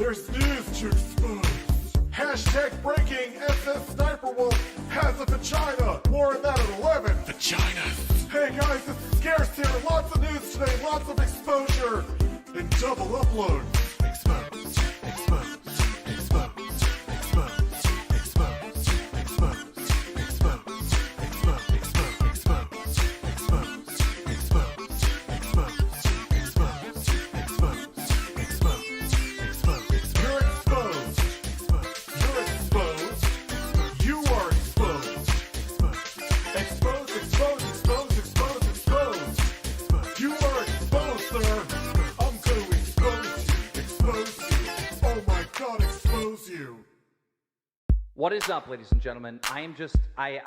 There's news to expose. Hashtag breaking, SS Sniper Wolf has a vagina. More on that at 11. Vaginas. Hey guys, it's Scarce here. Lots of news today, lots of exposure. And double upload. Expose, expose, expose, expose, expose, expose, expose, expose, expose, expose, expose, expose, You're exposed. You're exposed. You are exposed. Expose, expose, expose, expose, expose. You are exposed, sir. I'm gonna expose you. Expose you. Oh my god, expose you. What is up, ladies and gentlemen? I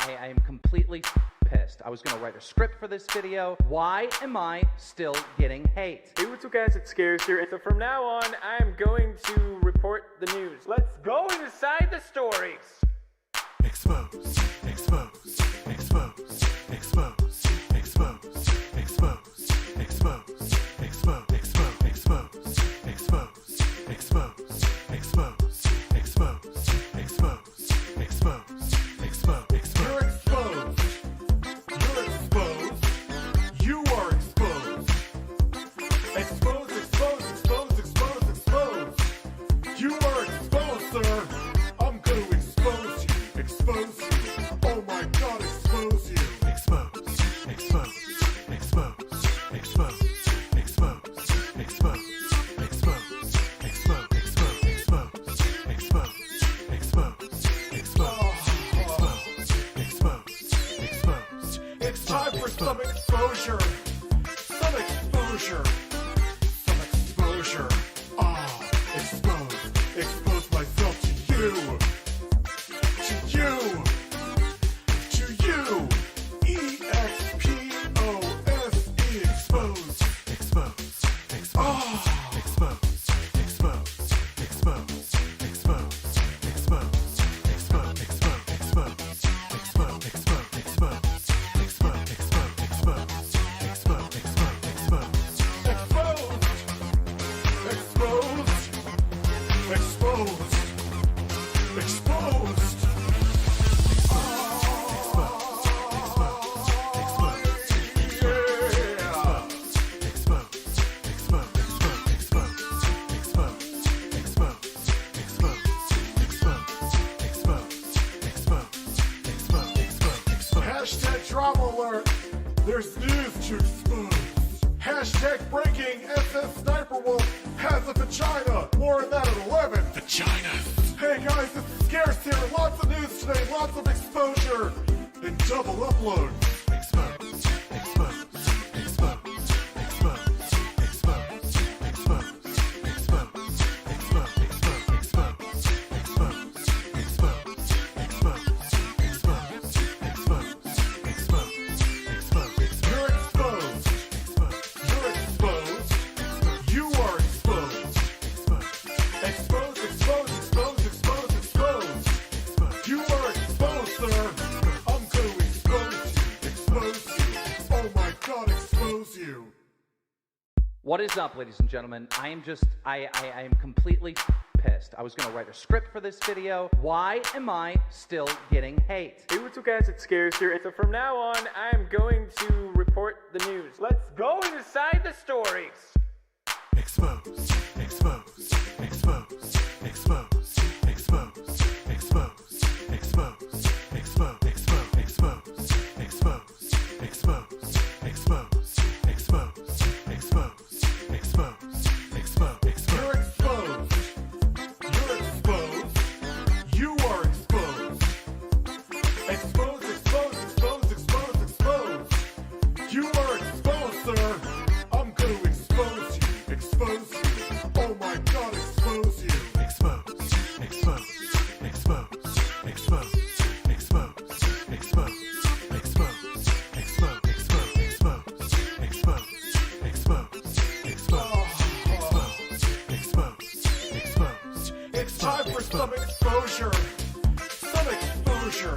am completely pissed. I was gonna write a script for this video. Why am I still getting hate? Hey, what's up guys, it's Scarce here, and so from now on, I am going to report the news. Let's go inside the stories! expose, expose, expose, expose, expose, expose, expose, expose, expose, expose, expose, expose, expose, expose, expose, expose. You're exposed. You're exposed. You are exposed. Expose, expose, expose, expose, expose. You are exposed, sir. I'm gonna expose you. Expose you. Oh my god, expose you. Expose, expose, expose, expose, expose, expose, expose, expose, expose, expose. It's time for some exposure. Some exposure. Some exposure. Ah, expose. Expose myself to you. To you. To you. E-X-P-O-S-E. Expose. Expose, expose, expose, expose, expose, expose, expose, expose, expose, expose, expose, expose. Exposed. Exposed. Hashtag drama alert. There's news to expose. Hashtag breaking, SS Sniper Wolf has a vagina. More on that at 11. Vaginas. Hey guys, it's Scarce here. Lots of news today, lots of exposure. And double upload. Expose, expose, expose, expose, expose, expose, expose, expose, expose, expose, expose, You're exposed. You're exposed. You are exposed. Expose, expose, expose, expose, expose. You are exposed, sir. I'm gonna expose you. Expose you. Oh my god, expose you. What is up, ladies and gentlemen? I am completely pissed. I was gonna write a script for this video. Why am I still getting hate? Hey, what's up guys, it's Scarce here, and so from now on, I am going to report the news. Let's go inside the stories! expose, expose, expose, expose, expose, expose, expose, expose, expose, expose, expose, expose, expose, expose, expose, expose. You're exposed. You're exposed. You are exposed. Expose, expose, expose, expose, expose. You are exposed, sir. I'm gonna expose you. Expose you. Oh my god, expose you. Expose, expose, expose, expose, expose, expose, expose, expose, expose, expose. It's time for some exposure. Some exposure.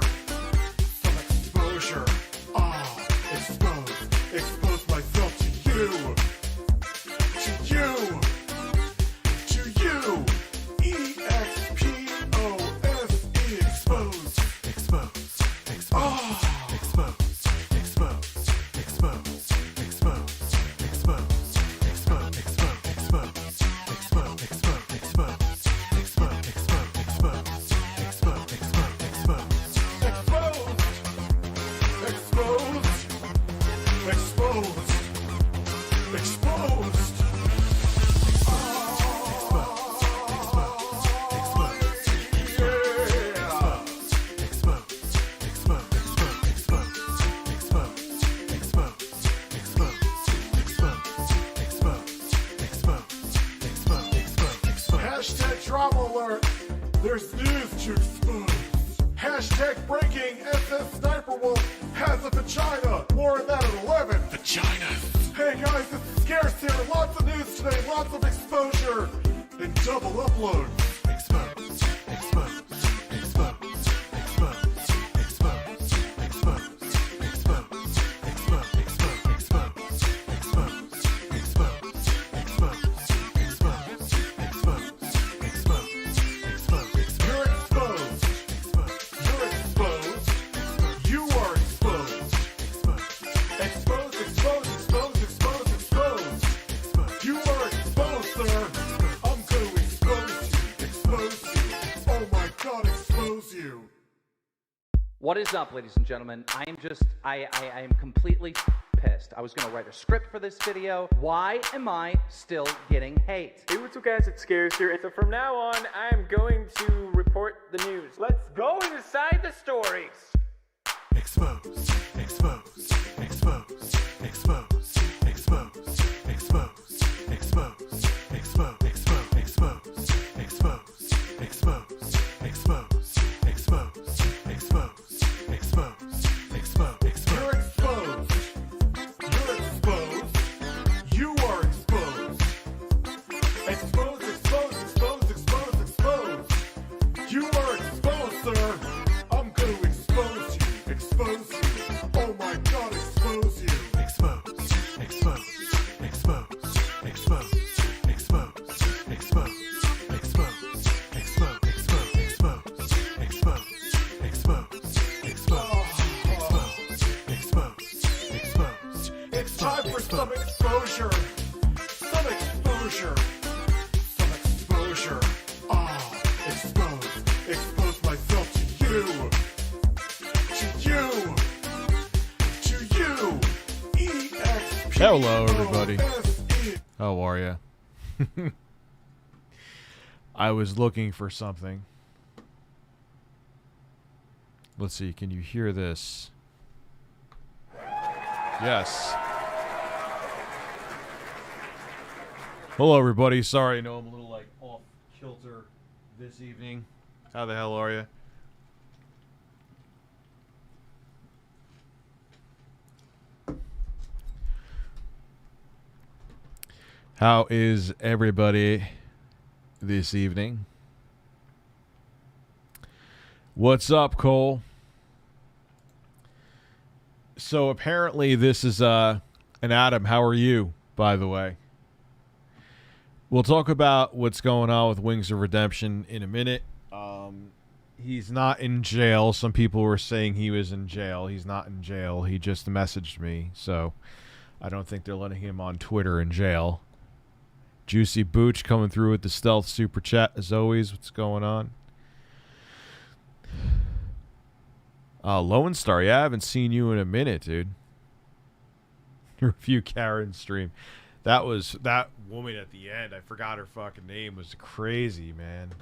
SS Sniper Wolf has a vagina. More on that at 11. Vaginas. Hey guys, it's Scarce here. Lots of news today, lots of exposure, and double upload. Expose. Expose. Expose. Expose. Expose. Expose. Expose. Expose. You're exposed. You're exposed. You are exposed. Exposed, exposed, exposed, exposed, exposed. You are exposed, sir. I'm going to expose you. Expose you. Oh my God, expose you. What is up, ladies and gentlemen? I am completely pissed. I was gonna write a script for this video. Why am I still getting hate? Hey, what's up guys, it's Scares here, and so from now on, I'm going to report the news. Let's go inside the stories! Expose. Expose. Expose. Expose. Expose. Expose. Expose. Expose. Expose. Expose. Expose. Expose. Expose. Expose. Expose. Expose. You're exposed. You're exposed. You are exposed. Exposed, exposed, exposed, exposed, exposed. You are exposed, sir. I'm going to expose you. Expose you. Oh my God, expose you. Expose. Expose. Expose. Expose. Expose. Expose. Expose. Expose. Expose. Expose. Expose. It's time for some exposure. Some exposure. Some exposure. Ah, expose. Expose myself to you. To you. To you. EXP. Hello, everybody. OSE. How are you? I was looking for something. Let's see, can you hear this? Yes. Hello, everybody. Sorry, I know I'm a little, like, off kilter this evening. How the hell are you? How is everybody this evening? What's up, Cole? So apparently this is and Adam, how are you, by the way? We'll talk about what's going on with Wings of Redemption in a minute. He's not in jail. Some people were saying he was in jail. He's not in jail. He just messaged me, so I don't think they're letting him on Twitter in jail. Juicy Booch coming through with the stealth super chat as always. What's going on? Lone Star, yeah, I haven't seen you in a minute, dude. Review Karen stream. That woman at the end, I forgot her fucking name, was crazy, man.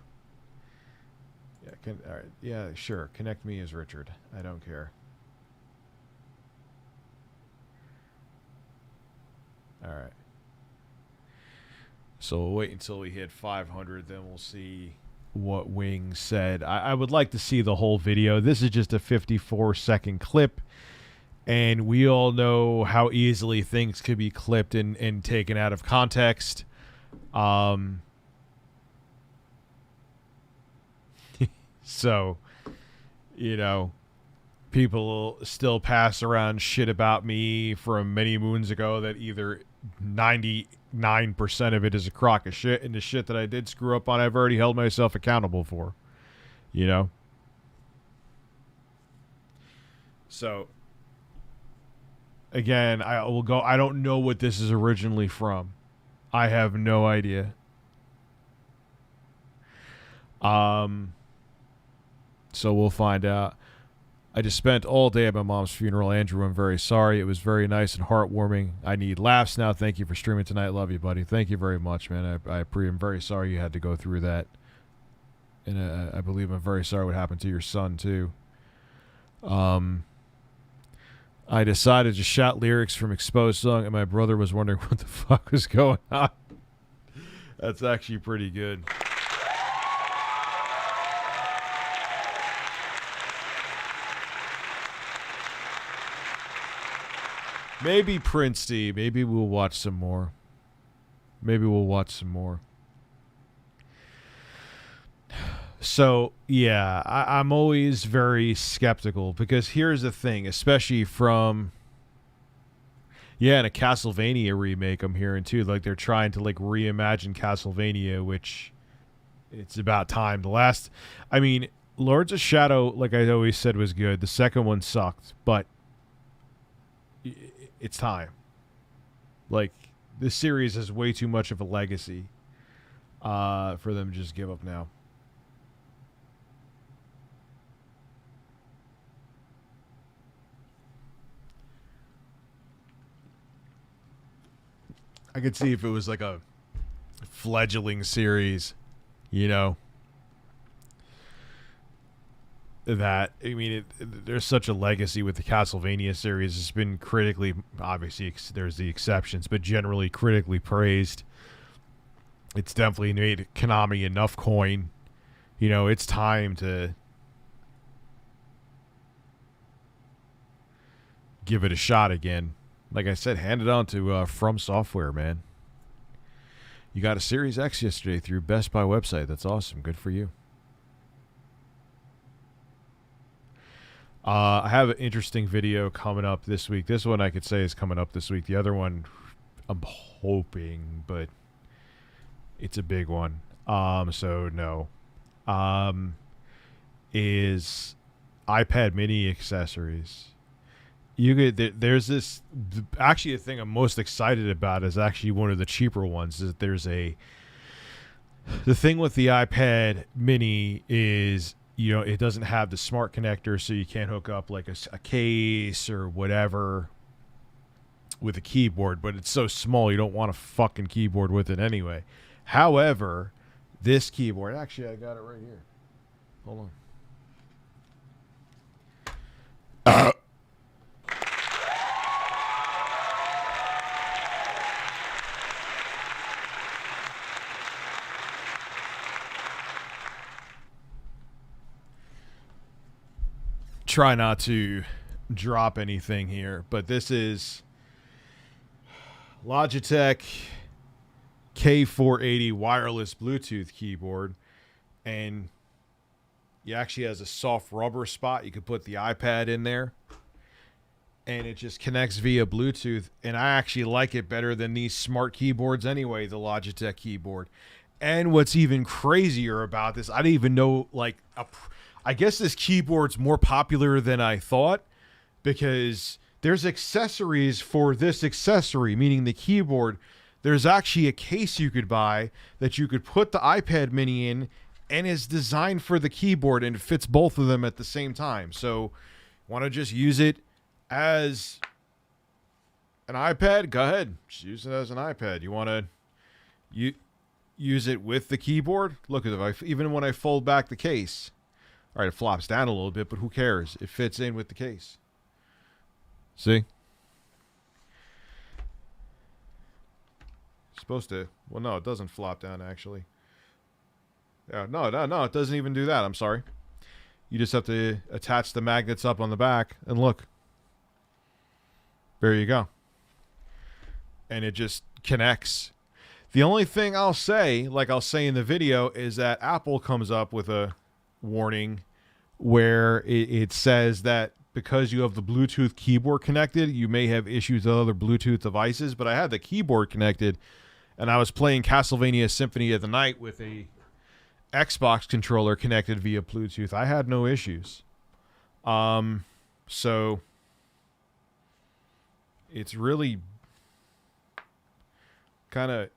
Yeah, all right, yeah, sure. Connect me as Richard. I don't care. All right. So we'll wait until we hit 500, then we'll see what Wings said. I would like to see the whole video. This is just a 54-second clip, and we all know how easily things could be clipped and taken out of context. So, you know, people still pass around shit about me from many moons ago that either 99% of it is a crock of shit, and the shit that I did screw up on, I've already held myself accountable for. You know? So, again, I will go. I don't know what this is originally from. I have no idea. So we'll find out. I just spent all day at my mom's funeral. Andrew, I'm very sorry. It was very nice and heartwarming. I need laughs now. Thank you for streaming tonight. Love you, buddy. Thank you very much, man. I'm very sorry you had to go through that. And I believe I'm very sorry what happened to your son, too. I decided to shout lyrics from Exposed song, and my brother was wondering what the fuck was going on. That's actually pretty good. Maybe Prince D. Maybe we'll watch some more. Maybe we'll watch some more. So, yeah, I'm always very skeptical because here's the thing, especially from, and a Castlevania remake I'm hearing too. Like they're trying to like reimagine Castlevania, which it's about time. Lords of Shadow, like I always said, was good. The second one sucked, but it's time. Like, this series has way too much of a legacy for them to just give up now. I could see if it was like a fledgling series, you know, that, there's such a legacy with the Castlevania series. It's been critically, obviously there's the exceptions, but generally critically praised. It's definitely made Konami enough coin. You know, it's time to give it a shot again. Like I said, hand it on to From Software, man. You got a Series X yesterday through Best Buy website. That's awesome. Good for you. I have an interesting video coming up this week. This one I could say is coming up this week. The other one, I'm hoping, but it's a big one. So no. Is iPad mini accessories. There's this, actually the thing I'm most excited about is actually one of the cheaper ones. Is the thing with the iPad mini is, it doesn't have the smart connector, so you can't hook up like a case or whatever with a keyboard, but it's so small you don't want a fucking keyboard with it anyway. However, this keyboard, actually I got it right here. Hold on. Try not to drop anything here, but this is Logitech K480 wireless Bluetooth keyboard, and it actually has a soft rubber spot. You could put the iPad in there, and it just connects via Bluetooth, and I actually like it better than these smart keyboards anyway, the Logitech keyboard. And what's even crazier about this, I didn't even know, I guess this keyboard's more popular than I thought, because there's accessories for this accessory, meaning the keyboard. There's actually a case you could buy that you could put the iPad mini in, and is designed for the keyboard, and it fits both of them at the same time. So, want to just use it as an iPad? Go ahead. Just use it as an iPad. You want to use it with the keyboard? Look at it. Even when I fold back the case, all right, it flops down a little bit, but who cares? It fits in with the case. See? It's supposed to. Well, no, it doesn't flop down, actually. Yeah, no, it doesn't even do that. I'm sorry. You just have to attach the magnets up on the back, and look. There you go. And it just connects. The only thing I'll say, like I'll say in the video, is that Apple comes up with a warning where it says that because you have the Bluetooth keyboard connected, you may have issues with other Bluetooth devices. But I had the keyboard connected, and I was playing Castlevania Symphony of the Night with a Xbox controller connected via Bluetooth. I had no issues. So it's really kind of,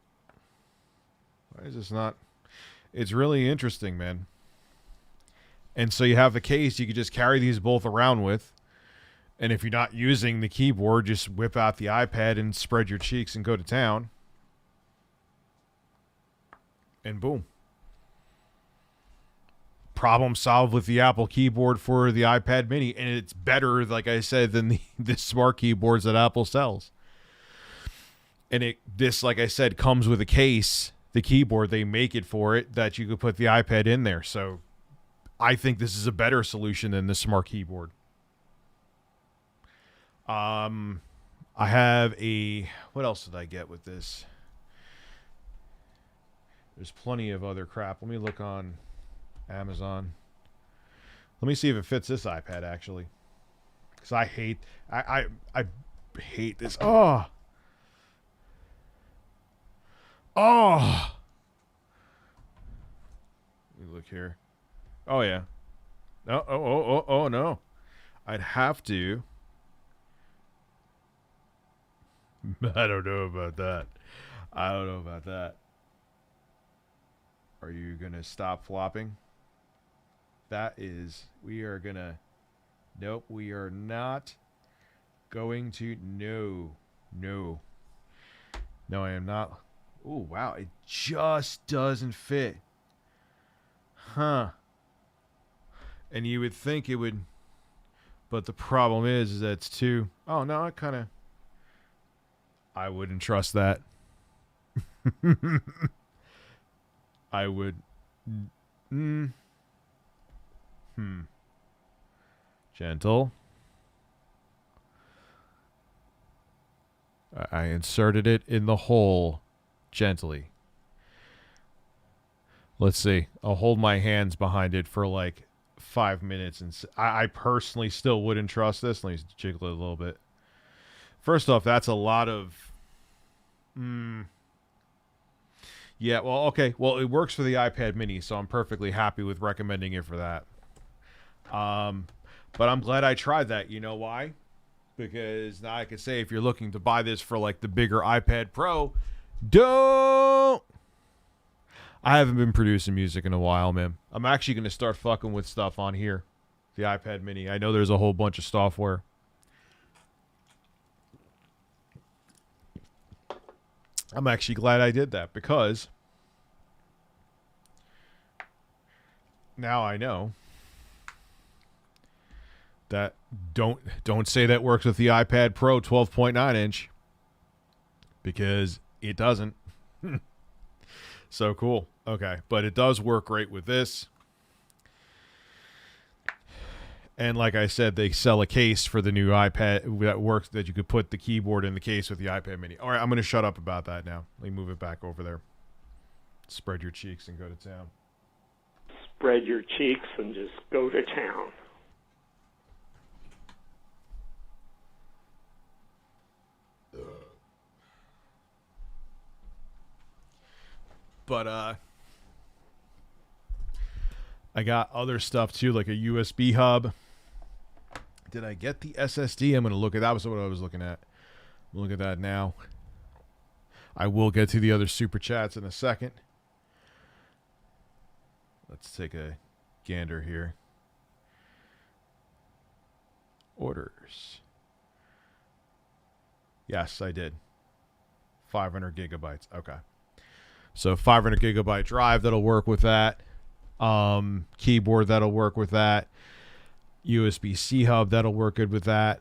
why is this not? It's really interesting, man. And so you have a case you could just carry these both around with. And if you're not using the keyboard, just whip out the iPad and spread your cheeks and go to town. And boom. Problem solved with the Apple keyboard for the iPad mini. And it's better, like I said, than the smart keyboards that Apple sells. And this, like I said, comes with a case. The keyboard, they make it for it, that you could put the iPad in there. So I think this is a better solution than the smart keyboard. I have a... What else did I get with this? There's plenty of other crap. Let me look on Amazon. Let me see if it fits this iPad, actually. Because I hate... I hate this. Oh! Oh! Let me look here. Oh, yeah. Oh, no. I'd have to... I don't know about that. I don't know about that. Are you going to stop flopping? That is... We are going to... Nope, we are not going to... No. No. No, I am not... Oh, wow. It just doesn't fit. Huh. And you would think it would... But the problem is that it's too... Oh, no, I kind of... I wouldn't trust that. I would... Gentle. I inserted it in the hole gently. Let's see. I'll hold my hands behind it for like 5 minutes. And I personally still wouldn't trust this. Let me jiggle it a little bit. First off, that's a lot of... Yeah, well, okay. Well, it works for the iPad mini, so I'm perfectly happy with recommending it for that. But I'm glad I tried that. You know why? Because now I can say if you're looking to buy this for like the bigger iPad Pro, don't... I haven't been producing music in a while, man. I'm actually going to start fucking with stuff on here. The iPad mini. I know there's a whole bunch of software. I'm actually glad I did that because now I know that don't say that works with the iPad Pro 12.9 inch because it doesn't. So cool. Okay, but it does work great with this. And like I said, they sell a case for the new iPad that works, that you could put the keyboard in the case with the iPad mini. All right, I'm going to shut up about that now. Let me move it back over there. Spread your cheeks and go to town. Spread your cheeks and just go to town. But I got other stuff too, like a USB hub. Did I get the SSD? I'm going to look at that. Was what I was looking at. Look at that now. I will get to the other super chats in a second. Let's take a gander here. Orders. Yes, I did. 500 gigabytes. Okay. So 500 gigabyte drive, that'll work with that. Keyboard, that'll work with that. USB-C hub, that'll work good with that.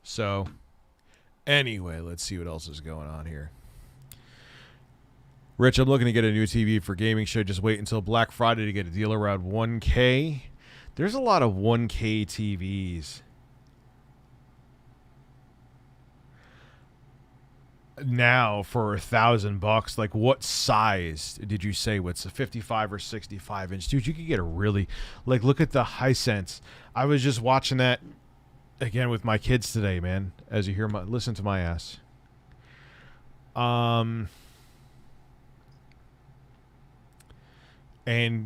So, anyway, let's see what else is going on here. Rich, I'm looking to get a new TV for gaming. Should I just wait until Black Friday to get a deal around 1K? There's a lot of 1K TVs. Now for $1,000, like what size did you say? What's a 55 or 65 inch? Dude, you could get a really, like, look at the Hisense. I was just watching that again with my kids today, man. As you hear my, listen to my ass. And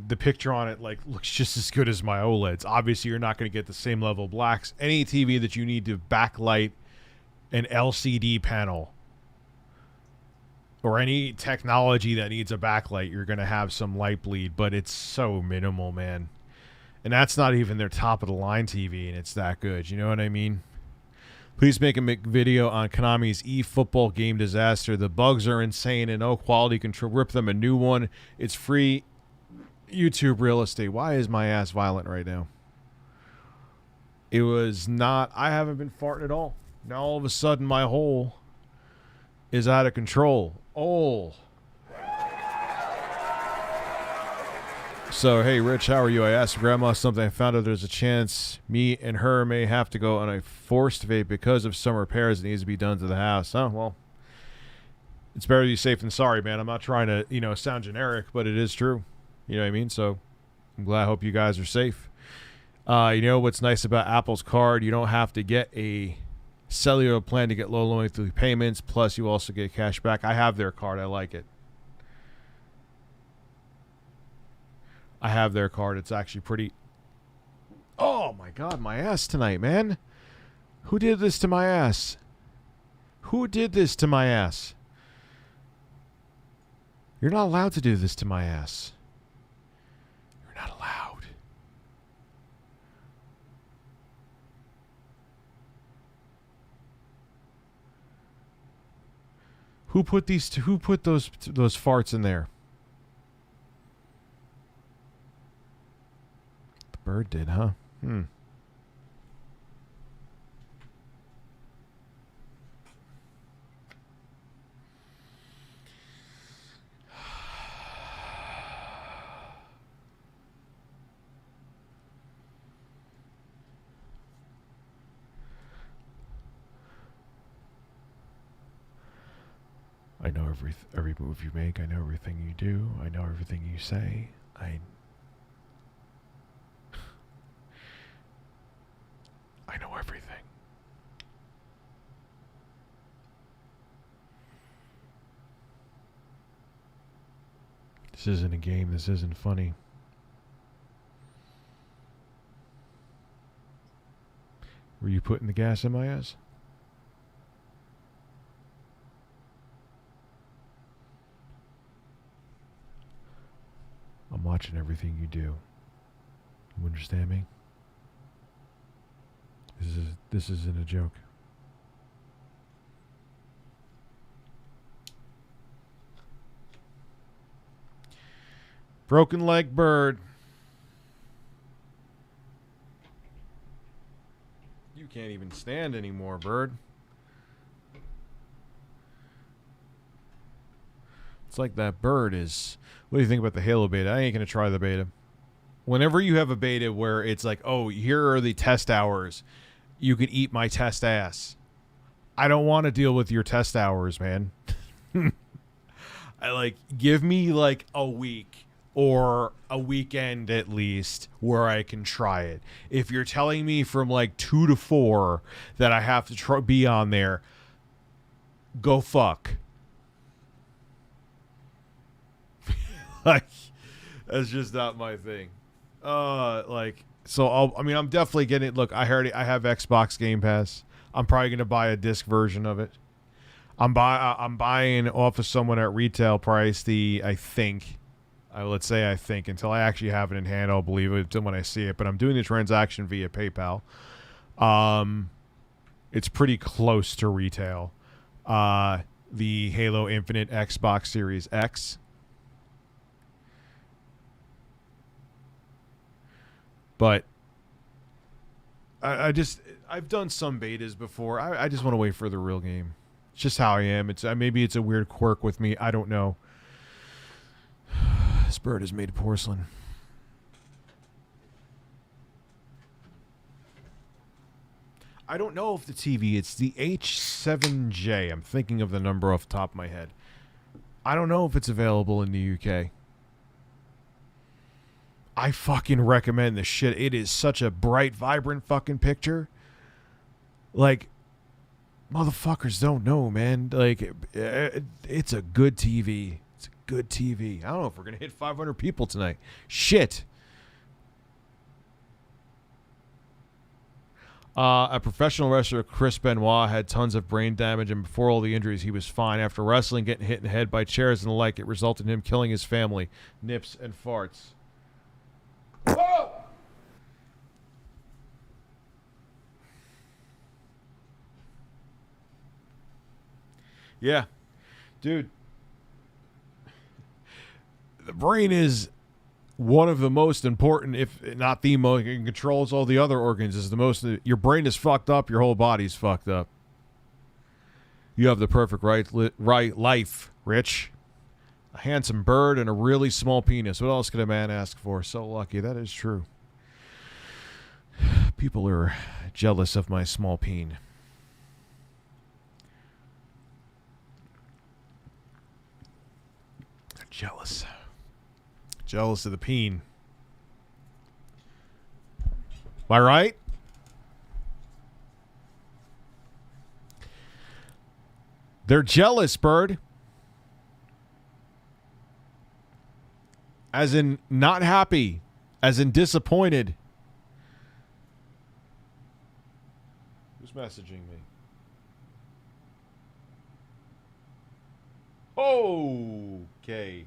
the picture on it, like, looks just as good as my OLEDs. Obviously, you're not going to get the same level of blacks. Any TV that you need to backlight an LCD panel, or any technology that needs a backlight, you're going to have some light bleed, but it's so minimal, man. And that's not even their top-of-the-line TV, and it's that good. You know what I mean? Please make a video on Konami's eFootball game disaster. The bugs are insane and no quality control. Rip them a new one. It's free YouTube real estate. Why is my ass violent right now? It was not... I haven't been farting at all. Now all of a sudden my hole is out of control. Oh. So, hey, Rich, how are you? I asked Grandma something. I found out there's a chance me and her may have to go on a forced vape because of some repairs that needs to be done to the house. Oh, well, it's better to be safe than sorry, man. I'm not trying to, sound generic, but it is true. You know what I mean? So I'm glad. I hope you guys are safe. What's nice about Apple's card? You don't have to get a cellular plan to get low monthly payments. Plus, you also get cash back. I have their card. I like it. I have their card. It's actually pretty... Oh, my God. My ass tonight, man. Who did this to my ass? Who did this to my ass? You're not allowed to do this to my ass. You're not allowed. Who put those farts in there? The bird did, huh? I know every move you make. I know everything you do. I know everything you say. I know everything. This isn't a game. This isn't funny. Were you putting the gas in my ass? I'm watching everything you do. You understand me? This isn't a joke. Broken leg bird. You can't even stand anymore, bird. It's like that bird is... What do you think about the Halo beta? I ain't going to try the beta. Whenever you have a beta where it's like, oh, here are the test hours. You can eat my test ass. I don't want to deal with your test hours, man. Give me like a week or a weekend at least where I can try it. If you're telling me from like 2 to 4 that I have to be on there, go fuck. That's just not my thing. I'm definitely getting it. Look, I have Xbox Game Pass. I'm probably going to buy a disc version of it. I'm buying off of someone at retail price I think, until I actually have it in hand, I'll believe it when I see it. But I'm doing the transaction via PayPal. It's pretty close to retail. The Halo Infinite Xbox Series X. But I've done some betas before. I just want to wait for the real game. It's just how I am. Maybe it's a weird quirk with me. I don't know. This bird is made of porcelain. I don't know if the TV, it's the H7J. I'm thinking of the number off the top of my head. I don't know if it's available in the UK. I fucking recommend this shit. It is such a bright, vibrant fucking picture. Like, motherfuckers don't know, man. Like, it's a good TV. It's a good TV. I don't know if we're going to hit 500 people tonight. Shit. A professional wrestler, Chris Benoit, had tons of brain damage, and before all the injuries, he was fine. After wrestling, getting hit in the head by chairs and the like, it resulted in him killing his family. Nips and farts. Whoa! Yeah. Dude. The brain is one of the most important, if not the most, it controls all the other organs. Is the most. Your brain is fucked up, your whole body's fucked up. You have the perfect right life, Rich. A handsome bird and a really small penis. What else could a man ask for? So lucky. That is true. People are jealous of my small peen. They're jealous. Jealous of the peen. Am I right? They're jealous, bird. As in not happy. As in disappointed. Who's messaging me? Okay.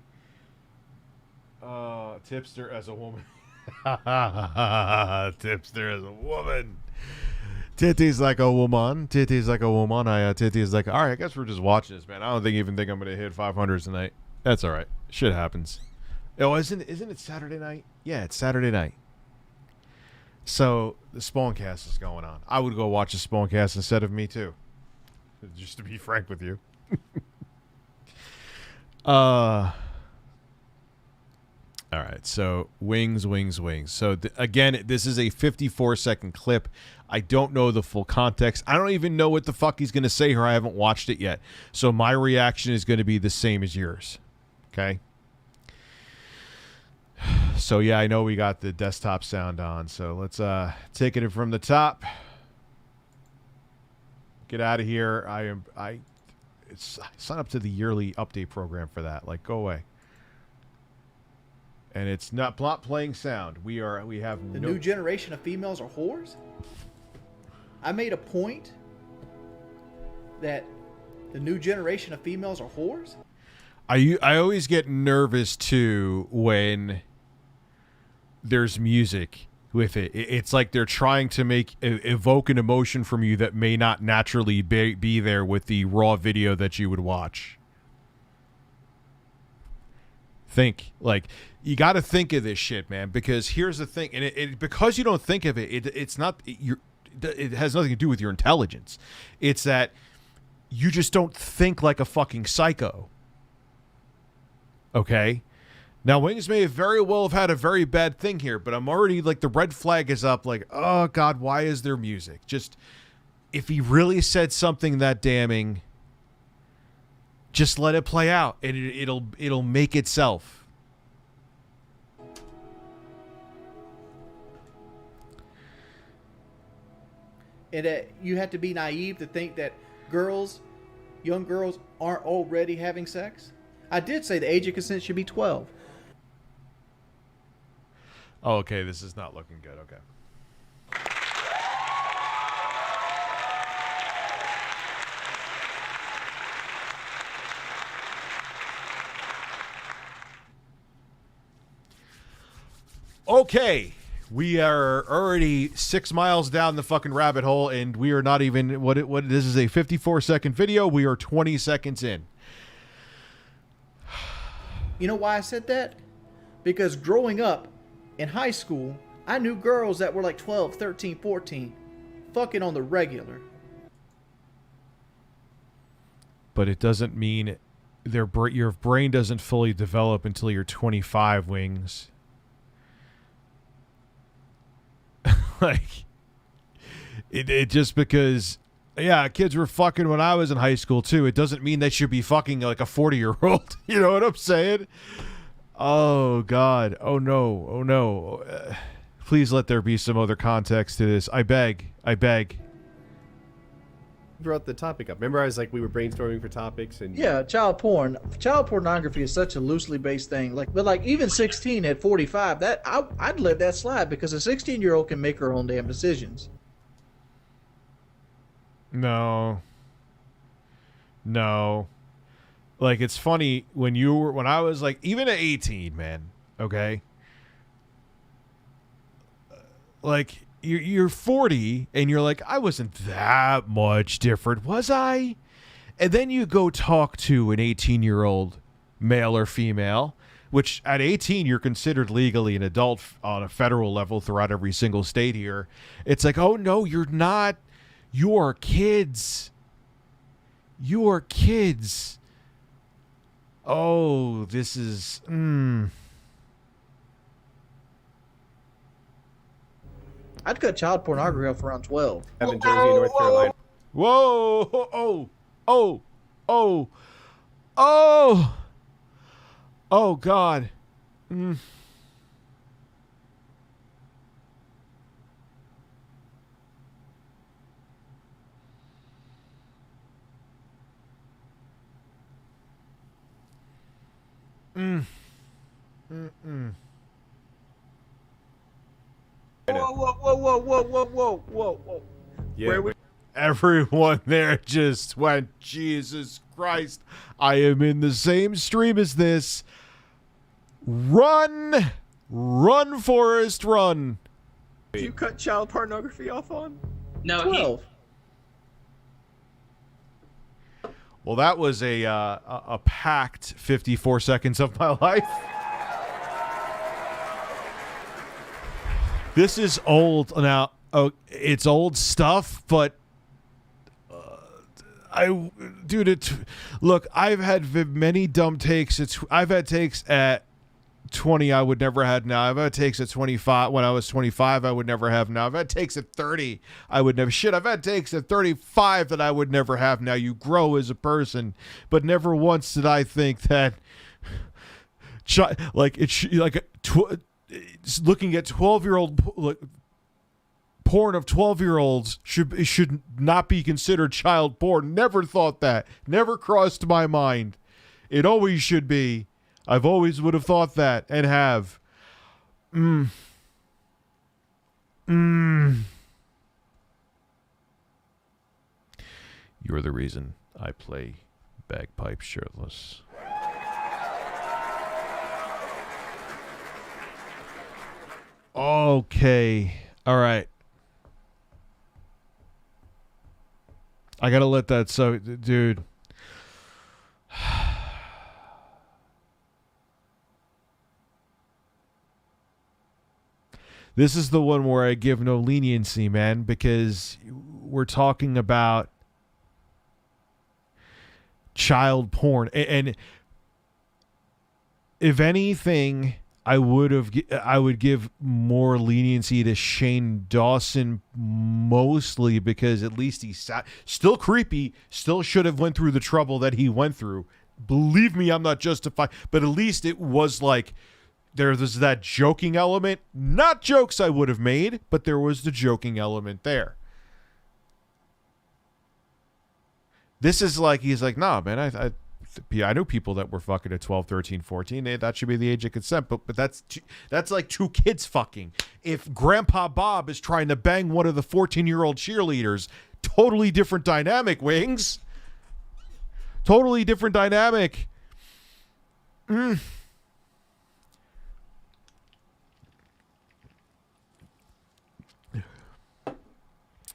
Tipster as a woman. Tipster as a woman. Titties like a woman. Titties like a woman. Titties like... All right, I guess we're just watching this, man. I don't even think I'm going to hit 500s tonight. That's all right. Shit happens. Oh, isn't it Saturday night? Yeah, it's Saturday night. So the Spawncast is going on. I would go watch the Spawncast instead of me too. Just to be frank with you. All right, so wings. So again, this is a 54-second clip. I don't know the full context. I don't even know what the fuck he's going to say here. I haven't watched it yet. So my reaction is going to be the same as yours. Okay? So yeah, I know we got the desktop sound on. So let's take it from the top. Get out of here. I sign up to the yearly update program for that. Like, go away. And it's not playing sound. We have The new generation of females are whores? I made a point that the new generation of females are whores? I always get nervous too when there's music with it. It's like they're trying to evoke an emotion from you that may not naturally be there with the raw video that you would watch. Think. Like, you got to think of this shit, man, because here's the thing. And because you don't think of it, it's not... it has nothing to do with your intelligence. It's that you just don't think like a fucking psycho. Okay? Now, Wings may very well have had a very bad thing here, but I'm already, like, the red flag is up, like, oh, God, why is there music? Just, if he really said something that damning, just let it play out, and it'll make itself. And you have to be naive to think that young girls aren't already having sex? I did say the age of consent should be 12. Oh, okay, this is not looking good. Okay. Okay, we are already 6 miles down the fucking rabbit hole, and we are not even this is a 54-second video. We are 20 seconds in. You know why I said that? Because growing up in high school, I knew girls that were like 12, 13, 14, fucking on the regular. But it doesn't mean your brain doesn't fully develop until you're 25, Wings. Like, it just because, yeah, kids were fucking when I was in high school too. It doesn't mean they should be fucking like a 40-year-old. You know what I'm saying? Oh, God. Oh, no. Oh, no. Please let there be some other context to this. I beg. I beg. Brought the topic up. Remember, I was like, we were brainstorming for topics, and Yeah, child pornography is such a loosely based thing. But even 16 at 45, that I'd let that slide because a 16-year-old can make her own damn decisions. No. Like, it's funny when I was like, even at 18, man. Okay. Like, you're 40 and you're like, I wasn't that much different, was I? And then you go talk to an 18-year-old male or female, which at 18 you're considered legally an adult on a federal level throughout every single state here. It's like, oh no, you're not. You are kids. You are kids. Oh, this is. I'd cut child pornography off around 12. Have in Jersey, North Carolina. Whoa! Oh! Oh! Oh! Oh! Oh God! Whoa. Yeah. Everyone there just went, Jesus Christ, I am in the same stream as this. Run! Run, Forrest, run! Did you cut child pornography off on? No, 12. Well, that was a packed 54 seconds of my life. This is old now. Oh, it's old stuff, but look, I've had many dumb takes. I've had takes at 20 I would never have now. I've had takes at 25 when I was 25 I would never have now. I've had takes at 30 I would never. Shit, I've had takes at 35 that I would never have now. You grow as a person, but never once did I think that looking at 12-year-old porn of 12-year-olds should not be considered child porn. Never thought that. Never crossed my mind. It always should be. I've always would have thought that and have. You're the reason I play bagpipes shirtless. Okay. All right. I gotta let that dude. This is the one where I give no leniency, man, because we're talking about child porn, and if anything, I would give more leniency to Shane Dawson, mostly because at least he's still creepy, still should have went through the trouble that he went through. Believe me, I'm not justified, but at least it was like there's that joking element. Not jokes I would have made, but there was the joking element there. This is like, he's like, nah, man, I knew people that were fucking at 12, 13, 14. That should be the age of consent. But that's like two kids fucking. If Grandpa Bob is trying to bang one of the 14-year-old cheerleaders, totally different dynamic, Wings. Totally different dynamic.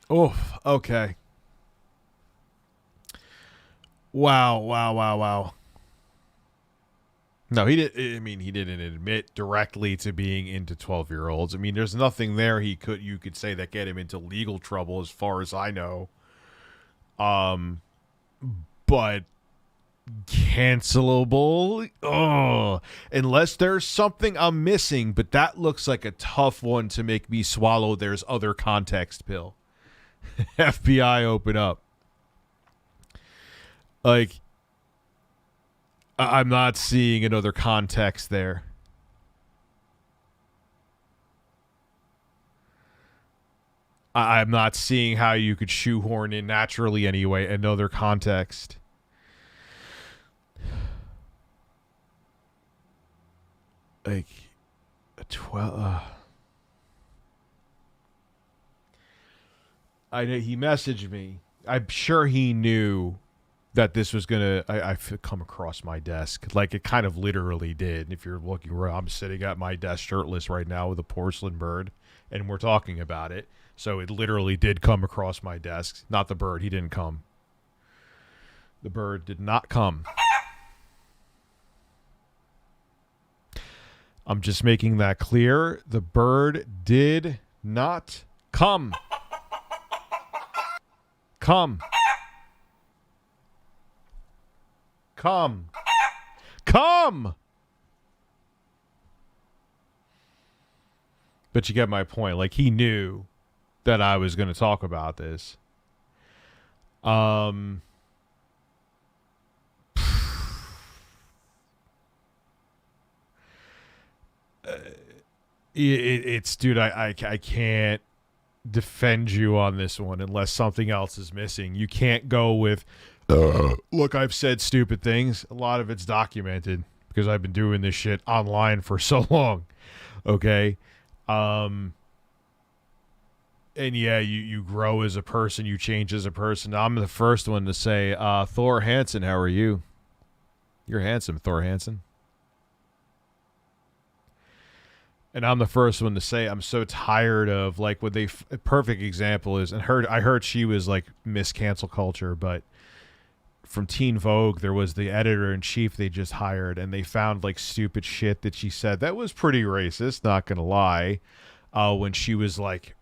Oh, okay. Wow. No, he did. I mean, he didn't admit directly to being into 12-year-olds. I mean, there's nothing there you could say that get him into legal trouble, as far as I know. But cancelable. Oh, unless there's something I'm missing. But that looks like a tough one to make me swallow. There's other context, Bill. FBI, open up. Like, I'm not seeing another context there. I'm not seeing how you could shoehorn in naturally anyway another context. Like, a 12... I know he messaged me. I'm sure he knew that this was gonna come across my desk. Like, it kind of literally did. If you're looking where I'm sitting at my desk shirtless right now with a porcelain bird, and we're talking about it, so it literally did come across my desk. Not the bird. He didn't come. The bird did not come. I'm just making that clear. The bird did not come. Come. come. But you get my point. Like, he knew that I was going to talk about this. It's dude, I can't defend you on this one unless something else is missing. You can't go with look, I've said stupid things. A lot of it's documented because I've been doing this shit online for so long. Okay? And yeah, you grow as a person, you change as a person. I'm the first one to say, Thor Hansen, how are you? You're handsome, Thor Hansen. And I'm the first one to say I'm so tired of, like, what they a perfect example is, and I heard she was like Miss Cancel Culture, but from Teen Vogue there was the editor-in-chief they just hired, and they found like stupid shit that she said that was pretty racist, not gonna lie, when she was like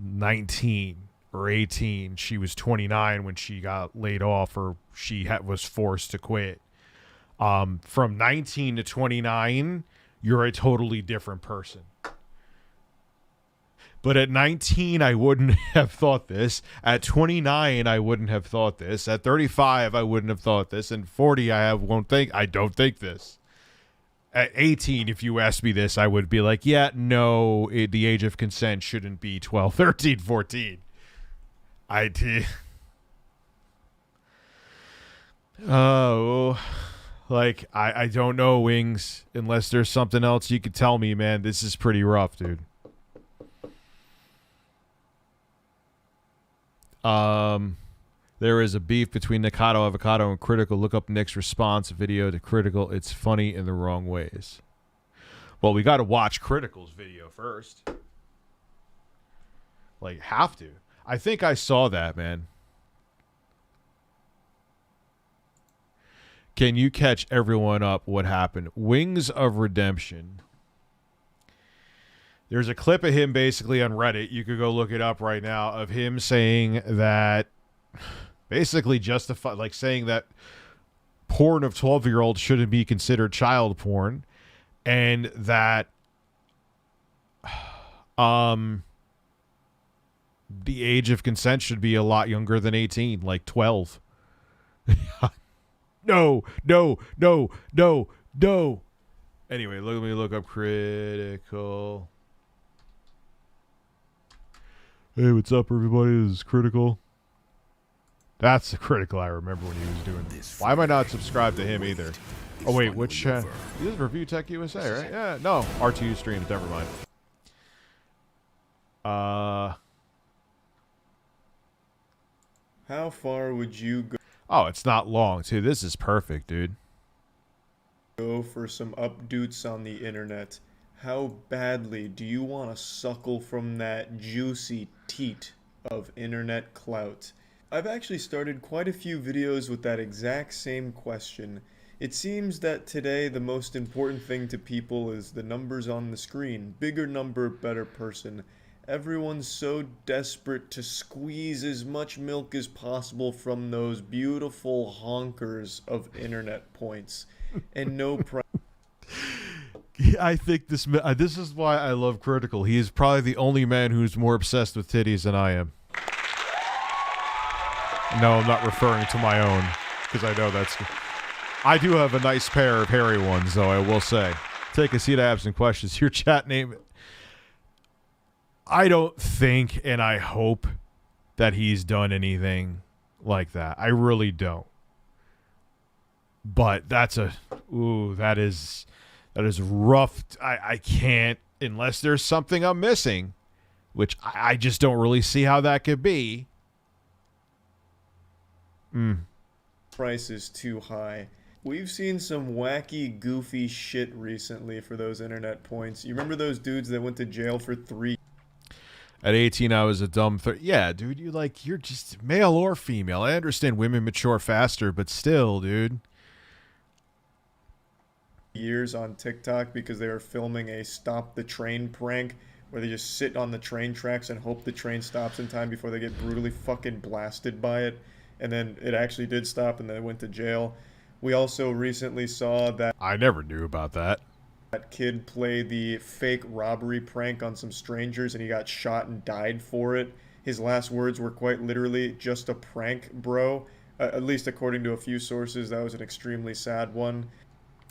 19 or 18. She was 29 when she got laid off, or she was forced to quit. From 19 to 29, you're a totally different person. But at 19, I wouldn't have thought this. At 29, I wouldn't have thought this. At 35, I wouldn't have thought this. And 40, I don't think this. At 18, if you asked me this, I would be like, yeah, no, the age of consent shouldn't be 12, 13, 14. Oh, like, I don't know, Wings, unless there's something else you could tell me, man. This is pretty rough, dude. There is a beef between Nikocado, Avocado, and Critical. Look up Nick's response video to Critical. It's funny in the wrong ways. Well, we got to watch Critical's video first. Like, have to. I think I saw that, man. Can you catch everyone up what happened? Wings of Redemption. There's a clip of him basically on Reddit. You could go look it up right now, of him saying that, basically saying that porn of 12-year-olds shouldn't be considered child porn, and that the age of consent should be a lot younger than 18, like 12. No. Anyway, let me look up Critical. Hey, what's up, everybody? This is Critical. That's the Critical I remember when he was doing this. Why am I not subscribed to him either? Oh, wait, which channel? This is Review Tech USA, right? Yeah, no. R2 streams, never mind. How far would you Oh, it's not long, too. This is perfect, dude. go for some updates on the internet? How badly do you want to suckle from that juicy teat of internet clout? I've actually started quite a few videos with that exact same question. It seems that today the most important thing to people is the numbers on the screen. Bigger number, better person. Everyone's so desperate to squeeze as much milk as possible from those beautiful honkers of internet points. And no price. I think this is why I love Critical. He is probably the only man who's more obsessed with titties than I am. No, I'm not referring to my own, because I know that's... I do have a nice pair of hairy ones, though, I will say. Take a seat, I have some questions. Your chat name... I don't think, and I hope, that he's done anything like that. I really don't. But that's a... Ooh, that is rough. I can't, unless there's something I'm missing, which I just don't really see how that could be. Price is too high. We've seen some wacky, goofy shit recently for those internet points. You remember those dudes that went to jail for 3 At 18, I was a dumb... Yeah, dude, you're just male or female. I understand women mature faster, but still, dude. years on TikTok because they were filming a stop the train prank where they just sit on the train tracks and hope the train stops in time before they get brutally fucking blasted by it. And then it actually did stop and they went to jail. We also recently saw that I never knew about that. that kid play the fake robbery prank on some strangers and he got shot and died for it. His last words were quite literally, "just a prank, bro." At least according to a few sources, that was an extremely sad one.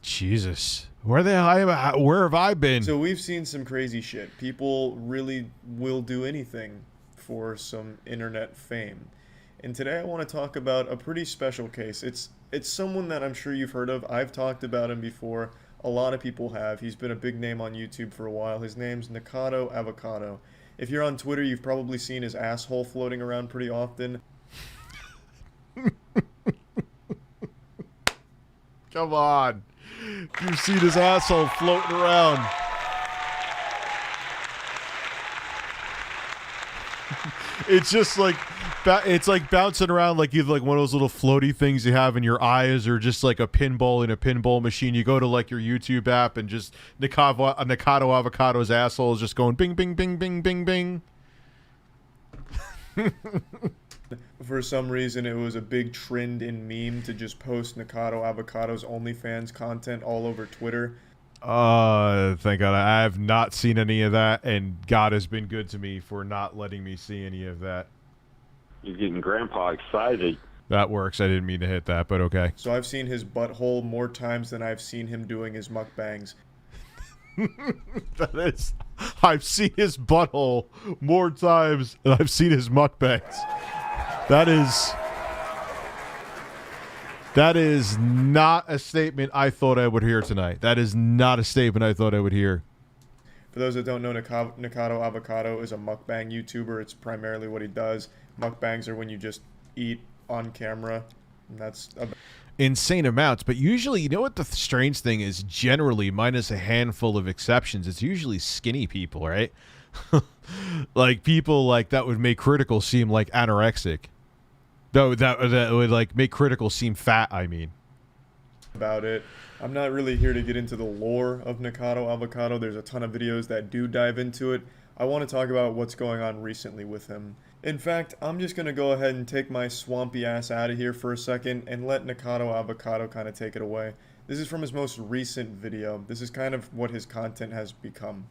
Jesus. Where have I been? So we've seen some crazy shit. People really will do anything for some internet fame. And today I want to talk about a pretty special case. It's someone that I'm sure you've heard of. I've talked about him before. A lot of people have. He's been a big name on YouTube for a while. His name's Nikocado Avocado. If you're on Twitter, you've probably seen his asshole floating around pretty often. Come on. You've seen his asshole floating around. It's just like, it's like bouncing around like you have like one of those little floaty things you have in your eyes, or just like a pinball in a pinball machine. You go to like your YouTube app and just Nikocado Avocado's asshole is just going bing, bing, bing, bing, bing, bing. For some reason, it was a big trend in meme to just post Nikocado Avocado's OnlyFans content all over Twitter. Thank God. I have not seen any of that, and God has been good to me for not letting me see any of that. You're getting Grandpa excited. That works. I didn't mean to hit that, but okay. So I've seen his butthole more times than I've seen him doing his mukbangs. That is, I've seen his butthole more times than I've seen his mukbangs. That is not a statement I thought I would hear tonight. That is not a statement I thought I would hear. For those that don't know, Nikocado Avocado is a mukbang YouTuber. It's primarily what he does. Mukbangs are when you just eat on camera. And that's insane amounts, but usually, you know what the strange thing is? Generally, minus a handful of exceptions, it's usually skinny people, right? Like people like that would make Critical seem like anorexic. Though that would like make Critical seem fat, I mean. About it. I'm not really here to get into the lore of Nikocado Avocado. There's a ton of videos that do dive into it. I want to talk about what's going on recently with him. In fact, I'm just going to go ahead and take my swampy ass out of here for a second and let Nikocado Avocado kind of take it away. This is from his most recent video. This is kind of what his content has become.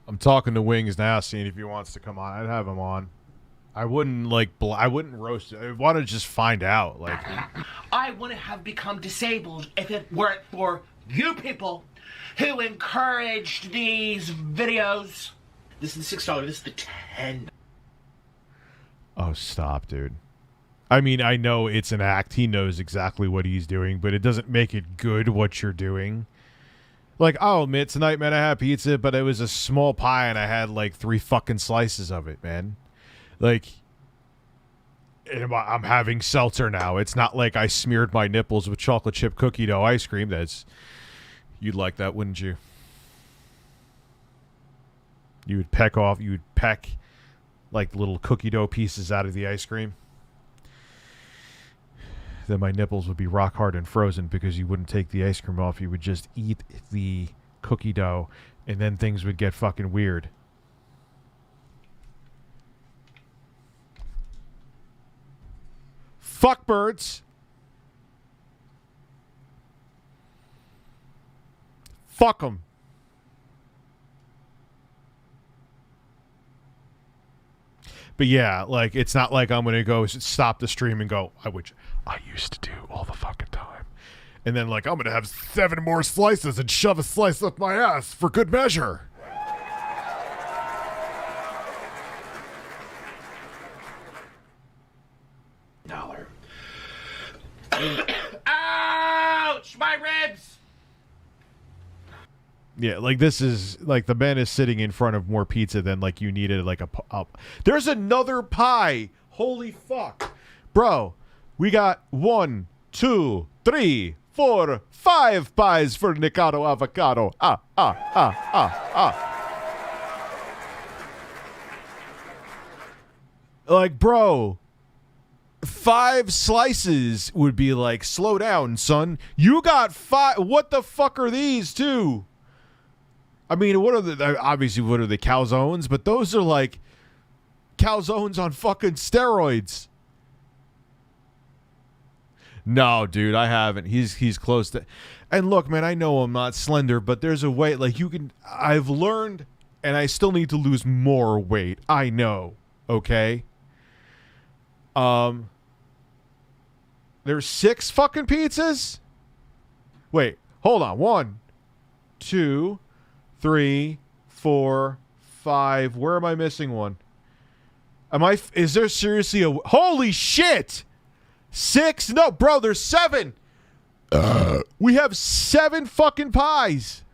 I'm talking to Wings now, seeing if he wants to come on. I'd have him on. I wouldn't like. I wouldn't roast it. I want to just find out. Like, I wouldn't have become disabled if it weren't for you people who encouraged these videos. This is the $6. This is the $10. oh, stop, dude. I mean, I know it's an act. He knows exactly what he's doing, but it doesn't make it good what you're doing. Like, I'll admit, tonight, man, I had pizza, but it was a small pie, and I had, like, 3 fucking slices of it, man. Like, I'm having seltzer now. It's not like I smeared my nipples with chocolate chip cookie dough ice cream. You'd like that, wouldn't you? You would peck, like, little cookie dough pieces out of the ice cream. Then my nipples would be rock hard and frozen because you wouldn't take the ice cream off. You would just eat the cookie dough, and then things would get fucking weird. Fuck birds. Fuck them. But yeah, like, it's not like I'm going to go stop the stream and go, which I used to do all the fucking time. And then, like, I'm going to have 7 more slices and shove a slice up my ass for good measure. $1. Ouch! My ribs! Yeah, like, this is, like, the man is sitting in front of more pizza than, like, you needed, like, there's another pie! Holy fuck. Bro, we got 1, 2, 3, 4, 5 pies for Nikocado Avocado. Like, bro, 5 slices would be like, slow down, son. You got 5. What the fuck are these, too? I mean, what are the calzones? But those are like calzones on fucking steroids. No, dude, I haven't. He's close to. And look, man, I know I'm not slender, but there's a way. Like, you can. I've learned, and I still need to lose more weight. I know. Okay. There's 6 fucking pizzas. Wait, hold on. 1, 2, 3, 4, 5. Where am I missing one? Is there seriously a... Holy shit! 6? No, bro, there's 7. We have 7 fucking pies.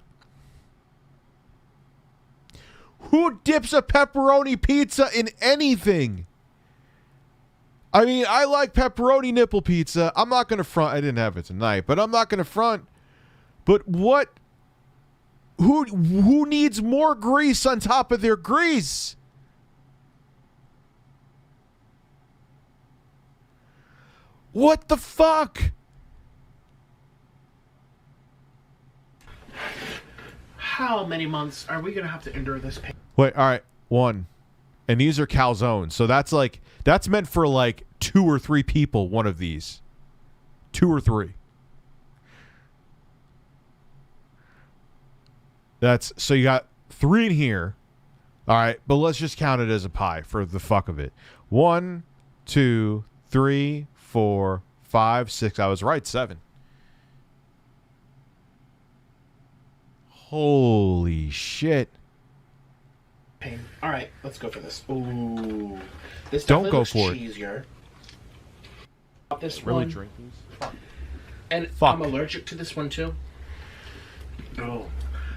Who dips a pepperoni pizza in anything? I mean, I like pepperoni nipple pizza. I'm not going to front. I didn't have it tonight, but I'm not going to front. But what... Who needs more grease on top of their grease? What the fuck? How many months are we gonna have to endure this pain? Wait, all right, 1. And these are calzones. So that's meant for like 2 or 3 people, one of these. 2 or 3. So you got 3 in here. All right, but let's just count it as a pie for the fuck of it. 1, 2, 3, 4, 5, 6. I was right, 7. Holy shit. Pain. All right, let's go for this. Ooh, this Don't definitely go looks for it. cheesier. This Really one. drink these? And Fuck. I'm allergic to this one too. Oh,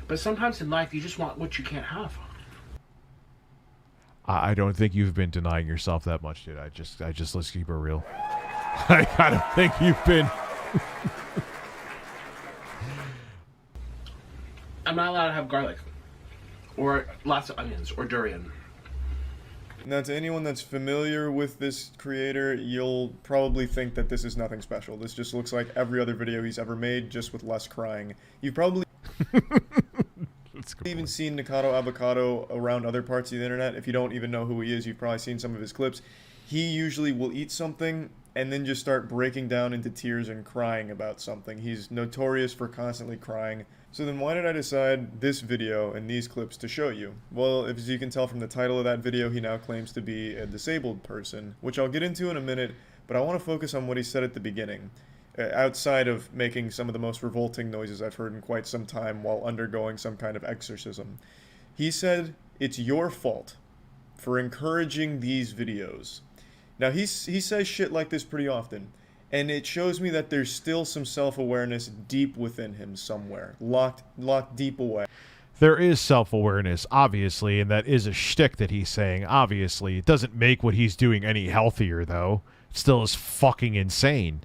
but sometimes in life you just want what you can't have. I don't think you've been denying yourself that much, dude. I just let's keep it real. I don't think you've been. I'm not allowed to have garlic, or lots of onions, or durian. Now, to anyone that's familiar with this creator, you'll probably think that this is nothing special. This just looks like every other video he's ever made, just with less crying. You've probably even seen Nikocado avocado around other parts of the internet. If you don't even know who he is, you've probably seen some of his clips. He usually will eat something and then just start breaking down into tears and crying about something. He's notorious for constantly crying. So then why did I decide this video and these clips to show you? Well, as you can tell from the title of that video, he now claims to be a disabled person, which I'll get into in a minute, but I want to focus on what he said at the beginning, outside of making some of the most revolting noises I've heard in quite some time while undergoing some kind of exorcism. He said, "It's your fault for encouraging these videos." Now, he says shit like this pretty often. And it shows me that there's still some self-awareness deep within him somewhere, locked deep away. There is self-awareness, obviously, and that is a shtick that he's saying, obviously. It doesn't make what he's doing any healthier, though. It still is fucking insane.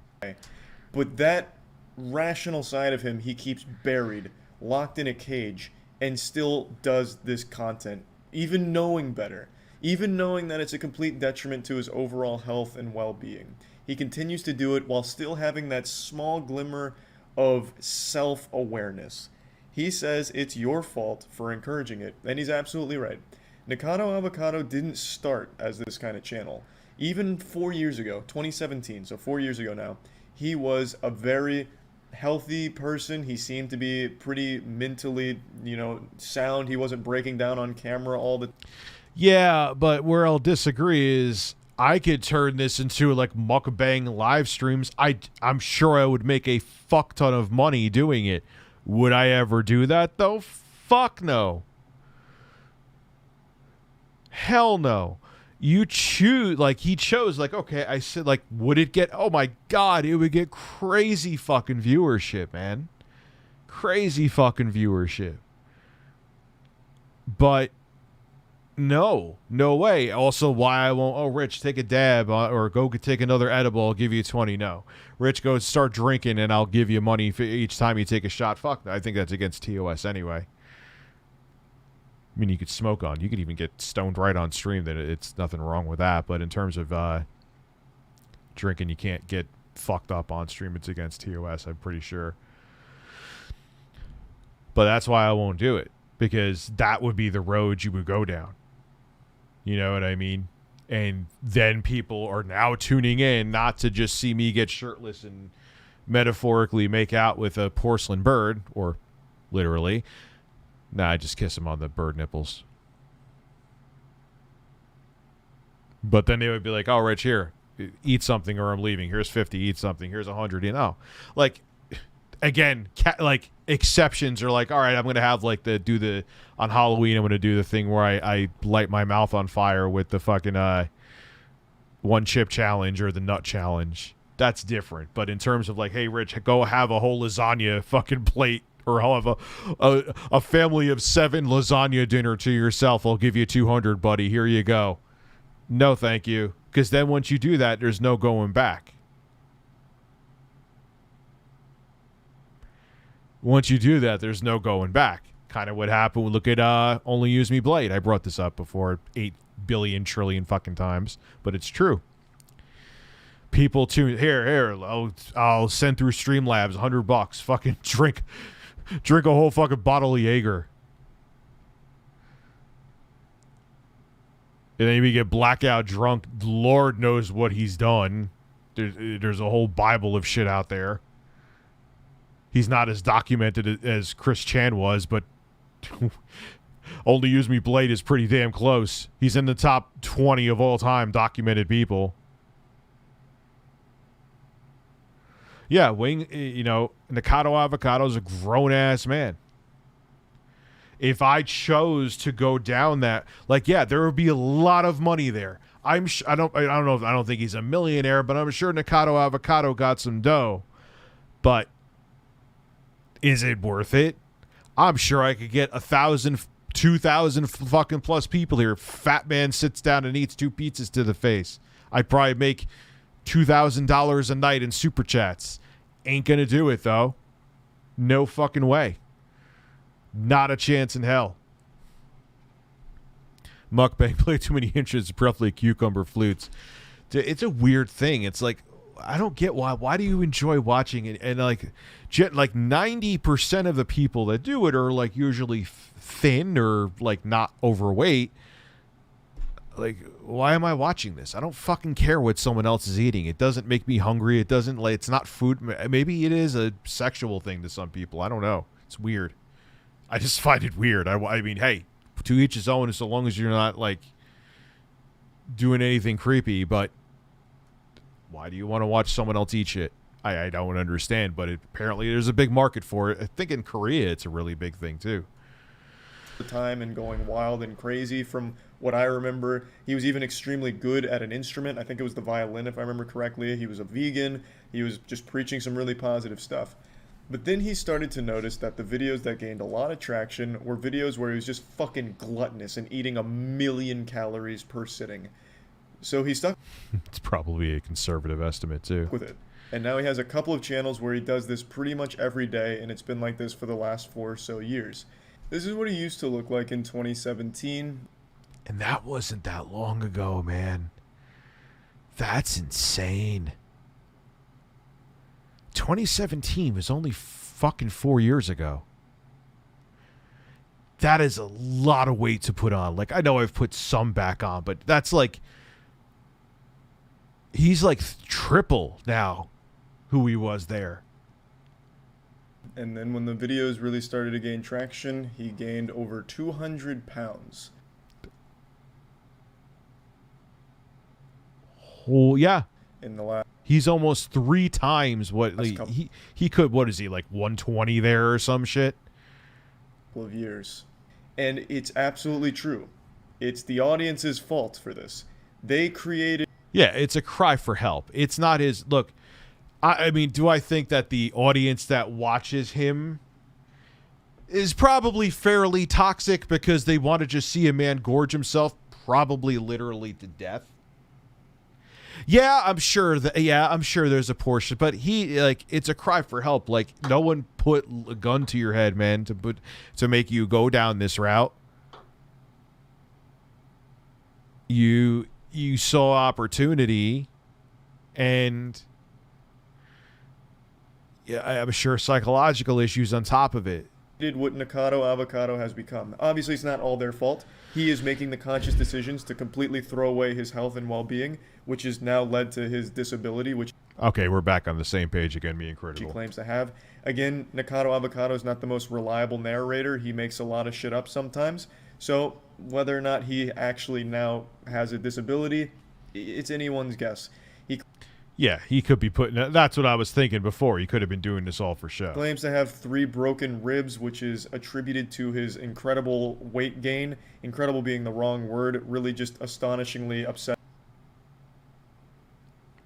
But that rational side of him, he keeps buried, locked in a cage, and still does this content, even knowing better, even knowing that it's a complete detriment to his overall health and well-being. He continues to do it while still having that small glimmer of self-awareness. He says it's your fault for encouraging it, and he's absolutely right. Nikocado Avocado didn't start as this kind of channel. Even 4 years ago, 2017, so 4 years ago now, he was a very healthy person. He seemed to be pretty mentally, sound. He wasn't breaking down on camera all the... Yeah, but where I'll disagree is... I could turn this into like mukbang live streams. I'm sure I would make a fuck ton of money doing it. Would I ever do that though? Fuck no. Hell no. You choose, like he chose, like, okay, I said, like, would it get, oh my God, it would get crazy fucking viewership, man. Crazy fucking viewership. But no way. Also, why I won't, oh, Rich, take a dab or go take another edible, I'll give you 20. No. Rich, go start drinking and I'll give you money for each time you take a shot. Fuck, I think that's against TOS anyway. I mean, you could smoke on. You could even get stoned right on stream. That it's nothing wrong with that. But in terms of drinking, you can't get fucked up on stream. It's against TOS, I'm pretty sure. But that's why I won't do it. because that would be the road you would go down. You know what I mean? And then people are now tuning in not to just see me get shirtless and metaphorically make out with a porcelain bird, or literally. Nah, I just kiss him on the bird nipples. But then they would be like, oh, Rich, here, eat something or I'm leaving. Here's 50, eat something. Here's 100, you know. Like, again, like, exceptions are like, all right, I'm going to have, like, on Halloween, I'm going to do the thing where I light my mouth on fire with the fucking one chip challenge or the nut challenge. That's different. But in terms of, like, hey, Rich, go have a whole lasagna fucking plate, or have a family of 7 lasagna dinner to yourself. I'll give you 200, buddy. Here you go. No, thank you. Because then once you do that, there's no going back. Once you do that, there's no going back. Kind of what happened. Look at Only Use Me Blade. I brought this up before 8 billion trillion fucking times, but it's true. People tune here. I'll send through Streamlabs $100. Fucking drink a whole fucking bottle of Jaeger. And then you get blackout drunk. Lord knows what he's done. There's a whole Bible of shit out there. He's not as documented as Chris Chan was, but Only Use Me Blade is pretty damn close. He's in the top 20 of all time documented people. Yeah, Nikocado Avocado is a grown-ass man. If I chose to go down that, like, yeah, there would be a lot of money there. I don't think he's a millionaire, but I'm sure Nikocado Avocado got some dough. But is it worth it? I'm sure I could get 1,000, 2,000 fucking plus people here. Fat man sits down and eats 2 pizzas to the face. I'd probably make $2,000 a night in super chats. Ain't gonna do it though. No fucking way. Not a chance in hell. Mukbang, play too many inches, roughly cucumber flutes. It's a weird thing. It's like, I don't get why. Why do you enjoy watching it? And like 90% of the people that do it are like usually thin or like not overweight. Like, why am I watching this? I don't fucking care what someone else is eating. It doesn't make me hungry. It doesn't, like, it's not food. Maybe it is a sexual thing to some people. I don't know. It's weird. I just find it weird. I mean, hey, to each his own, so long as you're not, like, doing anything creepy. But why do you want to watch someone else eat shit? I don't understand. But apparently there's a big market for it. I think in Korea it's a really big thing, too. The time and going wild and crazy. From what I remember, he was even extremely good at an instrument. I think it was the violin, if I remember correctly. He was a vegan. He was just preaching some really positive stuff. But then he started to notice that the videos that gained a lot of traction were videos where he was just fucking gluttonous and eating 1,000,000 calories per sitting. So he stuck It's probably a conservative estimate, too. with it. And now he has a couple of channels where he does this pretty much every day, and it's been like this for the last 4 or so years. This is what he used to look like in 2017. And that wasn't that long ago, man. That's insane. 2017 was only fucking 4 years ago. That is a lot of weight to put on. Like, I know I've put some back on, but that's like... He's like triple now who he was there. And then when the videos really started to gain traction, he gained over 200 pounds. Oh, yeah. In the last... He's almost 3 times what... Like, he could... What is he, like 120 there or some shit? Couple of years. And it's absolutely true. It's the audience's fault for this. They created... Yeah, it's a cry for help. It's not his... Look... I mean, do I think that the audience that watches him is probably fairly toxic because they want to just see a man gorge himself, probably literally to death? Yeah, I'm sure there's a portion, but it's a cry for help. Like, no one put a gun to your head, man, to make you go down this route. You saw opportunity, and yeah, I'm sure psychological issues on top of it. what Nikocado avocado has become. Obviously, it's not all their fault. He is making the conscious decisions to completely throw away his health and well-being, which has now led to his disability, which Okay, we're back on the same page again, me and he Critical. claims to have. Again, Nikocado avocado is not the most reliable narrator. He makes a lot of shit up sometimes. So whether or not he actually now has a disability, it's anyone's guess. He Yeah, he could be putting... That's what I was thinking before. He could have been doing this all for show. claims to have 3 broken ribs, which is attributed to his incredible weight gain. Incredible being the wrong word, really just astonishingly upset.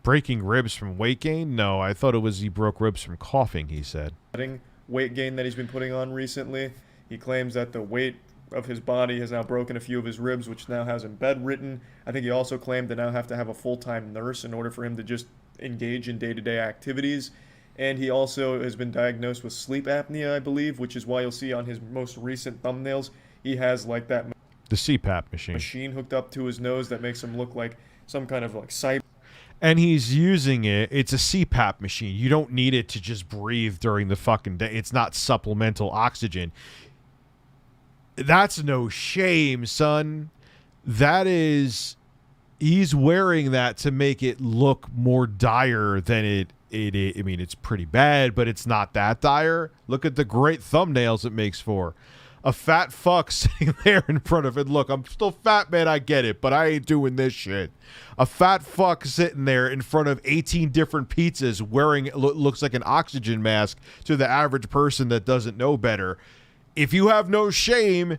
Breaking ribs from weight gain? No, I thought it was he broke ribs from coughing, he said. Weight gain that he's been putting on recently. He claims that the weight of his body has now broken a few of his ribs, which now has him bedridden. I think he also claimed to now have to have a full-time nurse in order for him to just engage in day-to-day activities. And he also has been diagnosed with sleep apnea, I believe, which is why you'll see on his most recent thumbnails he has like that The CPAP machine. machine hooked up to his nose that makes him look like some kind of like cyber. And he's using it. It's a CPAP machine. You don't need it to just breathe during the fucking day. It's not supplemental oxygen. That's no shame, son. That is... He's wearing that to make it look more dire than it I mean, it's pretty bad, but it's not that dire. Look at the great thumbnails it makes for. A fat fuck sitting there in front of it. Look, I'm still fat, man, I get it, but I ain't doing this shit. A fat fuck sitting there in front of 18 different pizzas wearing looks like an oxygen mask to the average person that doesn't know better. If you have no shame,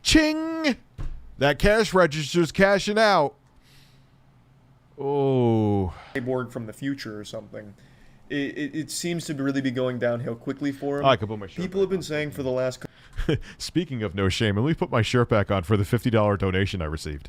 ching, that cash register's cashing out. Oh, Cyborg from the future or something. It seems to really be going downhill quickly for him. I could put my shirt People have been saying for the last... Speaking of no shame, let me put my shirt back on for the $50 donation I received.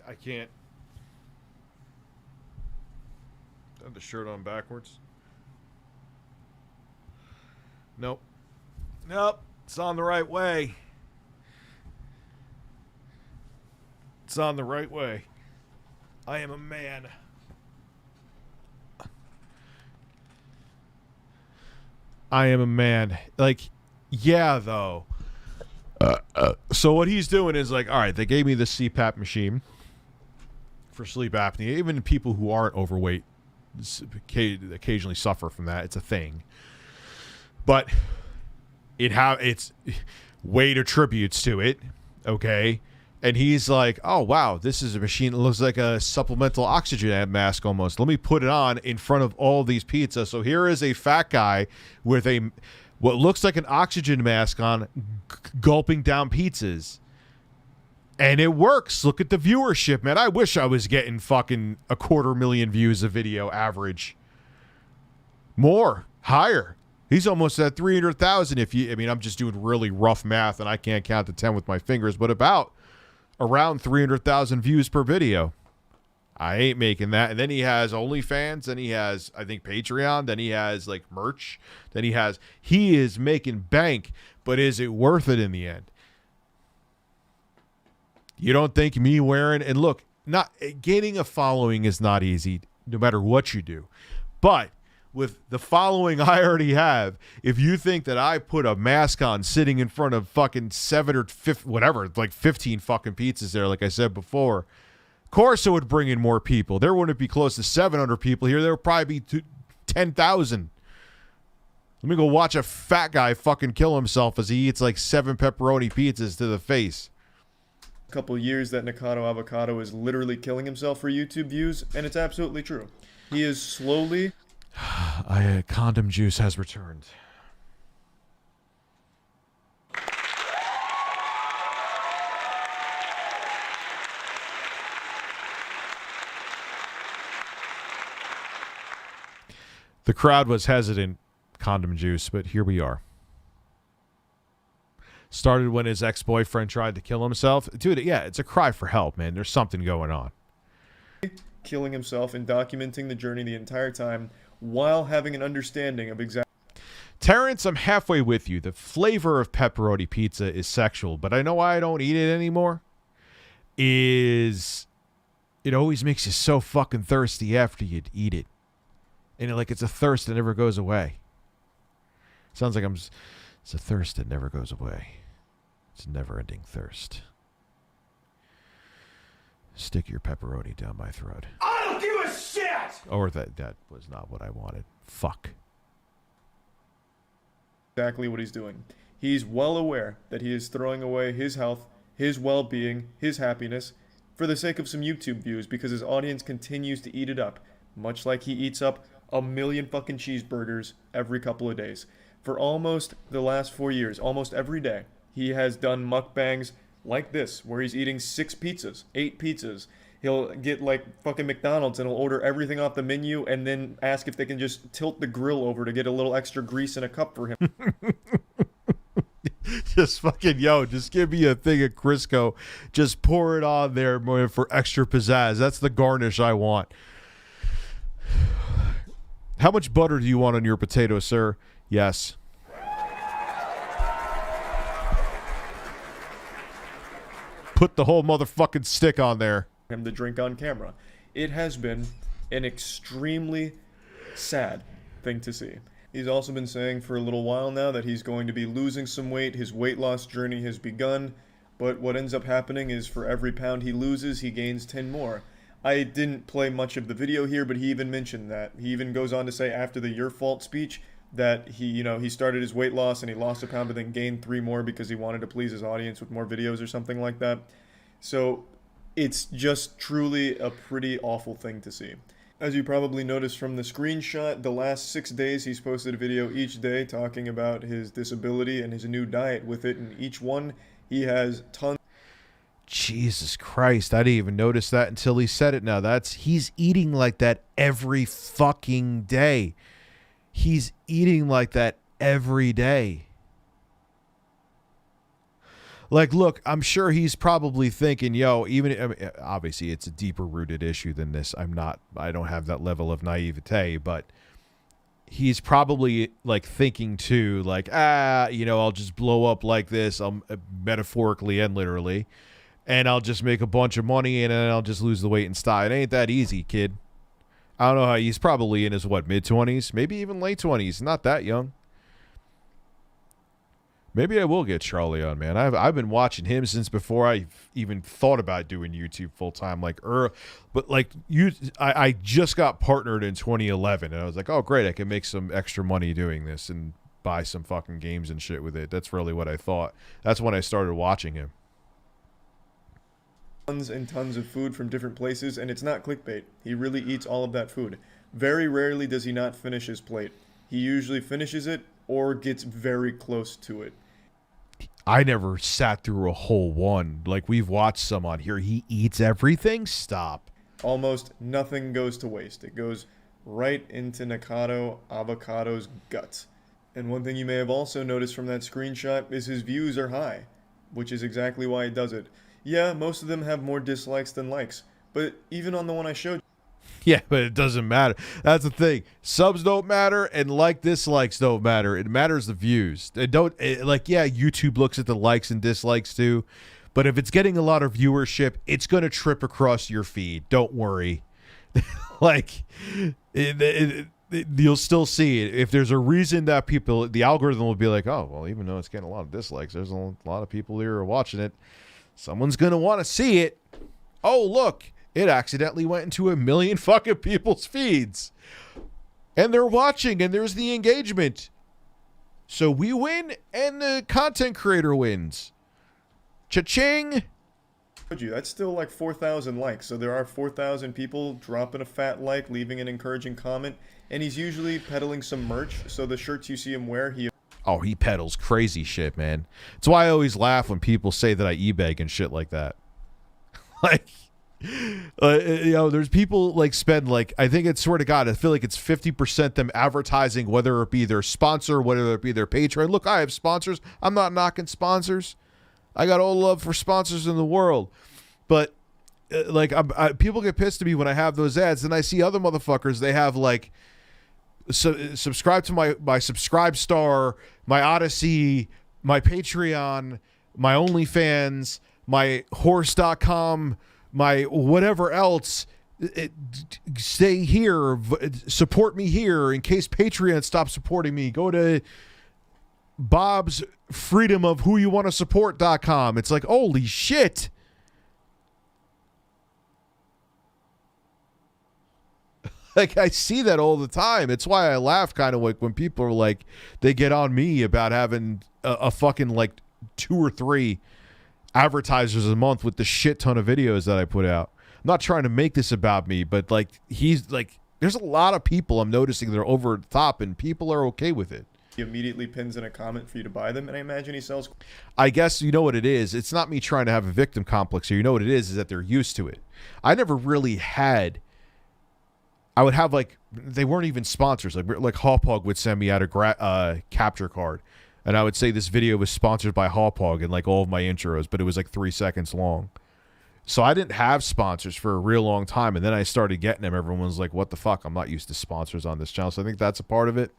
I can't. Have the shirt on backwards. Nope. Nope. It's on the right way. It's on the right way. I am a man. I am a man. Like, yeah, though. So what he's doing is like, all right, they gave me the CPAP machine for sleep apnea. Even people who aren't overweight occasionally suffer from that. It's a thing. But it's weight attributes to it, okay? And he's like, oh, wow, this is a machine that looks like a supplemental oxygen mask almost. Let me put it on in front of all these pizzas. So here is a fat guy with what looks like an oxygen mask on, gulping down pizzas. And it works. Look at the viewership, man. I wish I was getting fucking 250,000 views a video average. More. Higher. He's almost at 300,000 I'm just doing really rough math and I can't count to 10 with my fingers, but around 300,000 views per video. I ain't making that. And then he has OnlyFans, then he has, I think, Patreon, then he has like merch, then he is making bank, but is it worth it in the end? You don't think me wearing, and look, not gaining a following is not easy no matter what you do. But with the following I already have, if you think that I put a mask on sitting in front of fucking 7 or 5, whatever, like 15 fucking pizzas there, like I said before, of course it would bring in more people. There wouldn't be close to 700 people here. There would probably be 10,000. Let me go watch a fat guy fucking kill himself as he eats like 7 pepperoni pizzas to the face. Couple years that Nikocado avocado is literally killing himself for YouTube views, and it's absolutely true. He is slowly... Condom juice has returned. The crowd was hesitant, condom juice, but here we are. Started when his ex-boyfriend tried to kill himself. Dude, yeah, it's a cry for help, man. There's something going on. killing himself and documenting the journey the entire time while having an understanding of exactly. Terrence, I'm halfway with you. The flavor of pepperoni pizza is sexual, but I know why I don't eat it anymore. Is it always makes you so fucking thirsty after you eat it. And it's a thirst that never goes away. Sounds like it's a thirst that never goes away. It's a never-ending thirst. Stick your pepperoni down my throat. I don't give a shit! Or that was not what I wanted. Fuck. Exactly what he's doing. He's well aware that he is throwing away his health, his well-being, his happiness, for the sake of some YouTube views because his audience continues to eat it up, much like he eats up 1 million fucking cheeseburgers every couple of days. For almost the last 4 years, almost every day, he has done mukbangs like this, where he's eating 6 pizzas, 8 pizzas. He'll get fucking McDonald's and he'll order everything off the menu and then ask if they can just tilt the grill over to get a little extra grease in a cup for him. Just fucking, just give me a thing of Crisco. Just pour it on there for extra pizzazz. That's the garnish I want. How much butter do you want on your potato, sir? Yes. Put the whole motherfucking stick on there. Him to drink on camera. It has been an extremely sad thing to see. He's also been saying for a little while now that he's going to be losing some weight. His weight loss journey has begun, but what ends up happening is for every pound he loses, he gains 10 more. I didn't play much of the video here, but he even mentioned that. He even goes on to say after the "your fault" speech that he started his weight loss and he lost a pound but then gained 3 more because he wanted to please his audience with more videos or something like that. So it's just truly a pretty awful thing to see. As you probably noticed from the screenshot, the last 6 days he's posted a video each day talking about his disability and his new diet with it, and each one he has tons. Jesus Christ, I didn't even notice that until he said it now. He's eating like that every fucking day. He's eating like that every day. Look, I'm sure he's probably thinking, obviously it's a deeper rooted issue than this. I don't have that level of naivete, but he's probably thinking too, I'll just blow up like this, metaphorically and literally, and I'll just make a bunch of money and then I'll just lose the weight and stop. It ain't that easy, kid. I don't know how he's probably in his mid-20s, maybe even late 20s, not that young. Maybe I will get Charlie on, man. I've been watching him since before I even thought about doing YouTube full time. I just got partnered in 2011, and I was like, oh great, I can make some extra money doing this and buy some fucking games and shit with it. That's really what I thought. That's when I started watching him. Tons and tons of food from different places, and it's not clickbait. He really eats all of that food. Very rarely does he not finish his plate. He usually finishes it or gets very close to it. I never sat through a whole one. We've watched some on here. He eats everything? Stop. Almost nothing goes to waste. It goes right into Nikocado Avocado's guts. And one thing you may have also noticed from that screenshot is his views are high, which is exactly why he does it. Yeah, most of them have more dislikes than likes, but even on the one I showed. Yeah, but it doesn't matter. That's the thing. Subs don't matter, and dislikes don't matter. It matters the views. YouTube looks at the likes and dislikes too, but if it's getting a lot of viewership, it's gonna trip across your feed. Don't worry. You'll still see it. If there's a reason that the algorithm will be like, oh, well, even though it's getting a lot of dislikes, there's a lot of people here who are watching it. Someone's gonna want to see it. Oh, look. It accidentally went into 1 million fucking people's feeds. And they're watching, and there's the engagement. So we win, and the content creator wins. Cha-ching! That's still 4,000 likes. So there are 4,000 people dropping a fat like, leaving an encouraging comment. And he's usually peddling some merch. So the shirts you see him wear, he peddles crazy shit, man. That's why I always laugh when people say that I e-beg and shit like that. There's people spend I think it's, swear to God, I feel like it's 50% them advertising, whether it be their sponsor, whether it be their Patreon. Look, I have sponsors. I'm not knocking sponsors. I got all love for sponsors in the world, but like people get pissed at me when I have those ads, and I see other motherfuckers. They have like subscribe to my Subscribe Star, my Odyssey, my Patreon, my OnlyFans, my horse.com, my whatever else. Stay here, support me here in case Patreon stops supporting me. Go to Bob's freedom of who you want to support.com. It's like, holy shit. Like, I see that all the time. It's why I laugh kind of like when people are like, they get on me about having a fucking like 2 or 3 advertisers a month with the shit ton of videos that I put out. I'm not trying to make this about me, but like, he's like, there's a lot of people I'm noticing that are over the top, and people are okay with it. He immediately pins in a comment for you to buy them, and I imagine he sells. I guess you know what it is. It's not me trying to have a victim complex here. You know what it is that they're used to it. I never really had. I would have like, they weren't even sponsors. Like Hawpog would send me out a capture card, and I would say this video was sponsored by Hawpog in like all of my intros, but it was like 3 seconds long. So I didn't have sponsors for a real long time, and then I started getting them. Everyone was like, what the fuck? I'm not used to sponsors on this channel. So I think that's a part of it.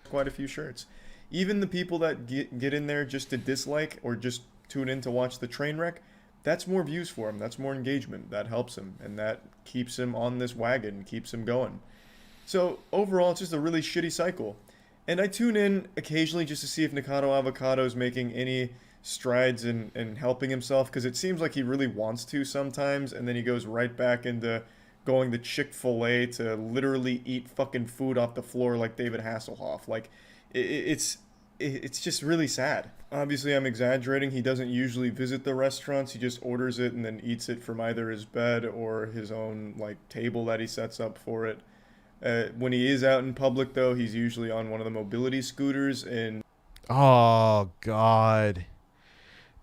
Quite a few shirts. Even the people that get in there just to dislike or just tune in to watch the train wreck, that's more views for him. That's more engagement. That helps him, and that keeps him on this wagon, keeps him going. So overall, it's just a really shitty cycle. And I tune in occasionally just to see if Nikocado Avocado is making any strides in helping himself, because it seems like he really wants to sometimes, and then he goes right back into going to Chick-fil-A to literally eat fucking food off the floor like David Hasselhoff. Like, it's just really sad. Obviously, I'm exaggerating. He doesn't usually visit the restaurants. He just orders it and then eats it from either his bed or his own like table that he sets up for it. When he is out in public, though, he's usually on one of the mobility scooters. And oh God,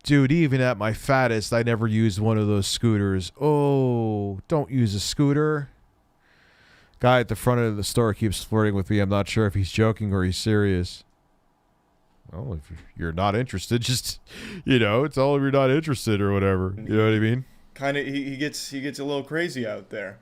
dude, even at my fattest, I never used one of those scooters. Oh, don't use a scooter. Guy at the front of the store keeps flirting with me. I'm not sure if he's joking or he's serious. Well, if you're not interested, just, you know, tell him you're not interested or whatever. You know what I mean? Kind of, he gets a little crazy out there,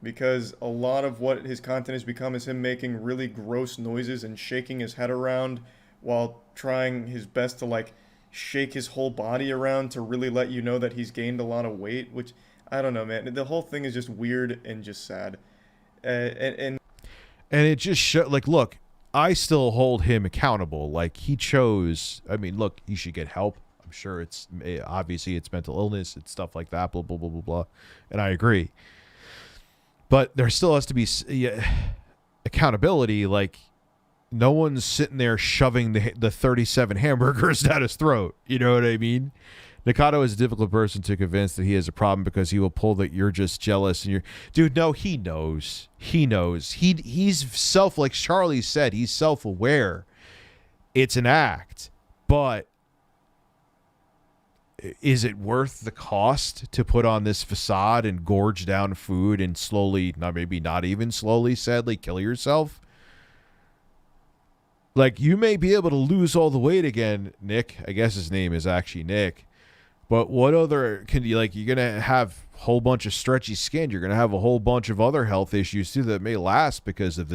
because a lot of what his content has become is him making really gross noises and shaking his head around while trying his best to like shake his whole body around to really let you know that he's gained a lot of weight, which I don't know, man. The whole thing is just weird and just sad. And it just show, like, look, I still hold him accountable. Like, he chose, I mean, look, he should get help. I'm sure it's, obviously it's mental illness, it's stuff like that, blah, blah, blah, blah, blah. And I agree. But there still has to be accountability. Like, no one's sitting there shoving the 37 hamburgers down his throat. You know what I mean? Nikocado is a difficult person to convince that he has a problem, because he will pull that you're just jealous and you're, dude. No, he knows. He knows. He's like Charlie said, he's self-aware. It's an act, but is it worth the cost to put on this facade and gorge down food and slowly, not even slowly, sadly, kill yourself? Like, you may be able to lose all the weight again, Nick. I guess his name is actually Nick. But what other can you, like, you're going to have a whole bunch of stretchy skin. You're going to have a whole bunch of other health issues too that may last because of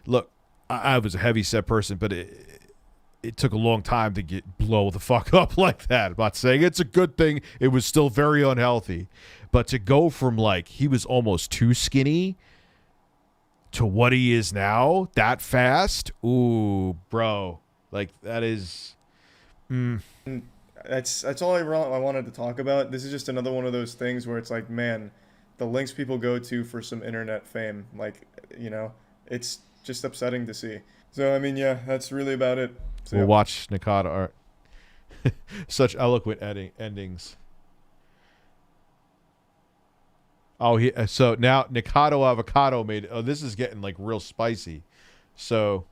look, I was a heavy set person, but it took a long time to blow the fuck up like that. I'm not saying it's a good thing. It was still very unhealthy. But to go from, like, he was almost too skinny to what he is now that fast, ooh, bro, like, that is that's all I wanted to talk about. This is just another one of those things where it's like, man, the lengths people go to for some internet fame, like, you know, it's just upsetting to see. So I mean, yeah, that's really about it. So, we'll watch Nikocado art. Such eloquent endings. Oh, so now Nikocado Avocado made. Oh, this is getting like real spicy. So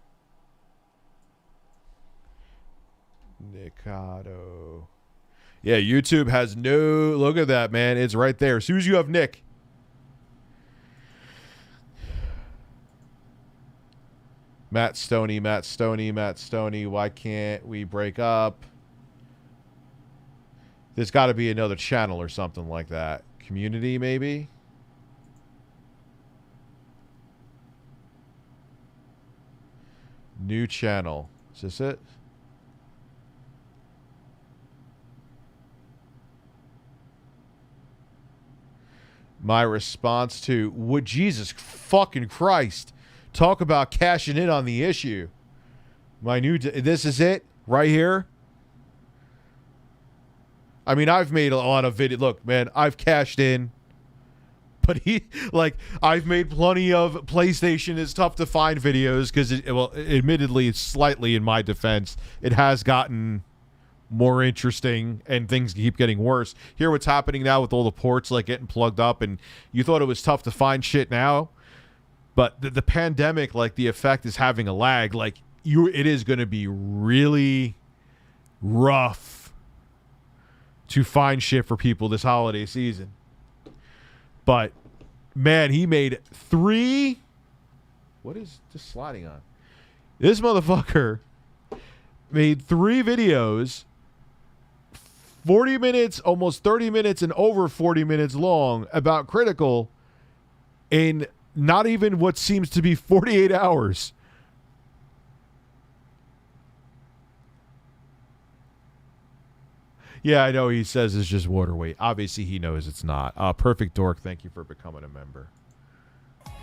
Nikocado. Yeah, YouTube has no. Look at that, man. It's right there. As soon as you have Nick. Matt Stoney. Why can't we break up? There's got to be another channel or something like that. Community, maybe? New channel. Is this it? My response to, would Jesus fucking Christ, talk about cashing in on the issue. My new, this is it right here. I mean, I've made a lot of video. Look, man, I've cashed in. But I've made plenty of PlayStation is tough to find videos because, admittedly, it's slightly in my defense, it has gotten more interesting and things keep getting worse. Hear what's happening now with all the ports getting plugged up, and you thought it was tough to find shit now, but the pandemic, the effect is having a lag. It is going to be really rough to find shit for people this holiday season. But, man, he made 3... What is just sliding on? This motherfucker made 3 videos, 40 minutes, almost 30 minutes, and over 40 minutes long about Critical in not even what seems to be 48 hours. Yeah, I know he says it's just water weight. Obviously, he knows it's not. Perfect Dork, thank you for becoming a member.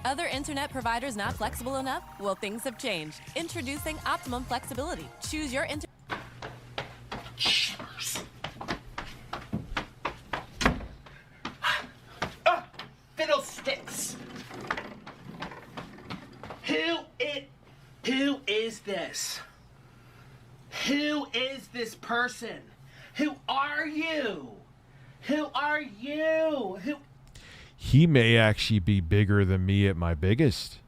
Other internet providers not flexible enough? Well, things have changed. Introducing Optimum Flexibility. Choose your Fiddlesticks! Who is this? Who is this person? Who are you? Who are you? He may actually be bigger than me at my biggest.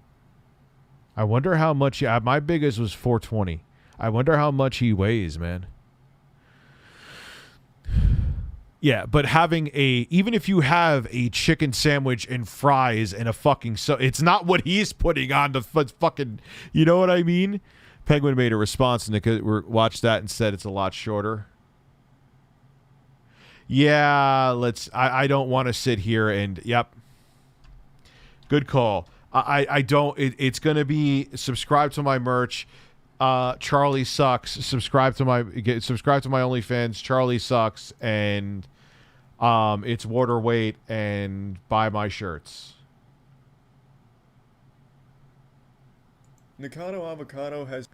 I wonder how much... my biggest was 420. I wonder how much he weighs, man. Yeah, but having even if you have a chicken sandwich and fries and a fucking... it's not what he's putting on the fucking... You know what I mean? Penguin made a response and watched that and said it's a lot shorter. Yeah, I don't want to sit here and... Yep. Good call. I don't... It's going to be... Subscribe to my merch. Charlie Sucks. Subscribe to my OnlyFans. Charlie Sucks. And it's water weight. And buy my shirts. Nikocado Avocado has...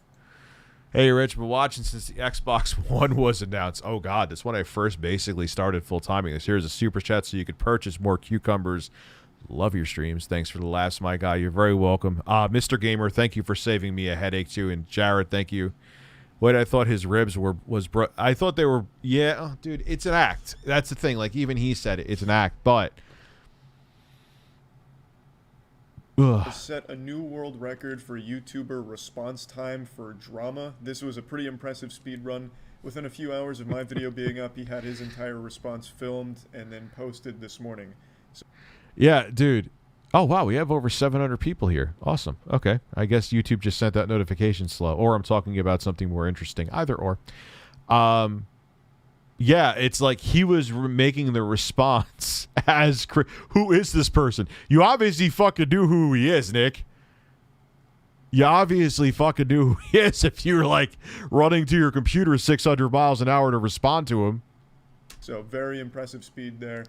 Hey, Rich, been watching since the Xbox One was announced. Oh, God, that's when I first basically started full-timing this. Here's a super chat so you could purchase more cucumbers. Love your streams. Thanks for the laughs, my guy. You're very welcome. Mr. Gamer, thank you for saving me a headache, too. And Jared, thank you. Wait, I thought his ribs I thought they were... Yeah, dude, it's an act. That's the thing. Even he said it. It's an act, but... set a new world record for YouTuber response time for drama. This was a pretty impressive speed run. Within a few hours of my video being up, he had his entire response filmed and then posted this morning. Yeah, dude. Oh, wow, we have over 700 people here. Awesome. Okay. I guess YouTube just sent that notification slow, or I'm talking about something more interesting. Either or. Yeah, it's like he was making the response as, who is this person? You obviously fucking knew who he is, Nick. You obviously fucking knew who he is if you were running to your computer 600 miles an hour to respond to him. So very impressive speed there.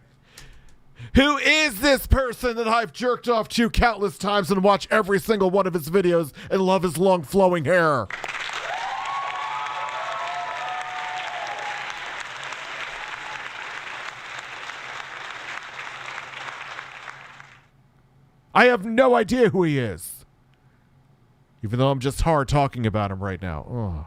Who is this person that I've jerked off to countless times and watch every single one of his videos and love his long flowing hair? I have no idea who he is. Even though I'm just hard talking about him right now. Oh.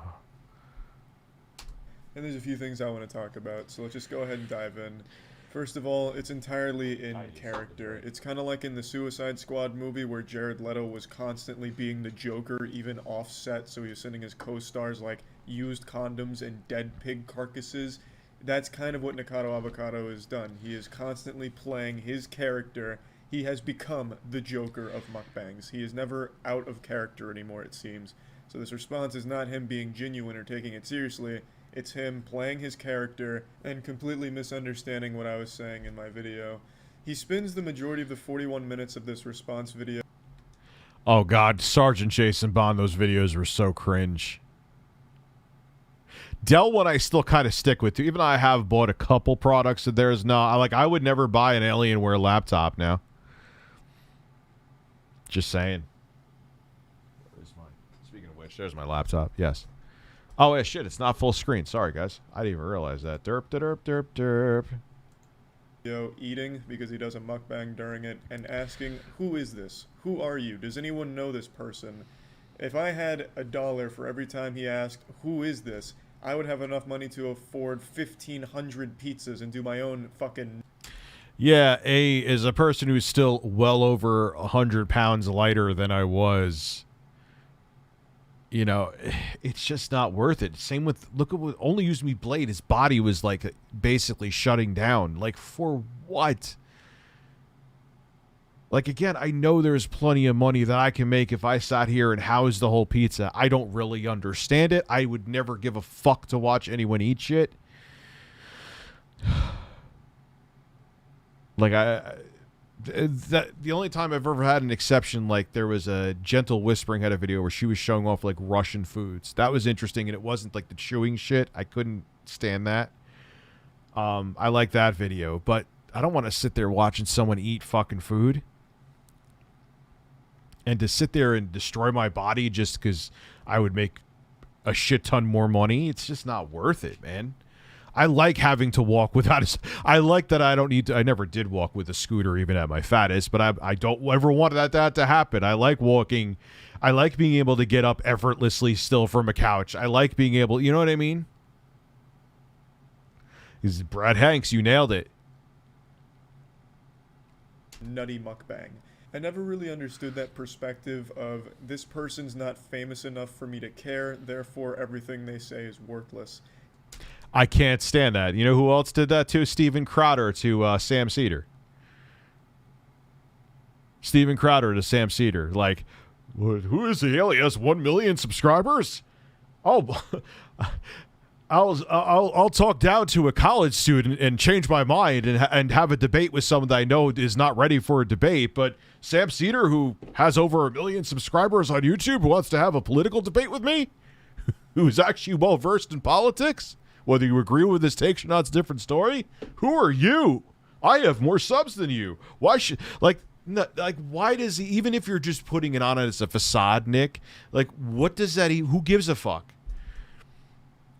And there's a few things I want to talk about, so let's just go ahead and dive in. First of all, it's entirely in character. It's kind of like in the Suicide Squad movie where Jared Leto was constantly being the Joker, even off-set, so he was sending his co-stars used condoms and dead pig carcasses. That's kind of what Nikocado Avocado has done. He is constantly playing his character. He has become the Joker of mukbangs. He is never out of character anymore, it seems. So this response is not him being genuine or taking it seriously. It's him playing his character and completely misunderstanding what I was saying in my video. He spends the majority of the 41 minutes of this response video. Oh God, Sergeant Jason Bond, those videos were so cringe. Dell one I still kind of stick with too. Even though I have bought a couple products of theirs. No, I would never buy an Alienware laptop now. Just saying. Speaking of which, there's my laptop. Yes. Oh, yeah, shit, it's not full screen. Sorry, guys. I didn't even realize that. Derp, derp, derp, derp. Eating because he does a mukbang during it and asking, who is this? Who are you? Does anyone know this person? If I had $1 for every time he asked, who is this, I would have enough money to afford 1,500 pizzas and do my own fucking... Yeah, as a person who's still well over 100 pounds lighter than I was, you know, it's just not worth it. Same with, look at what Only Use Me Blade. His body was like basically shutting down. Like, for what? Like, again, I know there's plenty of money that I can make if I sat here and housed the whole pizza. I don't really understand it. I would never give a fuck to watch anyone eat shit. Like, the only time I've ever had an exception, like, there was a Gentle Whispering had a video where she was showing off, like, Russian foods. That was interesting, and it wasn't, like, the chewing shit. I couldn't stand that. I like that video, but I don't want to sit there watching someone eat fucking food. And to sit there and destroy my body just because I would make a shit ton more money, it's just not worth it, man. I like having to walk without a... I like that I don't need to... I never did walk with a scooter even at my fattest, but I don't ever want that to happen. I like walking. I like being able to get up effortlessly still from a couch. I like being able... You know what I mean? Brad Hanks, you nailed it. Nutty mukbang. I never really understood that perspective of this person's not famous enough for me to care, therefore everything they say is worthless. I can't stand that. You know who else did that too? Steven Crowder to Sam Cedar. Steven Crowder to Sam Cedar. Like, who is he? He has 1 million subscribers? Oh, I'll talk down to a college student and change my mind and have a debate with someone that I know is not ready for a debate. But Sam Cedar, who has over 1 million subscribers on YouTube, who wants to have a political debate with me, who is actually well versed in politics, whether you agree with his takes or not, it's a different story. Who are you? I have more subs than you. Why should why does he, even if you're just putting it on as a facade, Nick? Like, what does that? Who gives a fuck?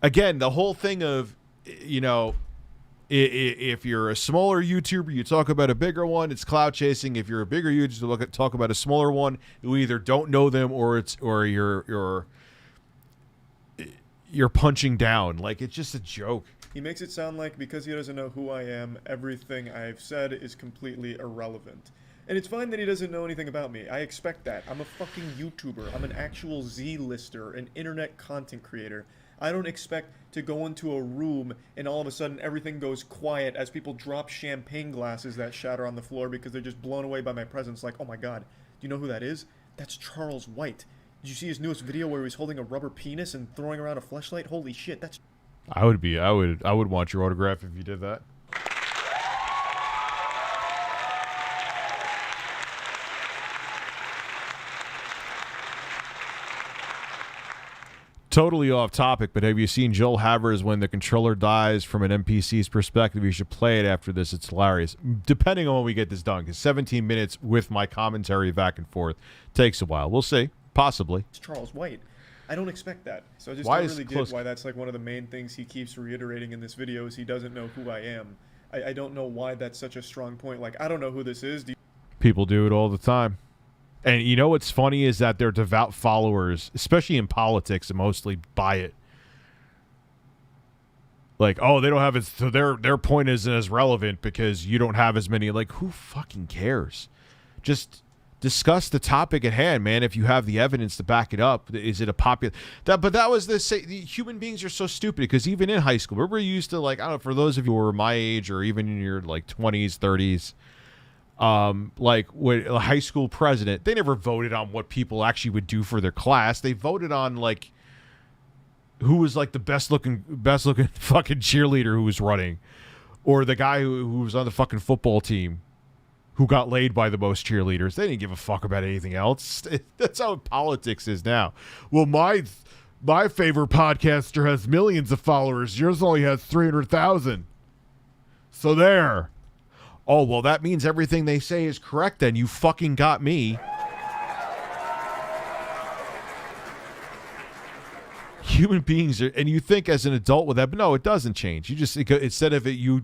Again, the whole thing of, you know, if you're a smaller YouTuber, you talk about a bigger one, it's clout chasing. If you're a bigger YouTuber, talk about a smaller one, you either don't know them or you're punching down. Like, it's just a joke. He makes it sound like because he doesn't know who I am, everything I've said is completely irrelevant. And it's fine that he doesn't know anything about me. I expect that. I'm a fucking YouTuber. I'm an actual Z-lister, an internet content creator. I don't expect to go into a room and all of a sudden everything goes quiet as people drop champagne glasses that shatter on the floor because they're just blown away by my presence. Like, oh my god, do you know who that is? That's Charles White. Did you see his newest video where he was holding a rubber penis and throwing around a fleshlight? Holy shit, that's... I would want your autograph if you did that. Totally off topic, but have you seen Joel Havers when the controller dies from an NPC's perspective? You should play it after this. It's hilarious. Depending on when we get this done, because 17 minutes with my commentary back and forth takes a while. We'll see. Possibly. It's Charles White. I don't expect that. So I just don't really get why that's like one of the main things he keeps reiterating in this video is he doesn't know who I am. I don't know why that's such a strong point. Like, I don't know who this is. People do it all the time. And you know what's funny is that their devout followers, especially in politics, mostly buy it. Like, oh, they don't have it, so their point isn't as relevant because you don't have as many. Like, who fucking cares? Just discuss the topic at hand, man. If you have the evidence to back it up, is it a popular? But that was the human beings are so stupid because even in high school, remember you used to, like, I don't know, for those of you who were my age or even in your like 20s, 30s. Like when a high school president, they never voted on what people actually would do for their class. They voted on like who was like the best looking fucking cheerleader who was running, or the guy who was on the fucking football team. who got laid by the most cheerleaders. They didn't give a fuck about anything else. That's how politics is now. Well, my favorite podcaster has millions of followers. Yours only has 300,000. So there. Oh, well, that means everything they say is correct then. You fucking got me. Human beings are, and you think as an adult with that, but no, it doesn't change. You just, instead of you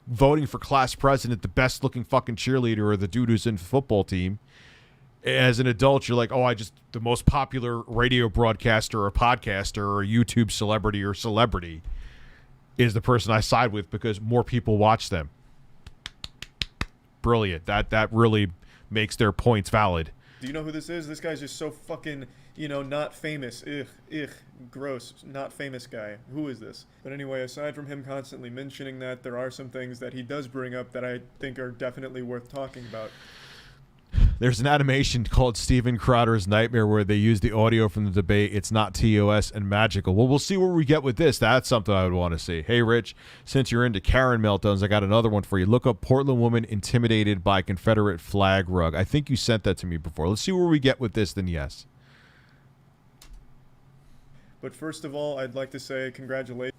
voting for class president, the best looking fucking cheerleader or the dude who's in the football team, as an adult, you're like, oh, the most popular radio broadcaster or podcaster or YouTube celebrity or celebrity is the person I side with because more people watch them. Brilliant. That really makes their points valid. Do you know who this is? This guy's just so fucking, not famous. Gross. Not famous guy. Who is this? But anyway, aside from him constantly mentioning that, there are some things that he does bring up that I think are definitely worth talking about. There's an animation called Steven Crowder's Nightmare where they use the audio from the debate. It's not TOS and magical. Well, we'll see where we get with this. That's something I would want to see. Hey, Rich, since you're into Karen meltdowns, I got another one for you. Look up Portland woman intimidated by Confederate flag rug. I think you sent that to me before. Let's see where we get with this, then yes. But first of all, I'd like to say congratulations.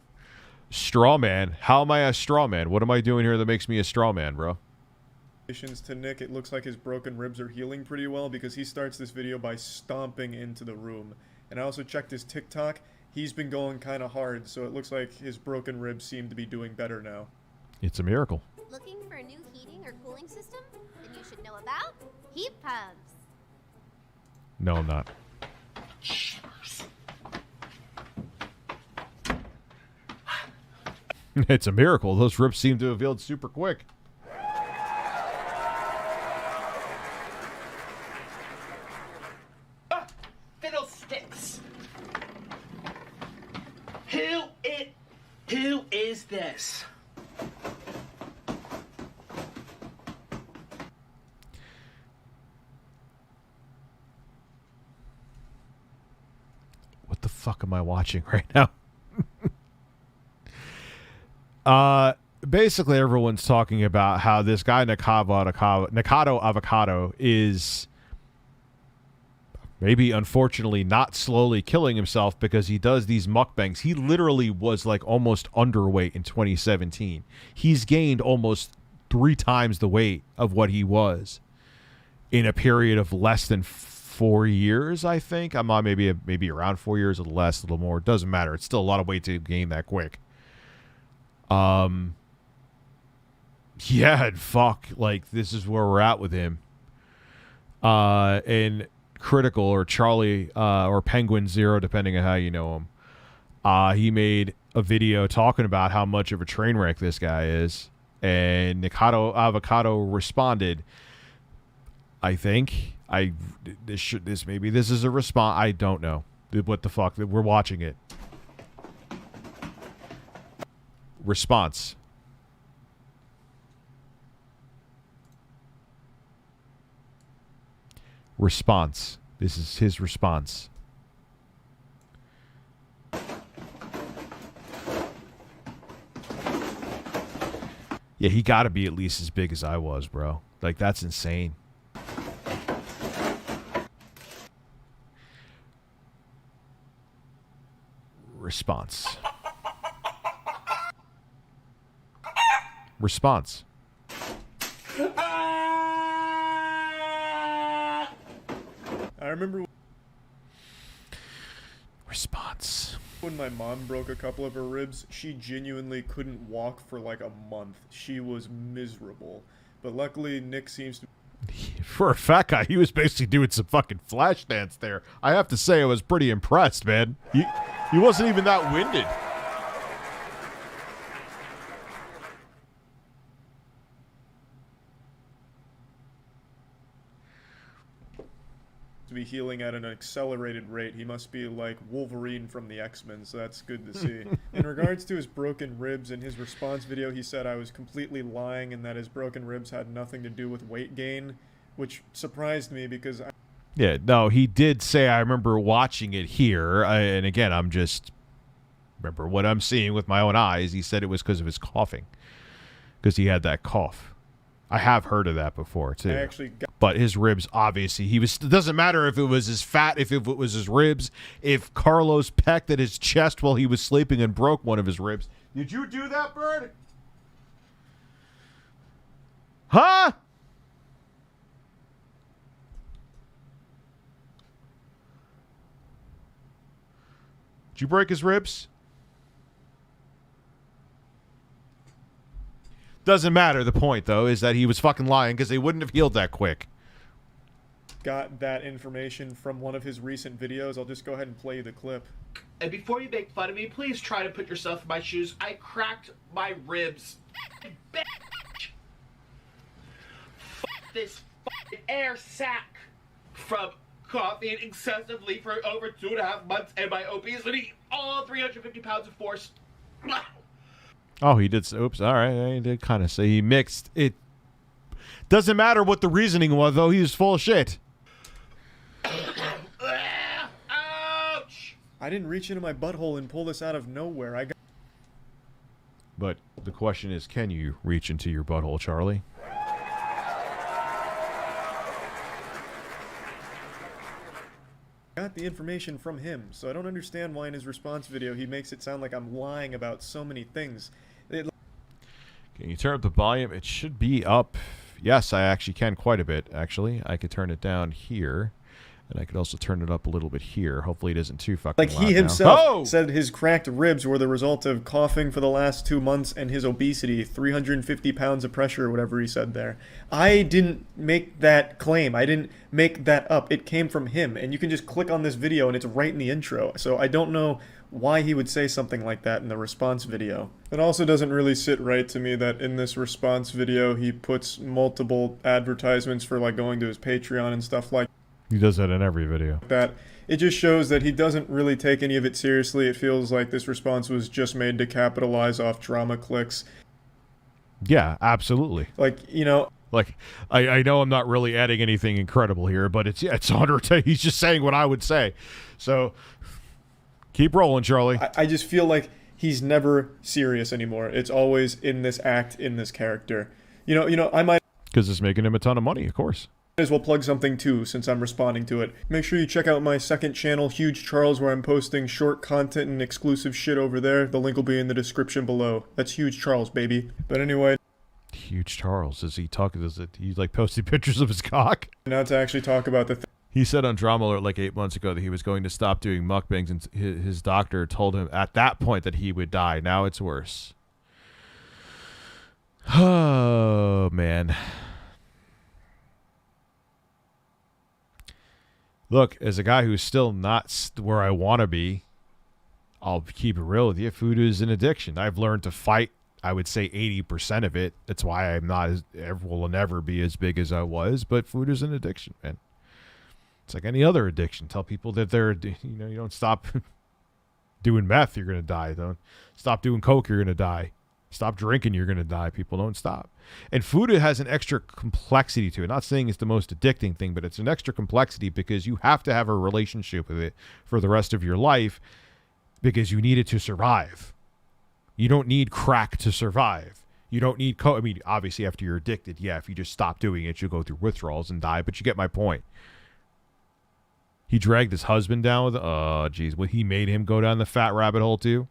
Straw man? How am I a straw man? What am I doing here that makes me a straw man, bro? To Nick. It looks like his broken ribs are healing pretty well because he starts this video by stomping into the room. And I also checked his TikTok. He's been going kind of hard, so it looks like his broken ribs seem to be doing better now. It's a miracle. Looking for a new heating or cooling system? Then you should know about heat pumps. No, I'm not. It's a miracle. Those ribs seem to have healed super quick. Fiddlesticks. Who is this? What the fuck am I watching right now? Basically everyone's talking about how this guy Nikocado Avocado is maybe unfortunately not slowly killing himself because he does these mukbangs. He literally was like almost underweight in 2017. He's gained almost 3 times the weight of what he was in a period of less than 4 years, I think. I'm not maybe around 4 years, a little less, a little more. It doesn't matter. It's still a lot of weight to gain that quick. Yeah, and fuck, like this is where we're at with him. And Critical or Charlie or Penguin Zero, depending on how you know him. He made a video talking about how much of a train wreck this guy is, and Nikocado Avocado responded. I think this is a response. I don't know what the fuck. We're watching it. Response. Response. This is his response. Yeah, he got to be at least as big as I was, bro. Like, that's insane. Response. Response. I remember response. When my mom broke a couple of her ribs, she genuinely couldn't walk for like a month. She was miserable. But luckily, Nick seems to... For a fat guy, he was basically doing some fucking flash dance there. I have to say, I was pretty impressed, man. He wasn't even that winded. to be healing at an accelerated rate. He must be like Wolverine from the X-Men, so that's good to see. In regards to his broken ribs, in his response video, he said I was completely lying and that his broken ribs had nothing to do with weight gain, which surprised me because Yeah, no, he did say, I remember watching it here, and again, I'm just, remember what I'm seeing with my own eyes. He said it was because of his coughing, because he had that cough. I have heard of that before too. I actually got But his ribs, obviously, it doesn't matter if it was his fat, if it was his ribs, if Carlos pecked at his chest while he was sleeping and broke one of his ribs. Did you do that, Bird? Huh? Did you break his ribs? Doesn't matter. The point, though, is that he was fucking lying because they wouldn't have healed that quick. got that information from one of his recent videos. I'll just go ahead and play you the clip. And before you make fun of me, please try to put yourself in my shoes. I cracked my ribs. Bitch. Fuck this fucking air sack from coughing excessively for over 2.5 months and my obesity, all 350 pounds of force. Oh, he did. Oops. All right. He did kind of say he mixed it. Doesn't matter what the reasoning was, though. He was full of shit. Ouch! I didn't reach into my butthole and pull this out of nowhere. But the question is, can you reach into your butthole, Charlie? Got the information from him, so I don't understand why in his response video he makes it sound like I'm lying about so many things. Can you turn up the volume? It should be up. Yes, I actually can quite a bit, actually. I could turn it down here, and I could also turn it up a little bit here. Hopefully it isn't too fucking Like loud he now. himself Oh! said his cracked ribs were the result of coughing for the last 2 months and his obesity, 350 pounds of pressure or whatever he said there. I didn't make that claim. I didn't make that up. It came from him, and you can just click on this video and it's right in the intro. So I don't know why he would say something like that in the response video. It also doesn't really sit right to me that in this response video he puts multiple advertisements for like going to his Patreon and stuff like He does that in every video. that. It just shows that he doesn't really take any of it seriously. It feels like this response was just made to capitalize off drama clicks. Yeah, absolutely. Like, you know, like I know I'm not really adding anything incredible here, but it's 100. He's just saying what I would say. So keep rolling, Charlie. I just feel like he's never serious anymore. It's always in this act, in this character. You know, I might Because it's making him a ton of money, of course. as well plug something too, since I'm responding to it. Make sure you check out my second channel, Huge Charles, where I'm posting short content and exclusive shit over there. The link will be in the description below. That's Huge Charles, baby. But anyway, Huge Charles, is he talking? Is it he like posting pictures of his cock? now to actually talk about the He said on Drama Alert like 8 months ago that he was going to stop doing mukbangs, and his doctor told him at that point that he would die. Now it's worse. Oh, man. Look, as a guy who's still not where I want to be, I'll keep it real with you. Food is an addiction. I've learned to fight, I would say 80% of it. That's why I'm not will never be as big as I was, but food is an addiction, man. It's like any other addiction. Tell people that you don't stop doing meth, you're going to die. Don't stop doing coke, you're going to die. Stop drinking, you're going to die. People don't stop. And food has an extra complexity to it. Not saying it's the most addicting thing, but it's an extra complexity because you have to have a relationship with it for the rest of your life because you need it to survive. You don't need crack to survive. You don't need coke. I mean, obviously after you're addicted, yeah, if you just stop doing it, you'll go through withdrawals and die, but you get my point. He dragged his husband down with, oh, geez. Well, he made him go down the fat rabbit hole, too?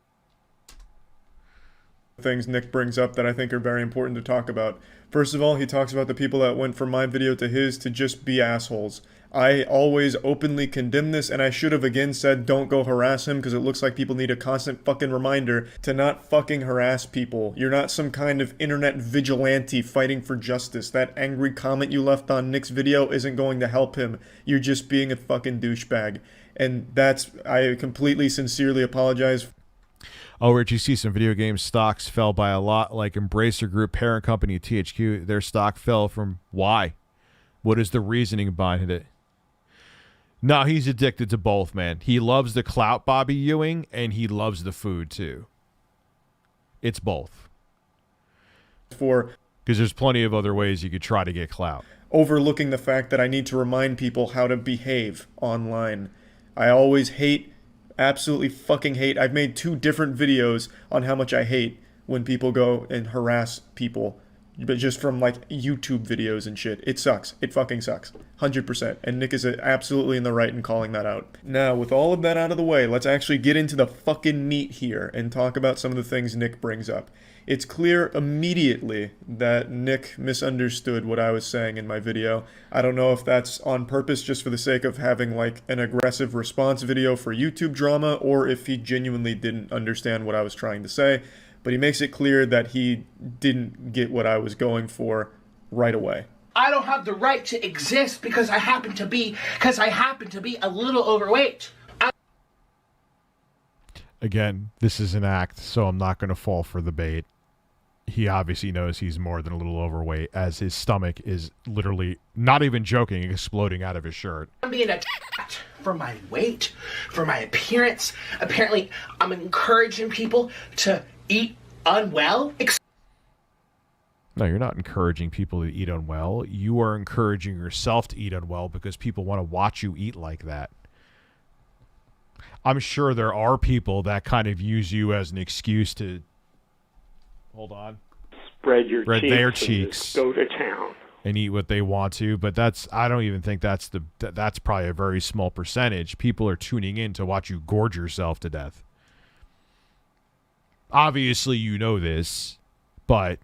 things Nick brings up that I think are very important to talk about. First of all, he talks about the people that went from my video to his to just be assholes. I always openly condemn this, and I should have again said don't go harass him because it looks like people need a constant fucking reminder to not fucking harass people. You're not some kind of internet vigilante fighting for justice. That angry comment you left on Nick's video isn't going to help him. You're just being a fucking douchebag. And I completely sincerely apologize. Oh, Rich, you see some video game stocks fell by a lot, like Embracer Group, parent company THQ. Their stock fell from why? What is the reasoning behind it? No, he's addicted to both, man. He loves the clout, Bobby Ewing, and he loves the food, too. It's both. Because there's plenty of other ways you could try to get clout. Overlooking the fact that I need to remind people how to behave online. I always hate, absolutely fucking hate. I've made 2 different videos on how much I hate when people go and harass people but just from like YouTube videos and shit. It sucks. It fucking sucks. 100%. And Nick is absolutely in the right in calling that out. Now, with all of that out of the way, let's actually get into the fucking meat here and talk about some of the things Nick brings up. It's clear immediately that Nick misunderstood what I was saying in my video. I don't know if that's on purpose just for the sake of having like an aggressive response video for YouTube drama, or if he genuinely didn't understand what I was trying to say. But he makes it clear that he didn't get what I was going for right away. I don't have the right to exist because I happen to be a little overweight. Again, this is an act, so I'm not going to fall for the bait. He obviously knows he's more than a little overweight, as his stomach is literally, not even joking, exploding out of his shirt. I'm being attacked for my weight, for my appearance. Apparently, I'm encouraging people to eat unwell. No, you're not encouraging people to eat unwell. You are encouraging yourself to eat unwell because people want to watch you eat like that. I'm sure there are people that kind of use you as an excuse to, hold on, Spread their cheeks. cheeks, Go to town. and eat what they want to. But I don't even think that's probably a very small percentage. People are tuning in to watch you gorge yourself to death. Obviously, you know this, but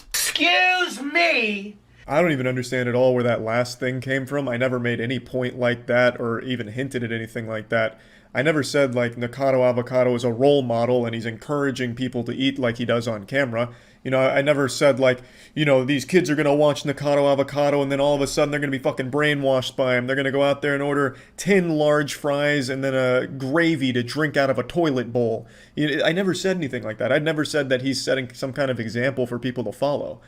Excuse me. I don't even understand at all where that last thing came from. I never made any point like that or even hinted at anything like that. I never said like Nikocado Avocado is a role model and he's encouraging people to eat like he does on camera. You know, I never said like, you know, these kids are going to watch Nikocado Avocado and then all of a sudden they're going to be fucking brainwashed by him. They're going to go out there and order 10 large fries and then a gravy to drink out of a toilet bowl. I never said anything like that. I never said that he's setting some kind of example for people to follow.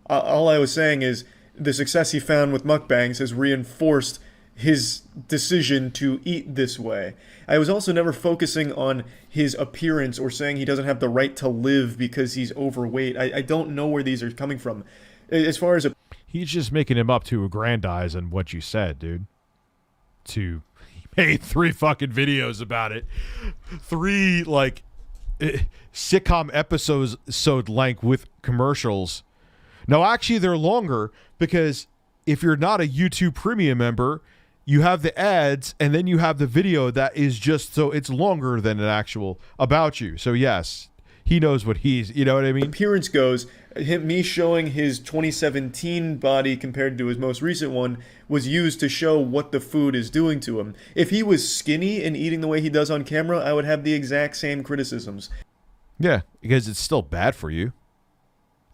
All I was saying is the success he found with mukbangs has reinforced his decision to eat this way. I was also never focusing on his appearance or saying he doesn't have the right to live because he's overweight. I don't know where these are coming from. As far as he's just making him up to aggrandize on what you said, dude. He made 3 fucking videos about it. 3 like sitcom episodes length with commercials. No, actually they're longer because if you're not a YouTube Premium member, you have the ads, and then you have the video that is just, so it's longer than an actual about you. So yes, he knows what you know what I mean? Appearance goes, me showing his 2017 body compared to his most recent one was used to show what the food is doing to him. If he was skinny and eating the way he does on camera, I would have the exact same criticisms. Yeah, because it's still bad for you.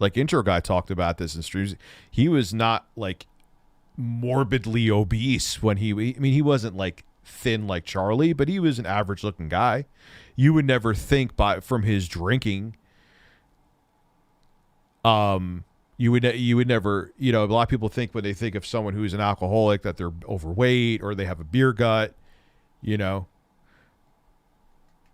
Like Intro Guy talked about this in streams. He was not like morbidly obese when he wasn't like thin like Charlie, but he was an average looking guy. You would never think from his drinking, you would never, you know, a lot of people think when they think of someone who's an alcoholic that they're overweight or they have a beer gut, you know.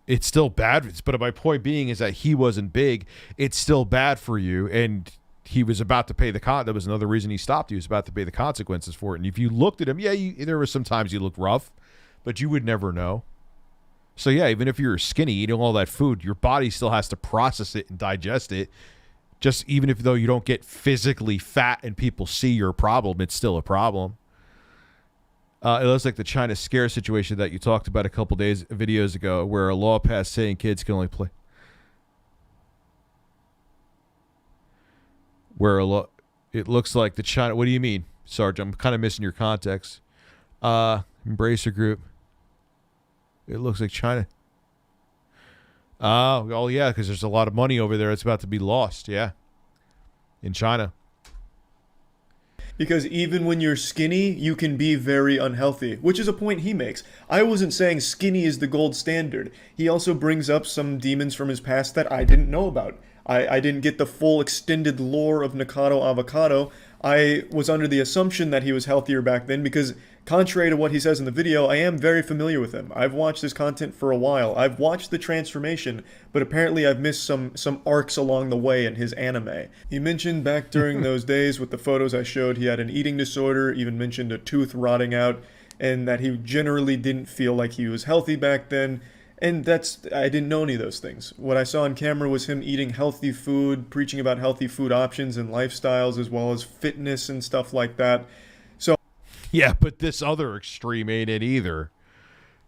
It's still bad, but my point being is that he wasn't big. It's still bad for you, and he was about to pay that was another reason he stopped. He was about to pay the consequences for it. And if you looked at him, there were some times he looked rough, but you would never know. So yeah, even if you're skinny, eating all that food, your body still has to process it and digest it. Just even though you don't get physically fat and people see your problem, it's still a problem. It looks like the China scare situation that you talked about a couple videos ago, where a law passed saying kids can only play. It looks like the China. What do you mean, Sarge? I'm kind of missing your context. Embracer Group. It looks like China. Oh yeah, because there's a lot of money over there. It's about to be lost. Yeah, in China. Because even when you're skinny, you can be very unhealthy, which is a point he makes. I wasn't saying skinny is the gold standard. He also brings up some demons from his past that I didn't know about. I didn't get the full extended lore of Nikocado Avocado. I was under the assumption that he was healthier back then because, contrary to what he says in the video, I am very familiar with him. I've watched his content for a while. I've watched the transformation, but apparently I've missed some arcs along the way in his anime. He mentioned back during those days with the photos I showed, he had an eating disorder, even mentioned a tooth rotting out, and that he generally didn't feel like he was healthy back then. And I didn't know any of those things. What I saw on camera was him eating healthy food, preaching about healthy food options and lifestyles, as well as fitness and stuff like that. So yeah, but this other extreme ain't it either.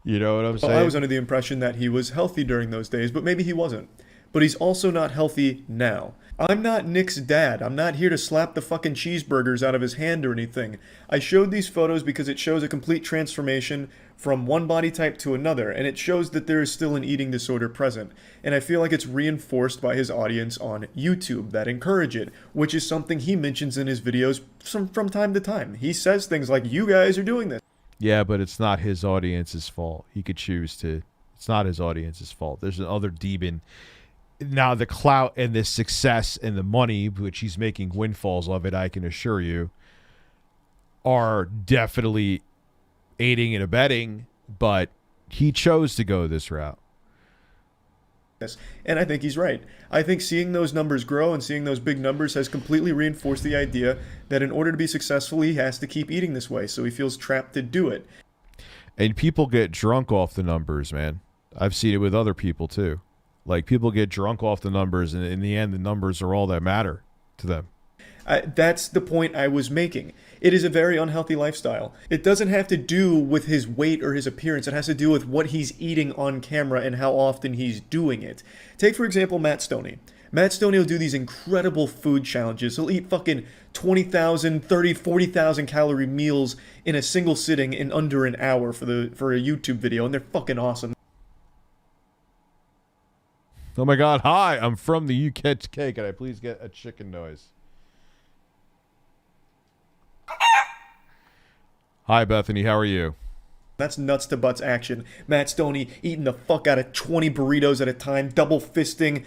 You know what I'm saying? I was under the impression that he was healthy during those days, but maybe he wasn't. But he's also not healthy now. I'm not Nick's dad. I'm not here to slap the fucking cheeseburgers out of his hand or anything. I showed these photos because it shows a complete transformation from one body type to another, and it shows that there is still an eating disorder present. And I feel like it's reinforced by his audience on YouTube that encourage it, which is something he mentions in his videos from time to time. He says things like, you guys are doing this. Yeah, but it's not his audience's fault. He could choose to. It's not his audience's fault. There's another demon. Now, the clout and the success and the money, which he's making windfalls of it, I can assure you, are definitely aiding and abetting, but he chose to go this route. And I think he's right. I think seeing those numbers grow and seeing those big numbers has completely reinforced the idea that in order to be successful, he has to keep eating this way, so he feels trapped to do it. And people get drunk off the numbers, man. I've seen it with other people, too. Like, people get drunk off the numbers, and in the end, the numbers are all that matter to them. That's the point I was making. It is a very unhealthy lifestyle. It doesn't have to do with his weight or his appearance. It has to do with what he's eating on camera and how often he's doing it. Take, for example, Matt Stoney. Matt Stoney will do these incredible food challenges. He'll eat fucking 20,000, 30, 40,000 calorie meals in a single sitting in under an hour for a YouTube video, and they're fucking awesome. Oh my God, hi, I'm from the UK. Can I please get a chicken noise? Hi, Bethany, how are you? That's nuts to butts action. Matt Stoney eating the fuck out of 20 burritos at a time, double fisting.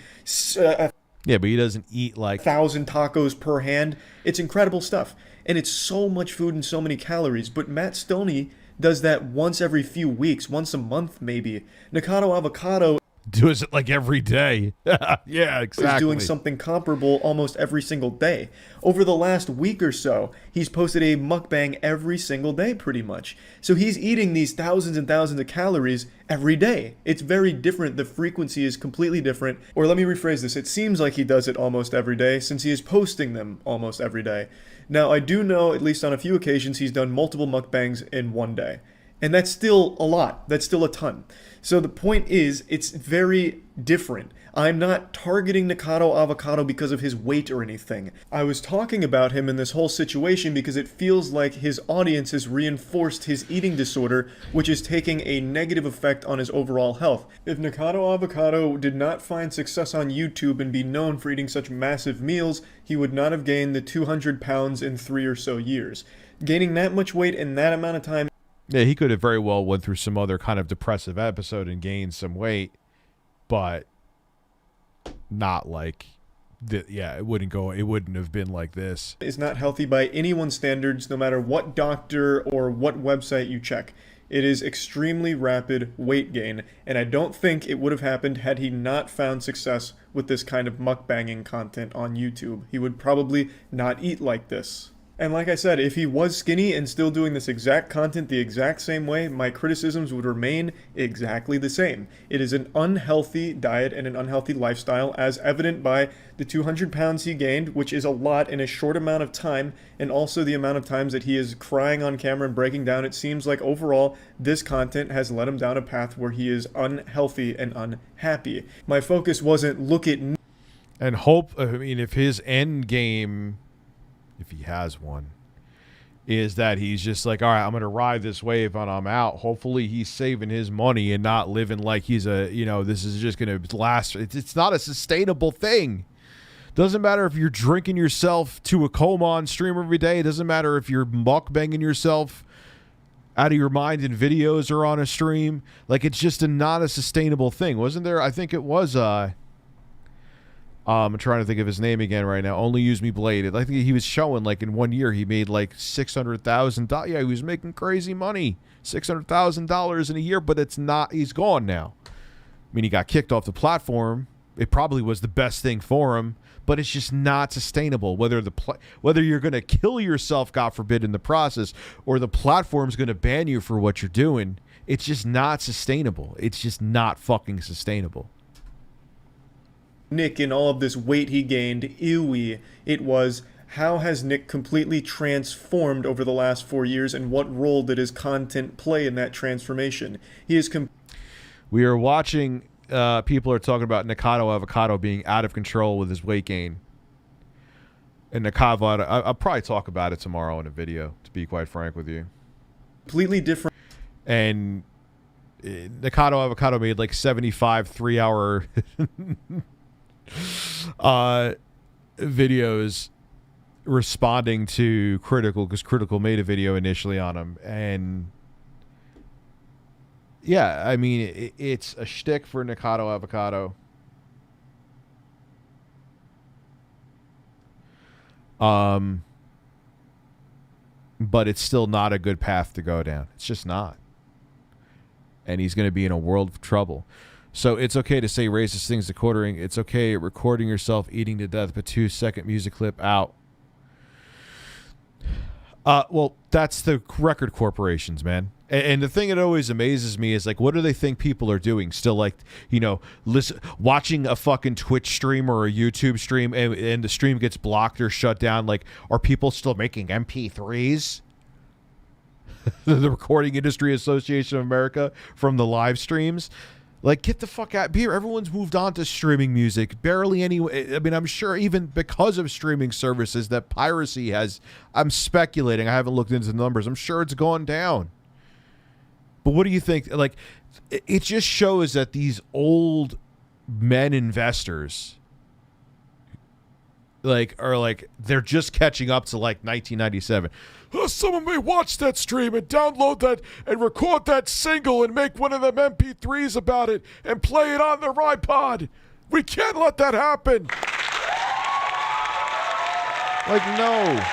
Yeah, but he doesn't eat like 1,000 tacos per hand. It's incredible stuff. And it's so much food and so many calories. But Matt Stoney does that once every few weeks, once a month maybe. Nikocado Avocado does it like every day. Yeah, exactly. Is doing something comparable almost every single day. Over the last week or so, he's posted a mukbang every single day pretty much. So he's eating these thousands and thousands of calories every day. It's very different. The frequency is completely different. Or let me rephrase this. It seems like he does it almost every day since he is posting them almost every day. Now, I do know, at least on a few occasions, he's done multiple mukbangs in one day. And that's still a lot. That's still a ton. So the point is, it's very different. I'm not targeting Nikocado Avocado because of his weight or anything. I was talking about him in this whole situation because it feels like his audience has reinforced his eating disorder, which is taking a negative effect on his overall health. If Nikocado Avocado did not find success on YouTube and be known for eating such massive meals, he would not have gained the 200 pounds in 3 or so years. Gaining that much weight in that amount of time. Yeah, he could have very well went through some other kind of depressive episode and gained some weight, but not like, yeah, it wouldn't have been like this. It's not healthy by anyone's standards, no matter what doctor or what website you check. It is extremely rapid weight gain, and I don't think it would have happened had he not found success with this kind of mukbanging content on YouTube. He would probably not eat like this. And like I said, if he was skinny and still doing this exact content the exact same way, my criticisms would remain exactly the same. It is an unhealthy diet and an unhealthy lifestyle, as evident by the 200 pounds he gained, which is a lot in a short amount of time, and also the amount of times that he is crying on camera and breaking down. It seems like overall, this content has led him down a path where he is unhealthy and unhappy. My focus wasn't look at... And hope, I mean, if his end game, if he has one, is that he's just like, all right, I'm going to ride this wave and I'm out. Hopefully he's saving his money and not living like he's a, this is just going to last. It's not a sustainable thing. Doesn't matter if you're drinking yourself to a coma on stream every day. It doesn't matter if you're mukbanging yourself out of your mind in videos or on a stream. Like, it's just not a sustainable thing. Wasn't there? I think it was, I'm trying to think of his name again right now. Only Use Me Bladed. I think he was showing, like, in 1 year, he made, like, $600,000. Yeah, he was making crazy money. $600,000 in a year, but it's not, he's gone now. I mean, he got kicked off the platform It probably was the best thing for him, but it's just not sustainable. Whether you're going to kill yourself, God forbid, in the process, or the platform's going to ban you for what you're doing, it's just not sustainable. It's just not fucking sustainable. Nick, in all of this weight he gained, ewy, it was, how has Nick completely transformed over the last 4 years, and what role did his content play in that transformation? He is We are watching, people are talking about Nikocado Avocado being out of control with his weight gain. And Nikocado, I'll probably talk about it tomorrow in a video, to be quite frank with you. Completely different. And Nikocado Avocado made like 75 3-hour videos responding to Critical, because Critical made a video initially on him. And yeah, I mean, it's a shtick for Nikocado Avocado. But it's still not a good path to go down. It's just not. And he's going to be in a world of trouble. So it's okay to say racist things to quartering. It's okay recording yourself eating to death, but 2-second music clip out. Well, that's the record corporations, man. And the thing that always amazes me is, like, what do they think people are doing? Still, like, you know, watching a fucking Twitch stream or a YouTube stream, and the stream gets blocked or shut down. Like, are people still making MP3s? The Recording Industry Association of America from the live streams. Like, get the fuck out. Everyone's moved on to streaming music. Barely any. I mean, I'm sure even because of streaming services that piracy has, I'm speculating, I haven't looked into the numbers, I'm sure it's gone down. But what do you think? Like, it just shows that these old men investors, like, are like, they're just catching up to like 1997. Someone may watch that stream and download that and record that single and make one of them MP3s about it and play it on their iPod. We can't let that happen. Like, no.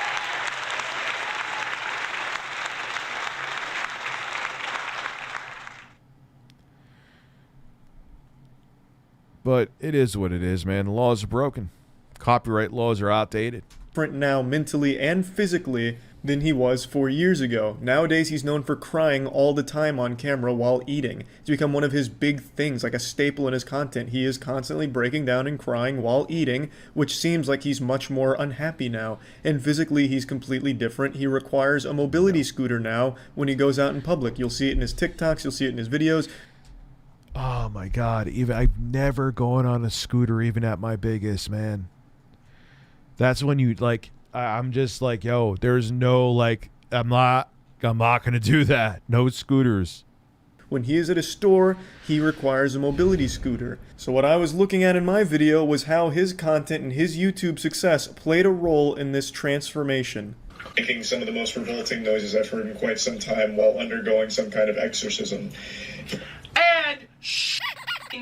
But it is what it is, man. The laws are broken. Copyright laws are outdated. Different now mentally and physically than he was 4 years ago. Nowadays, he's known for crying all the time on camera while eating. It's become one of his big things, like a staple in his content. He is constantly breaking down and crying while eating, which seems like he's much more unhappy now. And physically, he's completely different. He requires a mobility scooter now when he goes out in public. You'll see it in his TikToks, you'll see it in his videos. Oh my God, even I've never gone on a scooter even at my biggest, man. That's when you, like, I'm just like, yo, there's no, like, I'm not going to do that. No scooters. When he is at a store, he requires a mobility scooter. So what I was looking at in my video was how his content and his YouTube success played a role in this transformation. Making some of the most revolting noises I've heard in quite some time while undergoing some kind of exorcism. And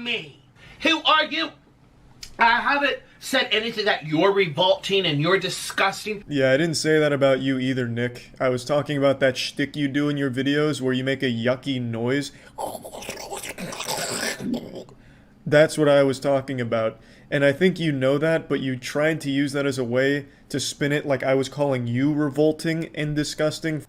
me. Who are you? I haven't said anything that you're revolting and you're disgusting. Yeah, I didn't say that about you either, Nick. I was talking about that shtick you do in your videos where you make a yucky noise. That's what I was talking about. And I think you know that, but you tried to use that as a way to spin it like I was calling you revolting and disgusting.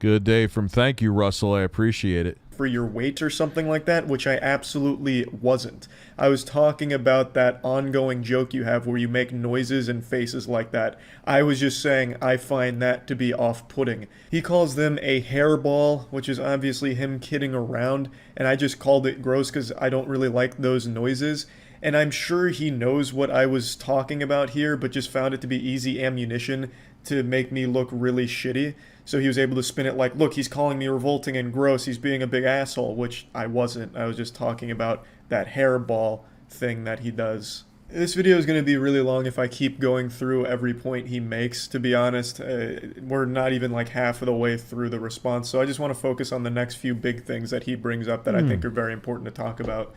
Good day from Thank You, Russell. I appreciate it. For your weight or something like that, which I absolutely wasn't. I was talking about that ongoing joke you have where you make noises and faces like that. I was just saying I find that to be off-putting. He calls them a hairball, which is obviously him kidding around, and I just called it gross because I don't really like those noises. And I'm sure he knows what I was talking about here, but just found it to be easy ammunition to make me look really shitty. So he was able to spin it like, look, he's calling me revolting and gross, he's being a big asshole, which I wasn't. I was just talking about that hairball thing that he does. This video is going to be really long if I keep going through every point he makes, to be honest. We're not even like half of the way through the response, so I just want to focus on the next few big things that he brings up that I think are very important to talk about.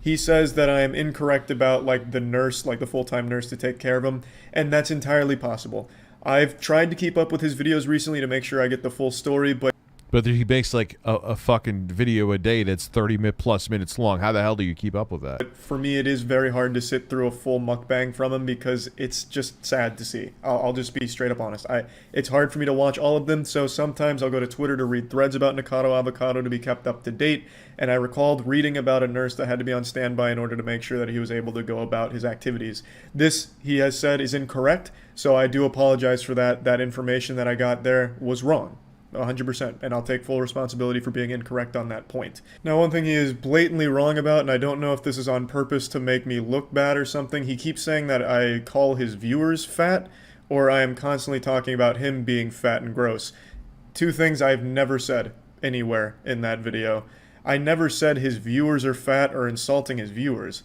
He says that I am incorrect about, like, the nurse, like the full-time nurse to take care of him, and that's entirely possible. I've tried to keep up with his videos recently to make sure I get the full story, but But he makes like a fucking video a day that's 30+ minutes long. How the hell do you keep up with that? For me, it is very hard to sit through a full mukbang from him because it's just sad to see. I'll just be straight up honest. It's hard for me to watch all of them, so sometimes I'll go to Twitter to read threads about Nikocado avocado to be kept up to date. And I recalled reading about a nurse that had to be on standby in order to make sure that he was able to go about his activities. This, he has said, is incorrect, so I do apologize for that. That information that I got there was wrong. 100%, and I'll take full responsibility for being incorrect on that point. Now, one thing he is blatantly wrong about, and I don't know if this is on purpose to make me look bad or something, he keeps saying that I call his viewers fat, or I am constantly talking about him being fat and gross. Two things I've never said anywhere in that video. I never said his viewers are fat or insulting his viewers.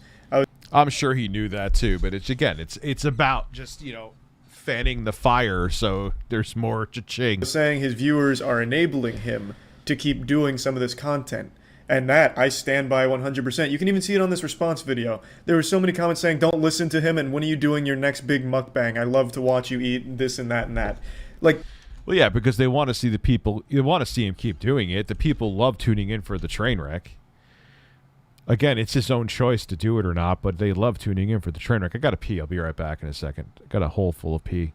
I'm sure he knew that too, but it's about just, you know, fanning the fire so there's more cha-ching. Saying his viewers are enabling him to keep doing some of this content. And that, I stand by 100%. You can even see it on this response video. There were so many comments saying, don't listen to him, and when are you doing your next big mukbang? I love to watch you eat this and that and that. Like, well, yeah, because they want to see the people, you want to see him keep doing it. The people love tuning in for the train wreck. Again, it's his own choice to do it or not, but they love tuning in for the train wreck. I got to pee. I'll be right back in a second. I got a hole full of pee.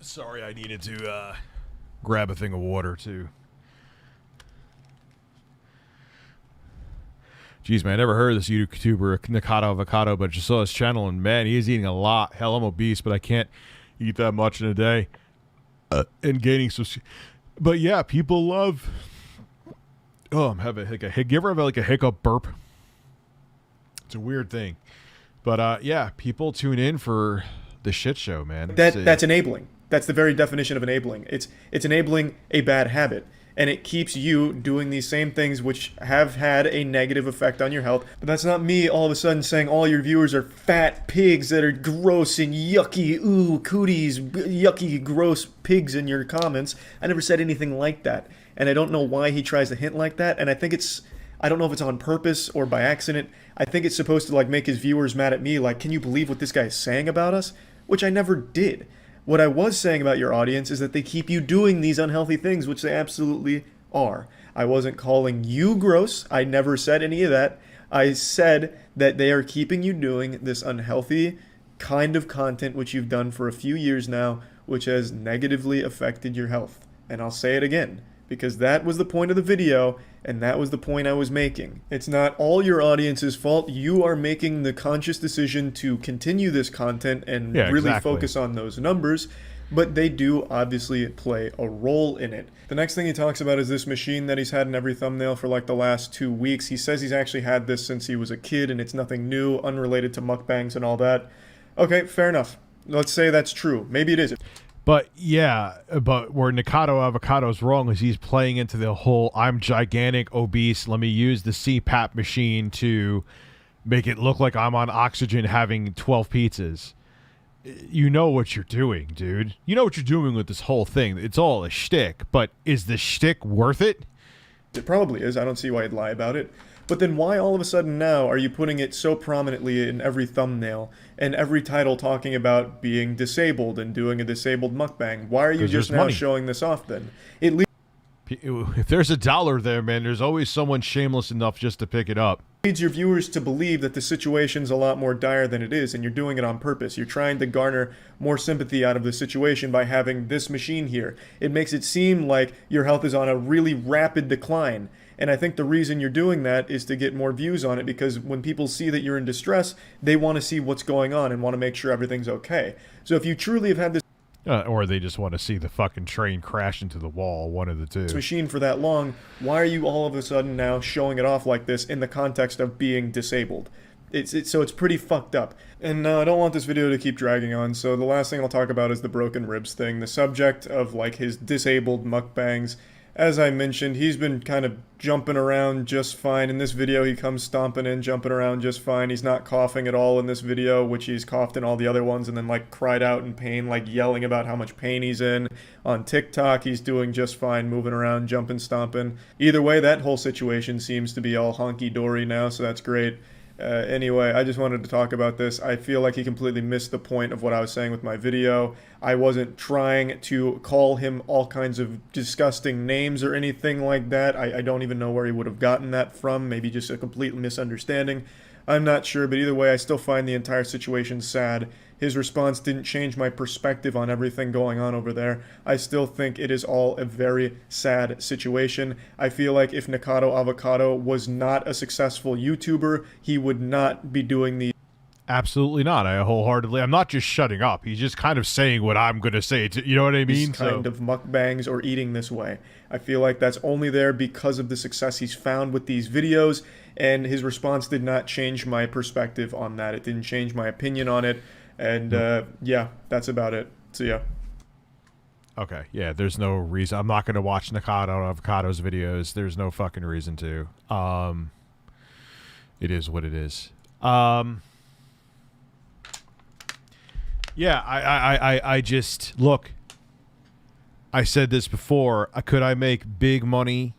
Sorry, I needed to grab a thing of water, too. Jeez, man, I never heard of this YouTuber, Nikocado avocado, but just saw his channel, and man, he is eating a lot. Hell, I'm obese, but I can't eat that much in a day. And gaining some... But yeah, people love... Oh, I'm having like a hiccup. You ever have like a hiccup burp? It's a weird thing. But yeah, people tune in for the shit show, man. That's enabling. That's the very definition of enabling. It's enabling a bad habit. And it keeps you doing these same things which have had a negative effect on your health. But that's not me all of a sudden saying all your viewers are fat pigs that are gross and yucky, ooh, cooties, yucky, gross pigs in your comments. I never said anything like that. And I don't know why he tries to hint like that. And I think it's, I don't know if it's on purpose or by accident. I think it's supposed to like make his viewers mad at me. Like, can you believe what this guy is saying about us? Which I never did. What I was saying about your audience is that they keep you doing these unhealthy things, which they absolutely are. I wasn't calling you gross. I never said any of that. I said that they are keeping you doing this unhealthy kind of content, which you've done for a few years now, which has negatively affected your health. And I'll say it again, because that was the point of the video, and that was the point I was making. It's not all your audience's fault. You are making the conscious decision to continue this content and really focus on those numbers, but they do obviously play a role in it. The next thing he talks about is this machine that he's had in every thumbnail for like the last 2 weeks. He says he's actually had this since he was a kid, and it's nothing new, unrelated to mukbangs and all that. Okay, fair enough. Let's say that's true. Maybe it is. But yeah, but where Nikocado Avocado is wrong is he's playing into the whole I'm gigantic, obese, let me use the CPAP machine to make it look like I'm on oxygen having 12 pizzas. You know what you're doing, dude. You know what you're doing with this whole thing. It's all a shtick, but is the shtick worth it? It probably is. I don't see why you'd lie about it. But then why all of a sudden now are you putting it so prominently in every thumbnail and every title talking about being disabled and doing a disabled mukbang? Why are you just now money. showing this off then? It If there's $1 there, man, there's always someone shameless enough just to pick it up. leads your viewers to believe that the situation's a lot more dire than it is, and you're doing it on purpose. You're trying to garner more sympathy out of the situation by having this machine here. It makes it seem like your health is on a really rapid decline. And I think the reason you're doing that is to get more views on it, because when people see that you're in distress, they want to see what's going on and want to make sure everything's okay. So if you truly have had this or they just want to see the fucking train crash into the wall, one of the two. machine for that long, why are you all of a sudden now showing it off like this in the context of being disabled? So it's pretty fucked up. And I don't want this video to keep dragging on, so the last thing I'll talk about is the broken ribs thing, the subject of like his disabled mukbangs. As I mentioned, he's been kind of jumping around just fine. In this video, he comes stomping in, jumping around just fine. He's not coughing at all in this video, which he's coughed in all the other ones, and then like cried out in pain, like yelling about how much pain he's in. On TikTok, he's doing just fine, moving around, jumping, stomping. Either way, that whole situation seems to be all honky-dory now, so that's great. Anyway, I just wanted to talk about this. I feel like he completely missed the point of what I was saying with my video. I wasn't trying to call him all kinds of disgusting names or anything like that. I don't even know where he would have gotten that from. Maybe just a complete misunderstanding. I'm not sure, but either way, I still find the entire situation sad. His response didn't change my perspective on everything going on over there. I still think it is all a very sad situation. I feel like if Nikocado Avocado was not a successful YouTuber, he would not be doing the... Absolutely not. I wholeheartedly... I'm not just shutting up. He's just kind of saying what I'm going to say. You know what I mean? kind of mukbangs or eating this way. I feel like that's only there because of the success he's found with these videos, and his response did not change my perspective on that. It didn't change my opinion on it. And, yeah, that's about it. So, yeah. Okay, yeah, there's no reason. I'm not going to watch Nikocado Avocado's videos. There's no fucking reason to. It is what it is. Yeah, I just... Look, I said this before. Could I make big money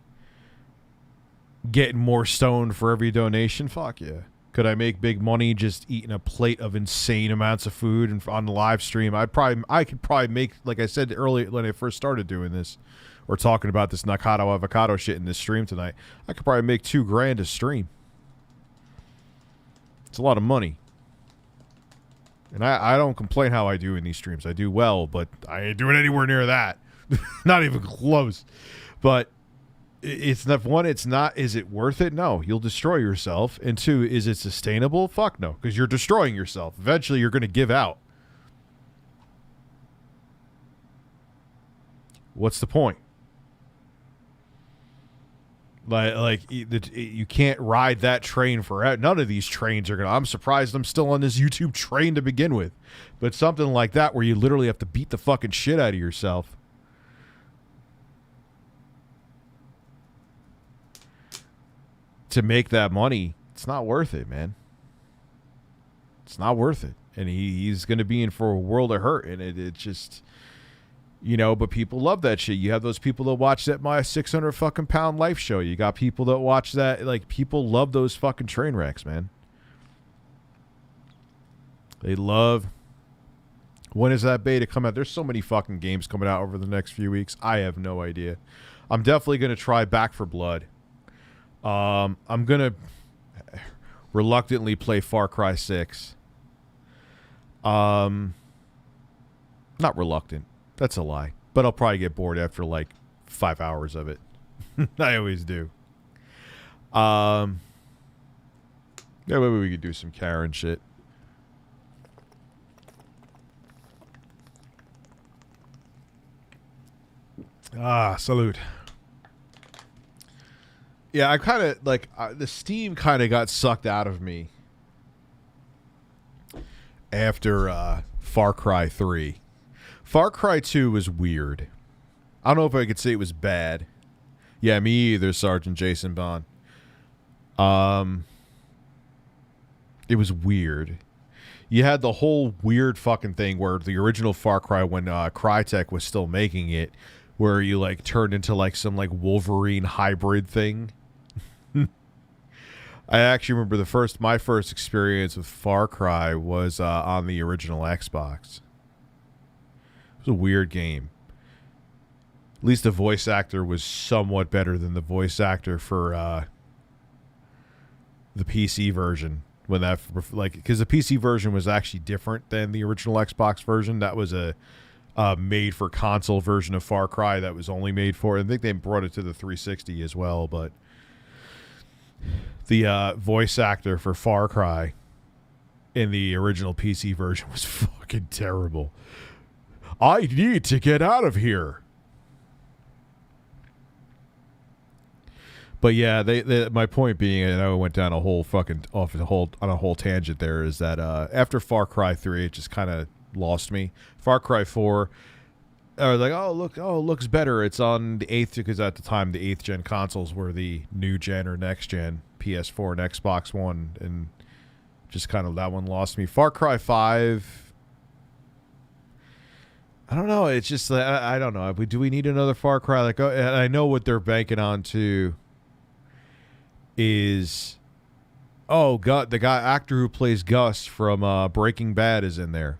getting more stoned for every donation? Fuck yeah. Could I make big money just eating a plate of insane amounts of food and on the live stream? I could probably make, like I said earlier when I first started doing this, or talking about this Nikocado Avocado shit in this stream tonight, I could probably make $2,000 a stream. It's a lot of money. And I don't complain how I do in these streams. I do well, but I ain't doing anywhere near that. Not even close. But it's not, one, it's not, is it worth it? No, you'll destroy yourself. And two, is it sustainable? Fuck no, because you're destroying yourself. Eventually you're going to give out. What's the point? Like you can't ride that train forever. None of these trains are going to, I'm surprised I'm still on this YouTube train to begin with. But something like that where you literally have to beat the fucking shit out of yourself. To make that money, it's not worth it, man. It's not worth it. And he's going to be in for a world of hurt. And it just, you know, but people love that shit. You have those people that watch that My 600 fucking pound life show. You got people that watch that. Like, people love those fucking train wrecks, man. They love. When is that beta come out? There's so many fucking games coming out over the next few weeks. I have no idea. I'm definitely going to try Back for Blood. I'm going to reluctantly play Far Cry 6. Not reluctant. That's a lie. But I'll probably get bored after like 5 hours of it. I always do. Yeah, maybe we could do some Karen shit. Salute. Yeah, I kind of, like, the steam kind of got sucked out of me after Far Cry 3. Far Cry 2 was weird. I don't know if I could say it was bad. Yeah, me either, Sergeant Jason Bond. It was weird. You had the whole weird fucking thing where the original Far Cry, when Crytek was still making it, where you like turned into like some like Wolverine hybrid thing. I actually remember my first experience with Far Cry was on the original Xbox. It was a weird game. At least the voice actor was somewhat better than the voice actor for the PC version. When that, like, because the PC version was actually different than the original Xbox version. That was a made for console version of Far Cry that was only made for. I think they brought it to the 360 as well, but the voice actor for Far Cry in the original PC version was fucking terrible. I need to get out of here. But yeah, my point being, and I went down a whole fucking on a whole tangent there, is that after Far Cry 3, it just kind of lost me. Far Cry 4, I was like, it looks better. It's on the 8th, because at the time the 8th gen consoles were the new gen or next gen, PS4 and Xbox One, and just kind of that one lost me. Far Cry 5, I don't know. It's just I don't know. Do we need another Far Cry? Like, I know what they're banking on too. Is God, the actor who plays Gus from Breaking Bad is in there.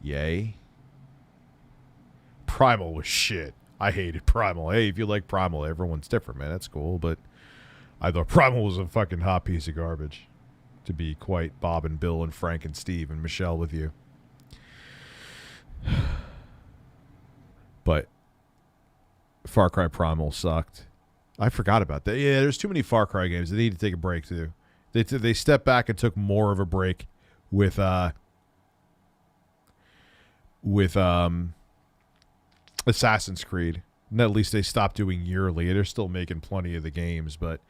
Yay. Primal was shit. I hated Primal. Hey, if you like Primal, everyone's different, man. That's cool, but I thought Primal was a fucking hot piece of garbage. To be quite Bob and Bill and Frank and Steve and Michelle with you. But Far Cry Primal sucked. I forgot about that. Yeah, there's too many Far Cry games. They need to take a break too. They stepped back and took more of a break with Assassin's Creed. And at least they stopped doing yearly. They're still making plenty of the games, but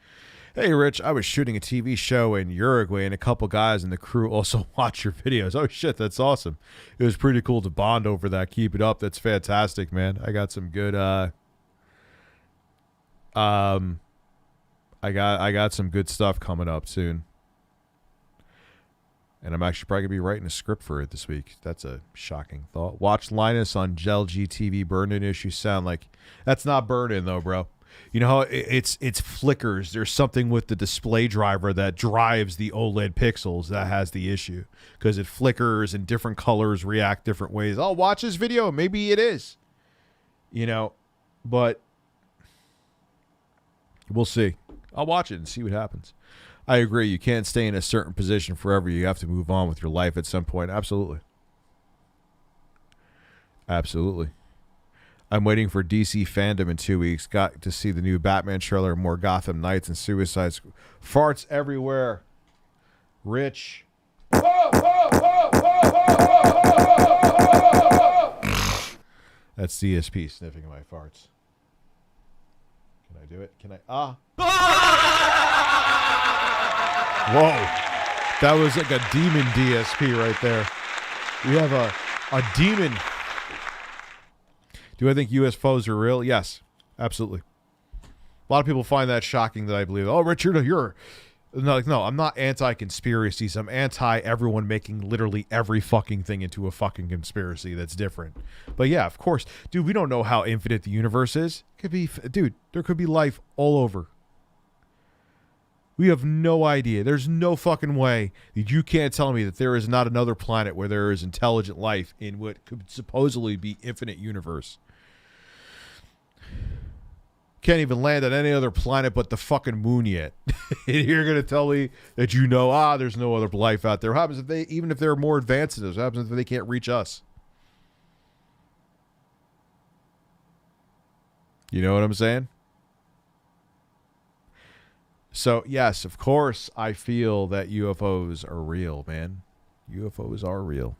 hey, Rich, I was shooting a TV show in Uruguay, and a couple guys in the crew also watch your videos. Oh shit, that's awesome. It was pretty cool to bond over that. Keep it up. That's fantastic, man. I got some good I got some good stuff coming up soon. And I'm actually probably going to be writing a script for it this week. That's a shocking thought. Watch Linus on GelG TV burn-in issue sound like... That's not burn-in, though, bro. You know how it's flickers. There's something with the display driver that drives the OLED pixels that has the issue. Because it flickers and different colors react different ways. I'll watch this video. Maybe it is. You know, but... We'll see. I'll watch it and see what happens. I agree. You can't stay in a certain position forever. You have to move on with your life at some point. Absolutely. Absolutely. I'm waiting for DC fandom in 2 weeks. Got to see the new Batman trailer, more Gotham Knights and Suicide Squad. Farts everywhere. Rich. That's DSP sniffing my farts. Can I do it? Can I? Whoa. That was like a demon DSP right there. We have a demon. Do I think UFOs are real? Yes, absolutely. A lot of people find that shocking that I believe, oh, Richard, you're... No, I'm not anti-conspiracies. I'm anti-everyone making literally every fucking thing into a fucking conspiracy that's different. But yeah, of course. Dude, we don't know how infinite the universe is. Could be... Dude, there could be life all over. We have no idea. There's no fucking way that you can't tell me that there is not another planet where there is intelligent life in what could supposedly be infinite universe. Can't even land on any other planet but the fucking moon yet. You're going to tell me that you know, there's no other life out there. What happens if even if they're more advanced than us? What happens if they can't reach us? You know what I'm saying? So, yes, of course, I feel that UFOs are real, man. UFOs are real.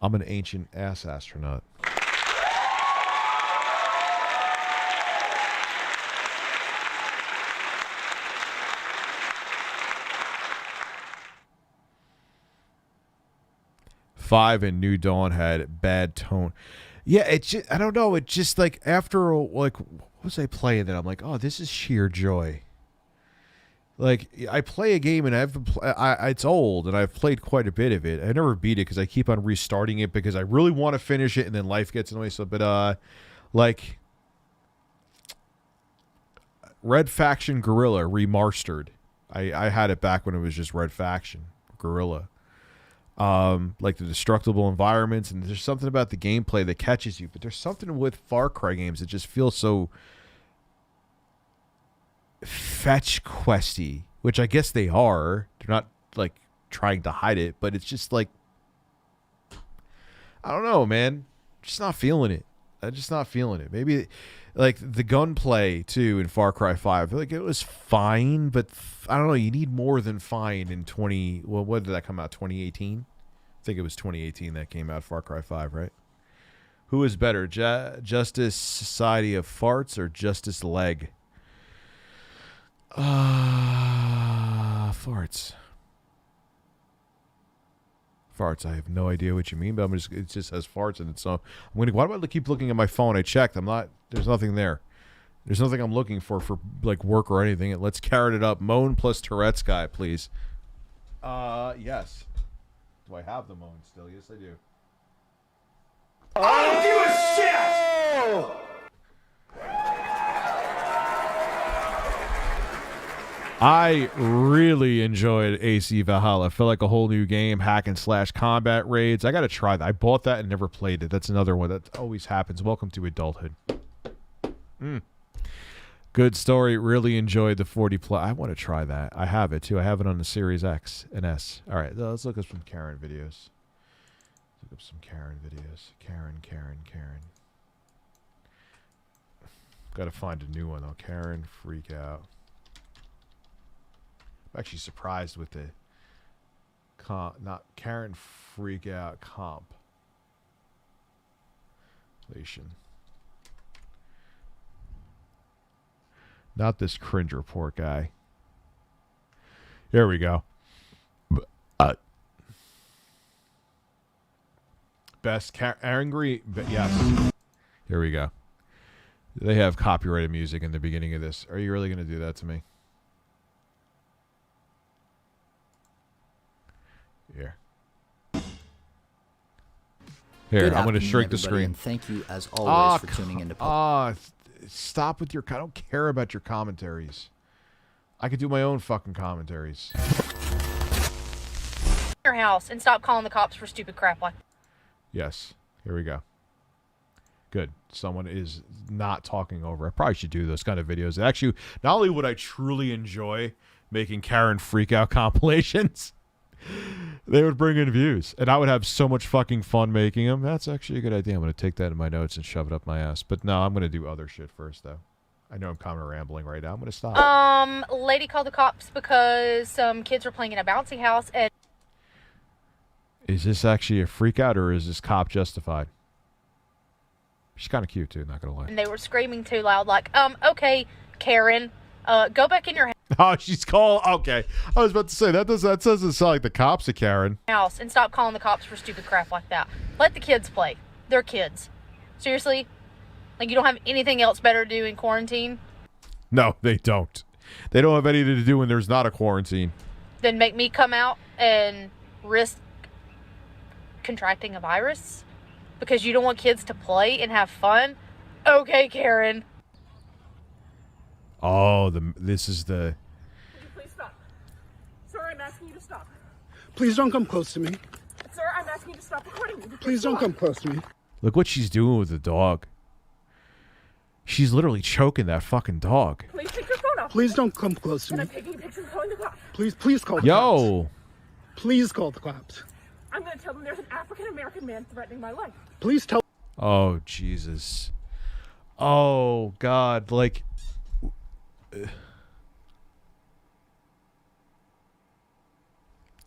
I'm an ancient ass astronaut. 5 and New Dawn had bad tone. Yeah, it's just, I don't know. It just like after like what was I playing that I'm like, oh, this is sheer joy. Like I play a game and it's old and I've played quite a bit of it. I never beat it because I keep on restarting it because I really want to finish it and then life gets in the way. So, but like Red Faction Guerrilla remastered. I had it back when it was just Red Faction Guerrilla. Like the destructible environments, and there's something about the gameplay that catches you. But there's something with Far Cry games that just feels so fetch questy, which I guess they are. They're not like trying to hide it, but it's just like I don't know, man. Just not feeling it. I'm just not feeling it. Maybe like the gunplay too in Far Cry 5. I feel like it was fine, but I don't know. You need more than fine in 20. Well, when did that come out? 2018. I think it was 2018 that came out. Far Cry 5, right? Who is better, Justice Society of Farts or Justice Leg? Farts. Farts. I have no idea what you mean, but it just says farts, and it's so. Why do I keep looking at my phone? I checked. I'm not. There's nothing there. There's nothing I'm looking for like work or anything. Let's carrot it up. Moan plus Tourette's guy, please. Yes. Do I have the moan still? Yes, I do. I don't give a shit! I really enjoyed AC Valhalla. I felt like a whole new game, hack and slash combat raids. I got to try that. I bought that and never played it. That's another one that always happens. Welcome to adulthood. Good story. Really enjoyed the 40 plus. I want to try that. I have it too. I have it on the Series X and S. All right, let's look up some Karen videos. Look up some Karen videos. Karen. Got to find a new one though. Karen freakout. I'm actually surprised with the not Karen freakout compilation. Not this cringe report guy. Here we go. Best angry, but yes. Here we go. They have copyrighted music in the beginning of this. Are you really going to do that to me? Here. Here, I'm going to shrink the screen. And thank you, as always, for tuning into. Stop with your. I don't care about your commentaries. I could do my own fucking commentaries. Your house and stop calling the cops for stupid crap like. Yes. Here we go. Good. Someone is not talking over. I probably should do those kind of videos. Actually, not only would I truly enjoy making Karen freakout compilations, they would bring in views, and I would have so much fucking fun making them. That's actually a good idea. I'm going to take that in my notes and shove it up my ass. But no, I'm going to do other shit first, though. I know I'm kind of rambling right now. I'm going to stop. Lady called the cops because some kids were playing in a bouncy house. And is this actually a freakout, or is this cop justified? She's kind of cute, too, not going to lie. And they were screaming too loud, like, okay, Karen, go back in your Oh, she's called. Okay, I was about to say that doesn't sound like the cops are Karen. House and stop calling the cops for stupid crap like that. Let the kids play. They're kids. Seriously, like you don't have anything else better to do in quarantine? No, they don't. They don't have anything to do when there's not a quarantine. Then make me come out and risk contracting a virus because you don't want kids to play and have fun. Okay, Karen. Oh, this is the. Please stop. Sir, I'm asking you to stop. Please don't come close to me. Sir, I'm asking you to stop recording me. Please don't come close to me. Look what she's doing with the dog. She's literally choking that fucking dog. Please take your phone off. Please don't come close to And me. I'm taking pictures calling the cops. Please call the cops. Yo. Please call the cops. I'm going to tell them there's an African-American man threatening my life. Please tell. Oh, Jesus. Oh, God. Like.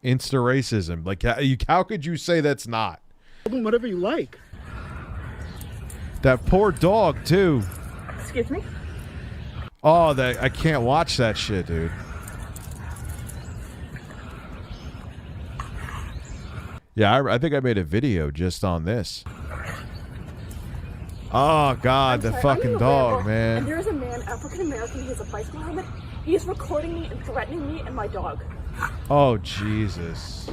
Insta racism. Like, how could you say that's not? Tell them whatever you like. That poor dog, too. Excuse me? Oh, I can't watch that shit, dude. Yeah, I think I made a video just on this. Oh God, the fucking dog, And man. there's a man, African American. He has a bicycle helmet. He is recording me and threatening me and my dog. Oh Jesus.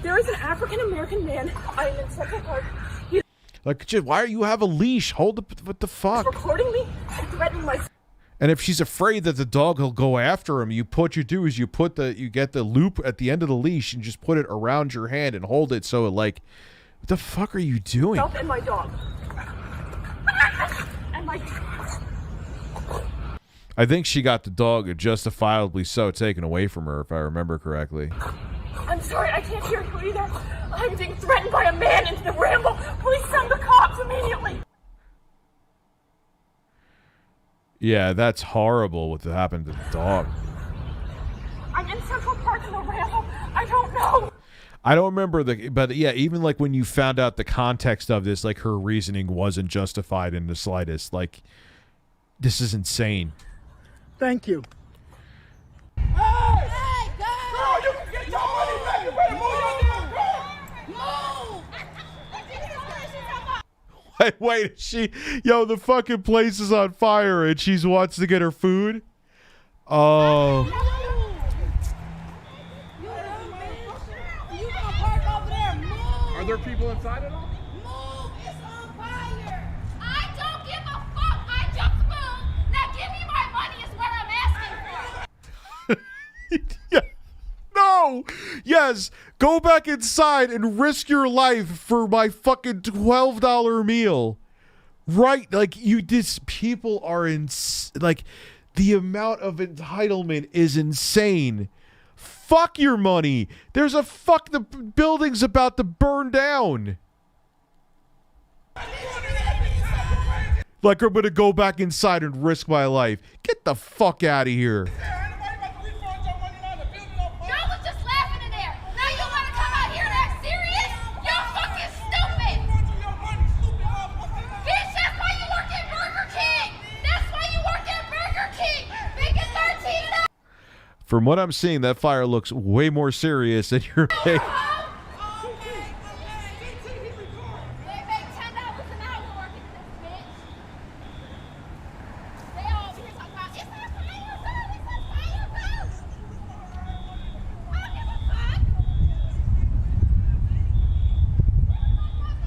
There is an African American man. I am in Central Park. He's Like, just, why do you have a leash? Hold the what the fuck? recording me and threatening my. And if she's afraid that the dog will go after him, you get the loop at the end of the leash and just put it around your hand and hold it so it like, what the fuck are you doing? Myself and my dog. And my. I think she got the dog justifiably so taken away from her, if I remember correctly. I'm sorry, I can't hear you either. I'm being threatened by a man into the ramble. Please send the cops immediately. Yeah, that's horrible what happened to the dog. I'm in Central Park in the ramble. I don't know. I don't remember but yeah, even like when you found out the context of this, like her reasoning wasn't justified in the slightest. Like, this is insane. Thank you. Wait, the fucking place is on fire and she wants to get her food? Oh. Are there people inside at all? I don't give a fuck. I just moved. Now give me my money is what I'm asking for. Yeah. No! Yes! Go back inside and risk your life for my fucking $12 meal. Right? Like, people are like, the amount of entitlement is insane. Fuck your money. The building's about to burn down. Like, I'm gonna go back inside and risk my life. Get the fuck out of here. Y'all was just laughing in there. Now you want to come out here and act serious? You're fucking stupid. Bitch, that's why you work at Burger King. That's why you work at Burger King. Making 13 an hour. From what I'm seeing, that fire looks way more serious than you're making.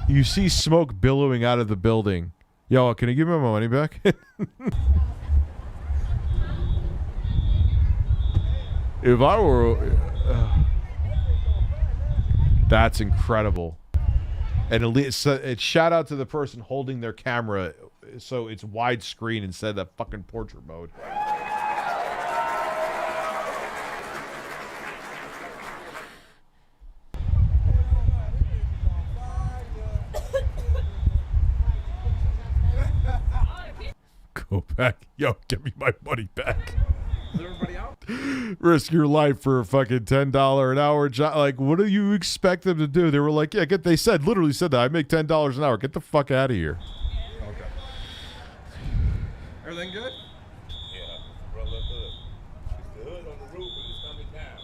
You see smoke billowing out of the building. Yo, can you give me my money back? If I were... that's incredible. And it's shout out to the person holding their camera so it's widescreen instead of fucking portrait mode. Go back. Yo, give me my money back. Is everybody out? Risk your life for a fucking $10 an hour job. Like, what do you expect them to do? They were like, yeah, literally said that. I make $10 an hour. Get the fuck out of here. Okay. Everything good? Yeah, roll up hood. It's the hood on the roof, but it's coming down.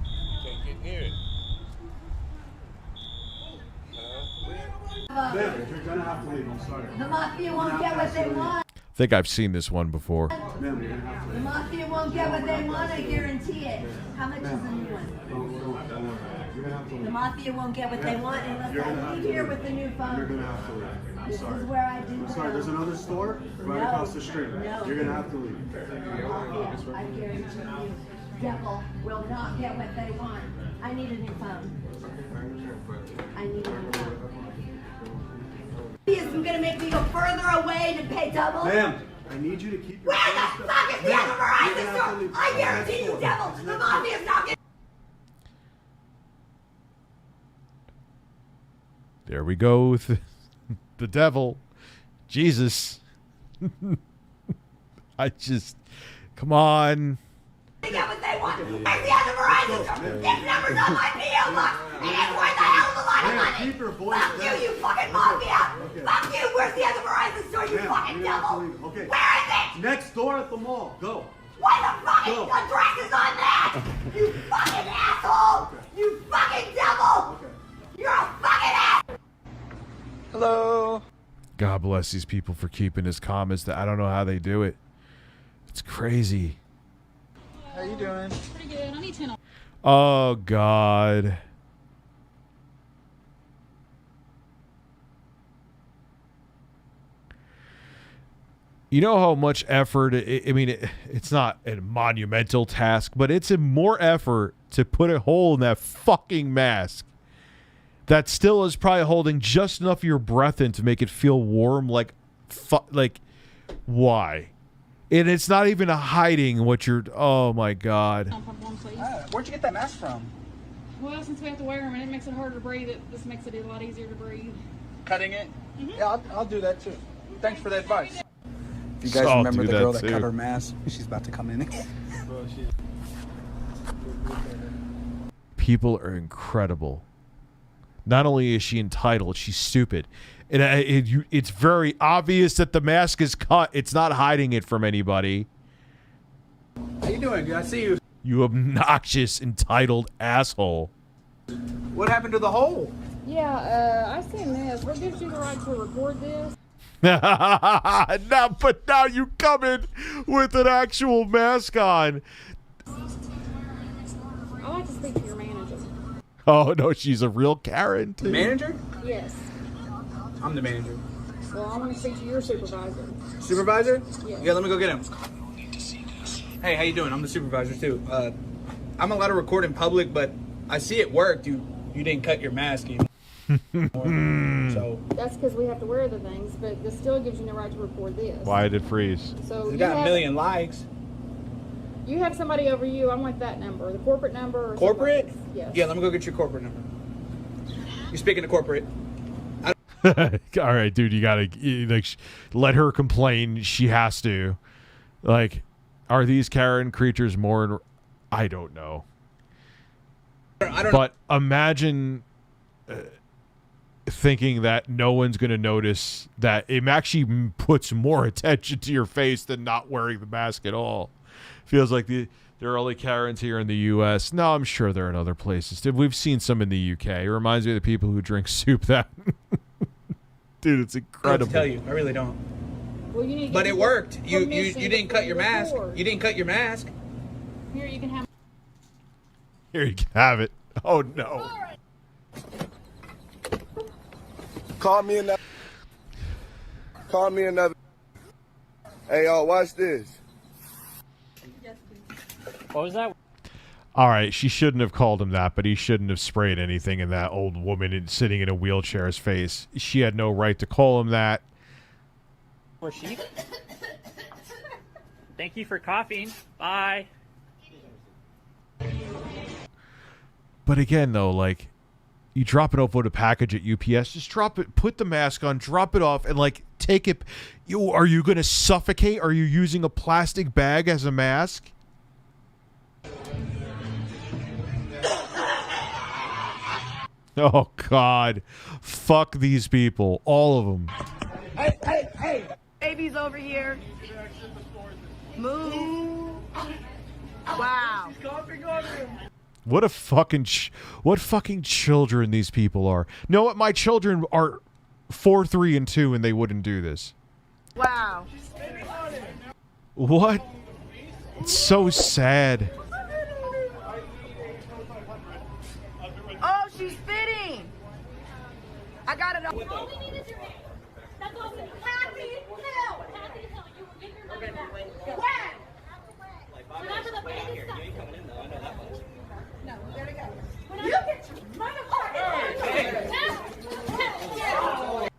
You can't get near it. You're gonna have to leave. I'm sorry. The mafia won't get what they want. I think I've seen this one before. The mafia won't get what they want, I guarantee it. How much is the new one? The mafia won't get what they want unless I leave here with the new phone. You're gonna have to leave. I'm This sorry. is where I do. I'm sorry. There's another store right across the street. No. You're gonna have to leave. The mafia, I guarantee you, devil will not get what they want. I need a new phone. I need a new phone. Is gonna make me go further away to pay double? Ma'am, I need you to keep your Where the fuck is the other Verizon store? I guarantee you, devil, the mafia's not getting. There we go with the devil. Jesus. Come on. They get what they want. There's the other Verizon store. This number's on my PO box. And it's worth a hell of a lot of money. Keep your voice Fuck down. you, you fucking mafia. Fuck you. Where's the other Verizon store, you fucking devil? Okay. Where is it? Next door at the mall. Go. Why the fucking address is on that? You fucking asshole! You fucking devil! You're a fucking ass! Hello. God bless these people for keeping his comments. That I don't know how they do it. It's crazy. How you doing? Pretty good. I need 10. Oh God. You know how much effort, it's not a monumental task, but it's a more effort to put a hole in that fucking mask that still is probably holding just enough of your breath in to make it feel warm. Like why? And it's not even hiding what you're, oh my God. Where'd you get that mask from? Well, since we have to wear them and it makes it harder to breathe, this makes it a lot easier to breathe. Cutting it? Yeah, I'll do that too. Thanks for the advice. You guys remember the girl that cut her mask? She's about to come in. People are incredible. Not only is she entitled, she's stupid. And it's very obvious that the mask is cut. It's not hiding it from anybody. How you doing? Good. I see you. You obnoxious, entitled asshole. What happened to the hole? Yeah, I seen this. What gives you the right to record this? now you come in with an actual mask on. I like to speak to your manager. Oh no, she's a real Karen too. Manager? Yes. I'm the manager. Well, I want to speak to your supervisor. Supervisor? Yes. Yeah, let me go get him. Hey, how you doing? I'm the supervisor too. I'm allowed to record in public, but I see it worked. You didn't cut your mask even. So that's because we have to wear the things, but this still gives you the right to record this. Why did it freeze? So you got a million likes. You have somebody over you. I'm like that number, the corporate number. Or corporate? Yes. Yeah, let me go get your corporate number. You're speaking to corporate. All right, dude, you gotta let her complain. She has to. Like, are these Karen creatures more? I don't know. But imagine thinking that no one's going to notice that it actually puts more attention to your face than not wearing the mask at all. Feels like there are only Karens here in the U.S. No, I'm sure there are in other places. We've seen some in the U.K. It reminds me of the people who drink soup that... Dude, it's incredible. I don't tell you. I really don't. Well, you need but it worked. You didn't cut your mask. You didn't cut your mask. Here, you can have... Here, you can have it. Oh, no. Call me another. Hey, y'all, watch this. What was that? All right, she shouldn't have called him that, but he shouldn't have sprayed anything in that old woman sitting in a wheelchair's face. She had no right to call him that. Or sheep. Thank you for coughing. Bye. But again, though, like, you drop it off with a package at UPS, just drop it, put the mask on, drop it off, and, like, take it. Are you going to suffocate? Are you using a plastic bag as a mask? Oh, God. Fuck these people. All of them. Hey! Baby's over here. Move. Wow. What fucking children these people are. Know what? My children are 4, 3, and 2, and they wouldn't do this. Wow. What? It's so sad. Oh, she's fitting. I got it. All we need is your name. That's all we need. Happy Hill. Happy Hill. You will get your money back. When? Whenever the baby's done. You ain't coming in though. I know that much. No, we gotta go. You get your motherfucking.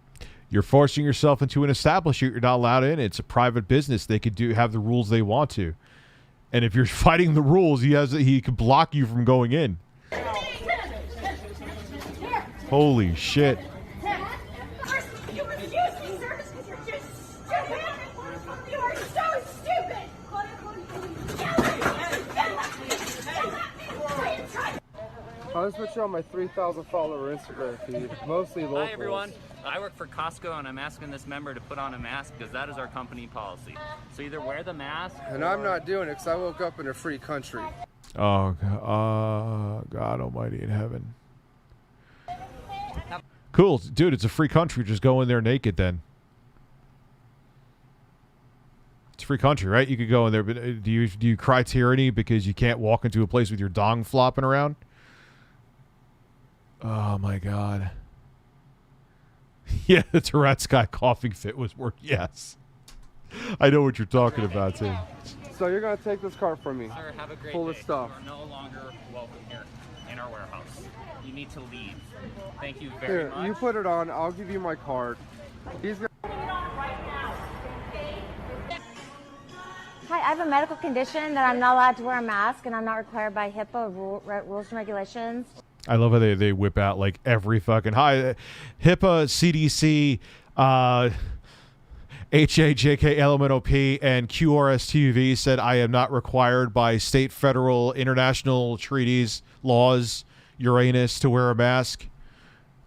You're forcing yourself into an establishment you're not allowed in. It's a private business. They could have the rules they want to. And if you're fighting the rules, he can block you from going in. Holy shit. You refuse me service because you're just stupid. You are so stupid. Oh, this what on my 3,000 follower Instagram feed, mostly locals. Hi everyone, I work for Costco and I'm asking this member to put on a mask because that is our company policy. So either wear the mask And I'm not doing it because I woke up in a free country. Oh, God almighty in heaven. Cool. Dude, it's a free country. Just go in there naked then. It's a free country, right? You could go in there, but do you cry tyranny because you can't walk into a place with your dong flopping around? Oh, my God. Yeah, the Tourette's guy coughing fit was work. Yes. I know what you're talking about, too. So you're going to take this cart from me. Sir, have a great full day. of stuff. You are no longer welcome here in our warehouse. You need to leave. Thank you very much. Here, you put it on. I'll give you my card. He's gonna Hi, I have a medical condition that I'm not allowed to wear a mask and I'm not required by HIPAA rules and regulations. I love how they whip out like every fucking HIPAA, CDC, HAJKLMNOP, and QRSTUV said I am not required by state, federal, international treaties, laws, Uranus to wear a mask.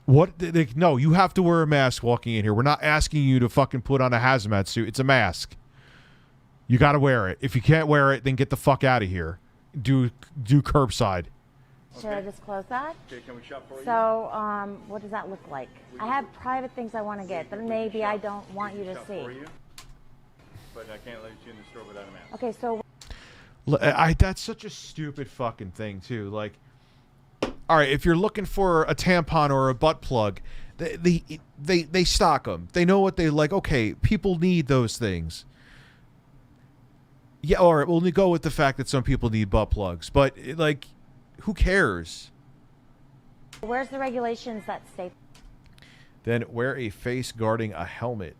What? No, you have to wear a mask walking in here. We're not asking you to fucking put on a hazmat suit. It's a mask. You got to wear it. If you can't wear it, then get the fuck out of here. Do curbside. Should I disclose that? Okay, can we shop for you? So, what does that look like? I have private things I want to get that maybe I don't want you to Shop see. for you, but I can't let you in the store without a mask. Okay, so That's such a stupid fucking thing too. Like, all right, if you're looking for a tampon or a butt plug, they stock them. They know what they like. Okay, people need those things. Yeah, all right, we'll go with the fact that some people need butt plugs, but like, who cares? where's the regulations that state? Then wear a face guarding a helmet.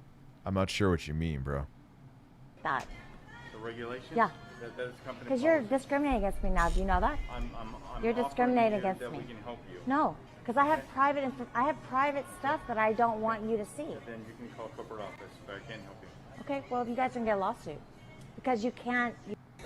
I'm not sure what you mean, bro. That. The regulation? Yeah. That is company Because you're policy. discriminating against me now. Do you know that? I'm You're offering discriminating here against that me. we can help you. No, because I have private stuff that I don't want you to see. Then you can call corporate office, but I can't help you. Okay, well, you guys can get a lawsuit because you can't.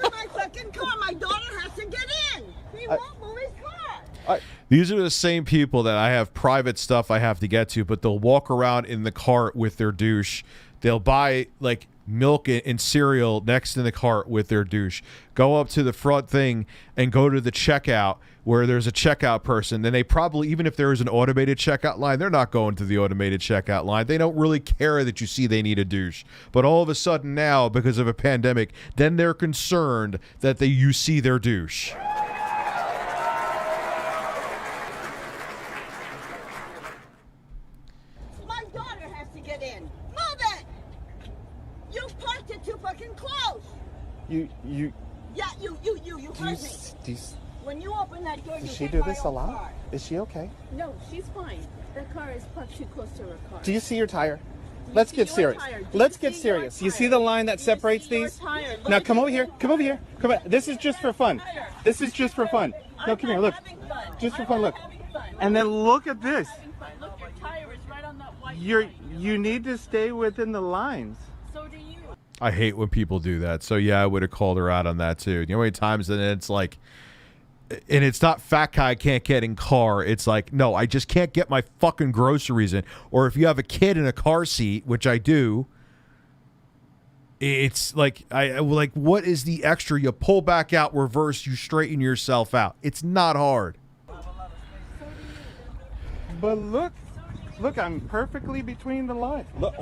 My fucking car, my daughter has to get in. He won't move his car. These are the same people that I have private stuff I have to get to, but they'll walk around in the cart with their douche. They'll buy like milk and cereal next in the cart with their douche. Go up to the front thing and go to the checkout where there's a checkout person. Then they probably, even if there is an automated checkout line, they're not going to the automated checkout line. They don't really care that you see they need a douche. But all of a sudden now, because of a pandemic, then they're concerned that you see their douche. My daughter has to get in. Move it. You parked it too fucking close. You Yeah, you heard me. When you open that door, you does she hit do my this a own lot? car. Is she okay? No, she's fine. That car is parked too close to her car. Do you see your tire? Let's get serious. Let's get serious. You see the line that separates these? Now come over here. Come over here. Come on. This is just for fun. This is just for fun. No, come here. Look. Just for fun. Look. And then look at this. Look, your tire is right on that white You need to stay within the lines. So do you. I hate when people do that. So yeah, I would have called her out on that too. You know how many times then it's like, and it's not fat guy can't get in car. It's like, no, I just can't get my fucking groceries in. Or if you have a kid in a car seat, which I do, it's like, what is the extra? You pull back out, reverse, you straighten yourself out. It's not hard. But look, I'm perfectly between the lines. Look,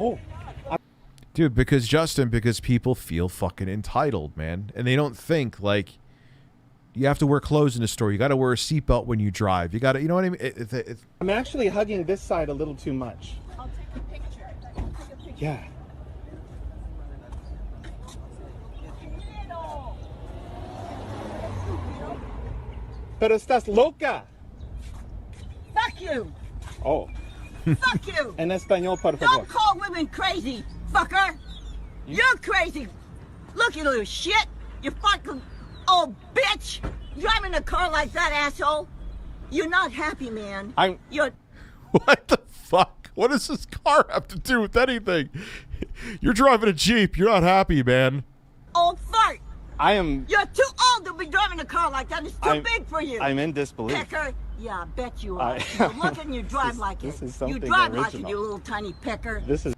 Dude, because people feel fucking entitled, man. And they don't think, like, you have to wear clothes in the store. You got to wear a seatbelt when you drive. You got to, you know what I mean? I'm actually hugging this side a little too much. I'll take a picture. Yeah. Pero estás loca. Fuck you. Oh. Fuck you. En español, por favor. Don't call women crazy, fucker. You're crazy. Look, you little shit. You fucking old bitch. Driving a car like that, asshole. You're not happy, man. You're. What the fuck? What does this car have to do with anything? You're driving a Jeep. You're not happy, man. Old fart. I am. You're too old to be driving a car like that. It's too big for you. I'm in disbelief. Pecker, Yeah, I bet you are. You look and you drive like it. This is You something drive like it, original. you little tiny pecker. This is.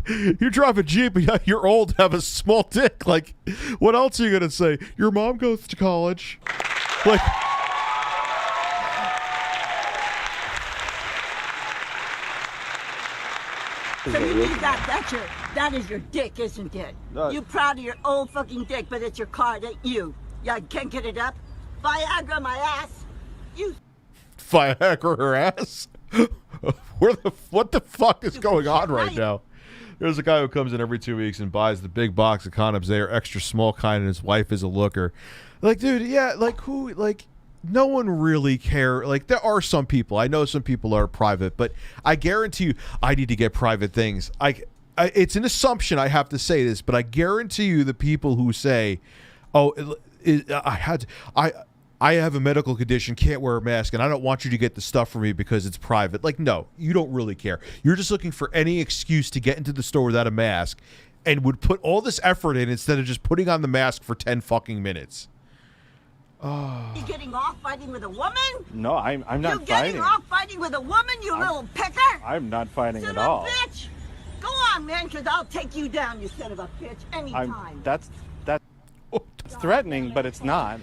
You drive a Jeep, and you're old, have a small dick. Like, what else are you gonna say? Your mom goes to college. Like, So you need that is your dick, isn't it? No. You proud of your old fucking dick, but it's your car, it ain't you. Yeah, can't get it up. Viagra my ass. You Viagra her ass. What the fuck is going on right now? There's a guy who comes in every 2 weeks and buys the big box of condoms. They are extra small kind, and his wife is a looker. Like, dude, yeah, like who, like, no one really care. Like, there are some people. I know some people are private, but I guarantee you, I need to get private things. It's an assumption. I have to say this, but I guarantee you, the people who say, "Oh, I have a medical condition, can't wear a mask, and I don't want you to get the stuff for me because it's private." Like, no, you don't really care. You're just looking for any excuse to get into the store without a mask, and would put all this effort in instead of just putting on the mask for 10 fucking minutes. You getting off fighting with a woman? No, I'm not You fighting. getting off fighting with a woman, you little picker? I'm not fighting Son at of a all. bitch! Go on, man, because I'll take you down, you son of a bitch, anytime. That's threatening, but it's not.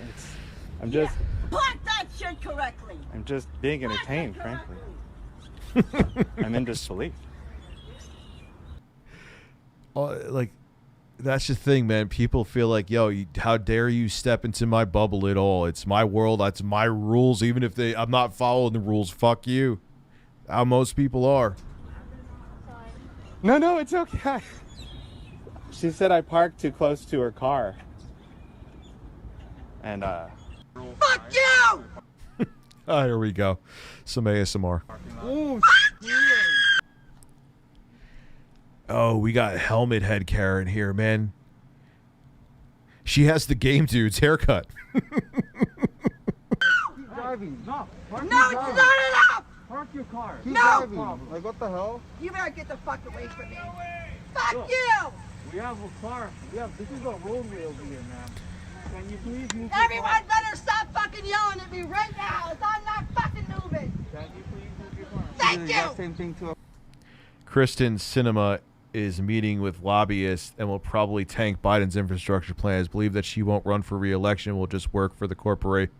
I'm just Block that shit correctly. I'm just being entertained, frankly. I'm in disbelief. Like, that's the thing, man. People feel like, yo, how dare you step into my bubble at all? It's my world. That's my rules. Even if I'm not following the rules, fuck you. How most people are. No, it's okay. She said I parked too close to her car. And Fuck you! Oh, here we go. Some ASMR. Oh, we got helmet head Karen here, man. She has the game dude's haircut. Driving. No, it's not enough! Park your car. No! Like, what the hell? You better get the fuck away from me. Fuck you! We have a car. This is a roadway over here, man. Can you please move? Everyone better stop fucking yelling at me right now. I'm not fucking moving. Can you please move your car? Thank you! Same thing to Kristen Sinema is meeting with lobbyists and will probably tank Biden's infrastructure plans. Believe that she won't run for re-election, will just work for the corporate.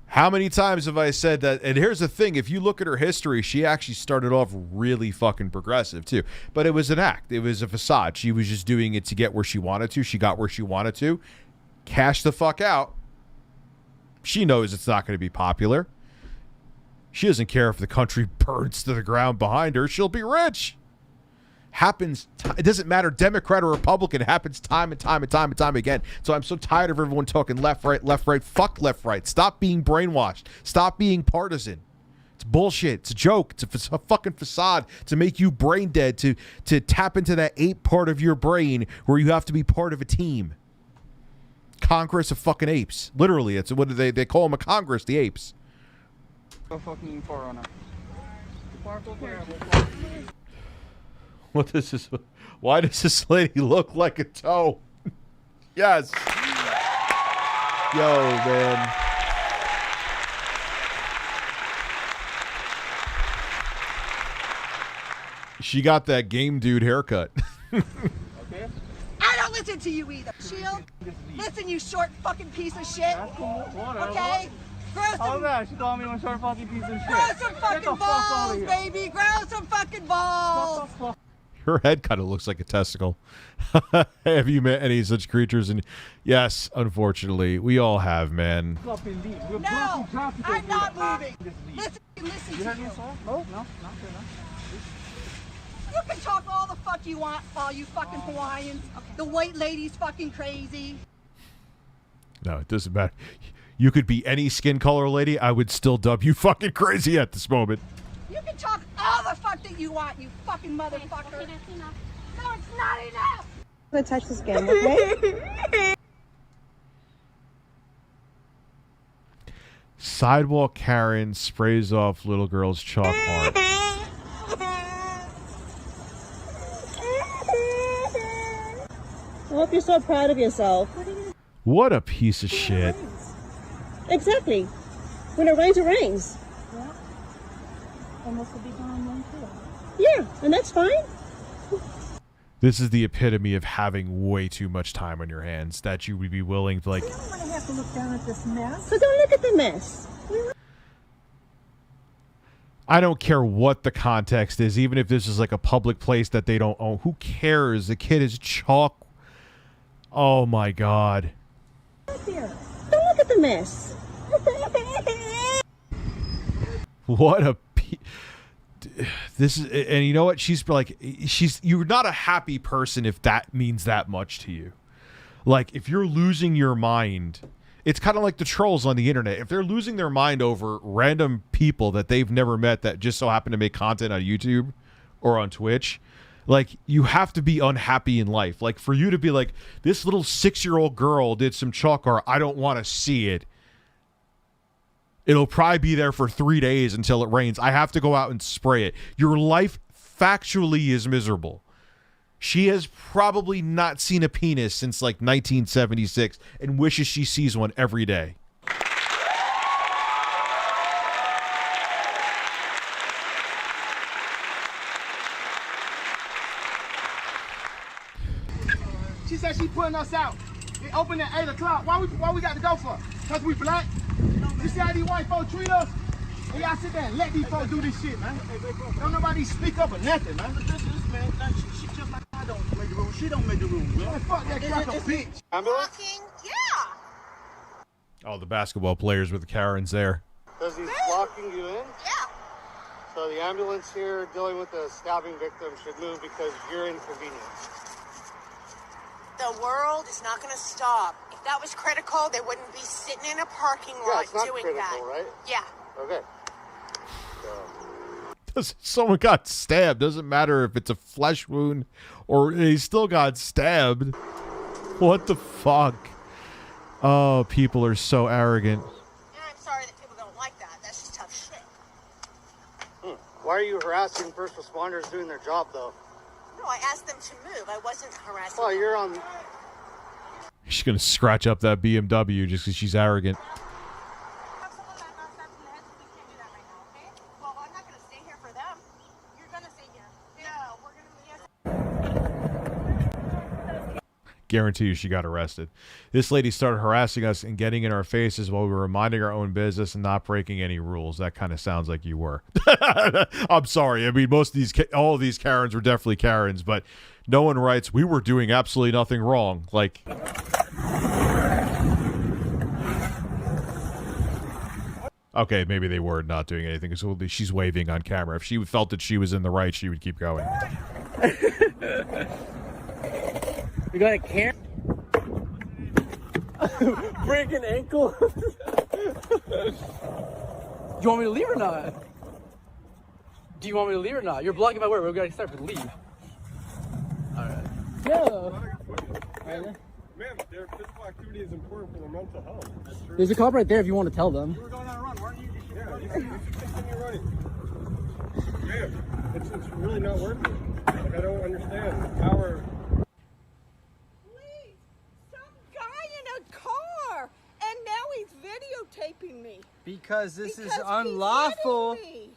How many times have I said that? And here's the thing. If you look at her history, she actually started off really fucking progressive, too. But it was an act. It was a facade. She was just doing it to get where she wanted to. She got where she wanted to. Cash the fuck out. She knows it's not going to be popular. She doesn't care if the country burns to the ground behind her. She'll be rich. Happens. It doesn't matter, Democrat or Republican. It happens time and time and time and time again. So I'm so tired of everyone talking left, right, left, right. Fuck left, right. Stop being brainwashed. Stop being partisan. It's bullshit. It's a joke. It's a fucking facade to make you brain dead, to tap into that ape part of your brain where you have to be part of a team. Congress of fucking apes. Literally, it's what do they call them, a Congress, the apes. fucking forerunner. Park over here. What is this? Why does this lady look like a toe? Yes. Yo, man. She got that game dude haircut. I don't listen to you either, Shield. Listen, you short fucking piece of shit. Okay? Grow some, she called me a short fucking piece of shit. grow some fucking balls, baby. Grow some fucking balls. Her head kind of looks like a testicle. Have you met any such creatures? And yes, unfortunately, we all have, man. No, I'm not moving. Listen to me. No. You can talk all the fuck you want, all you fucking Hawaiians. The white lady's fucking crazy. No, it doesn't matter. You could be any skin color lady. I would still dub you fucking crazy at this moment. You can talk all the fuck that you want, you fucking motherfucker. No, it's not enough. The Texas game, okay? Sidewalk Karen sprays off little girl's chalk art. I hope you're so proud of yourself. What a piece of shit. Exactly. When it rains, it rains. Yeah. And this will be gone then too. Yeah, and that's fine. This is the epitome of having way too much time on your hands that you would be willing to, like... I don't want to have to look down at this mess. So don't look at the mess. I don't care what the context is, even if this is like a public place that they don't own. Who cares? The kid is chalk. Oh my God. Here. Don't look at the mess. What a... This is... And you know what? She's like... You're not a happy person if that means that much to you. Like, if you're losing your mind... It's kind of like the trolls on the internet. If they're losing their mind over random people that they've never met that just so happen to make content on YouTube or on Twitch, like, you have to be unhappy in life. Like, for you to be like, this little 6-year-old girl did some chalk art, I don't want to see it. It'll probably be there for 3 days until it rains. I have to go out and spray it. Your life factually is miserable. She has probably not seen a penis since like 1976 and wishes she sees one every day. She said she putting us out. It opened at 8 o'clock. Why we got to go for? Because we black? You see how these white folks treat us? And y'all sit there and let these folks do this shit, man. Don't nobody speak up or nothing, man. This man, she just like, I don't make the rules. She don't make the rules, man. Fuck that cracker bitch. Walking? Yeah. Oh, the basketball players with the Karens there. Does he's blocking you in? Yeah. So the ambulance here dealing with the stabbing victim should move because you're inconvenienced. The world is not going to stop. If that was critical, they wouldn't be sitting in a parking lot it's not doing critical, that. right? Yeah. Okay. Someone got stabbed. Doesn't matter if it's a flesh wound or he still got stabbed. What the fuck? Oh, people are so arrogant. And I'm sorry that people don't like that. That's just tough shit. Why are you harassing first responders doing their job, though? No, I asked them to move. I wasn't harassing Well, them. you're on... She's gonna scratch up that BMW just because she's arrogant. Guarantee you she got arrested. This lady started harassing us and getting in our faces while we were minding our own business and not breaking any rules. That kind of sounds like you were. I'm sorry. I mean, all of these Karens were definitely Karens, but no one writes, we were doing absolutely nothing wrong. Like... Okay, maybe they were not doing anything. So she's waving on camera. If she felt that she was in the right, she would keep going. We got a camera. Break an ankle. You want me to leave or not? Do you want me to leave or not? You're blocking my way. We're gonna start to leave. Alright. No. Ma'am, their physical activity is important for their mental health. There's a cop right there if you want to tell them. You were going on a run, weren't you? Yeah, you should continue running. Ma'am, it's really not worth it. Like, I don't understand the power. Car, and now he's videotaping me. Because this is unlawful. Ma'am, he's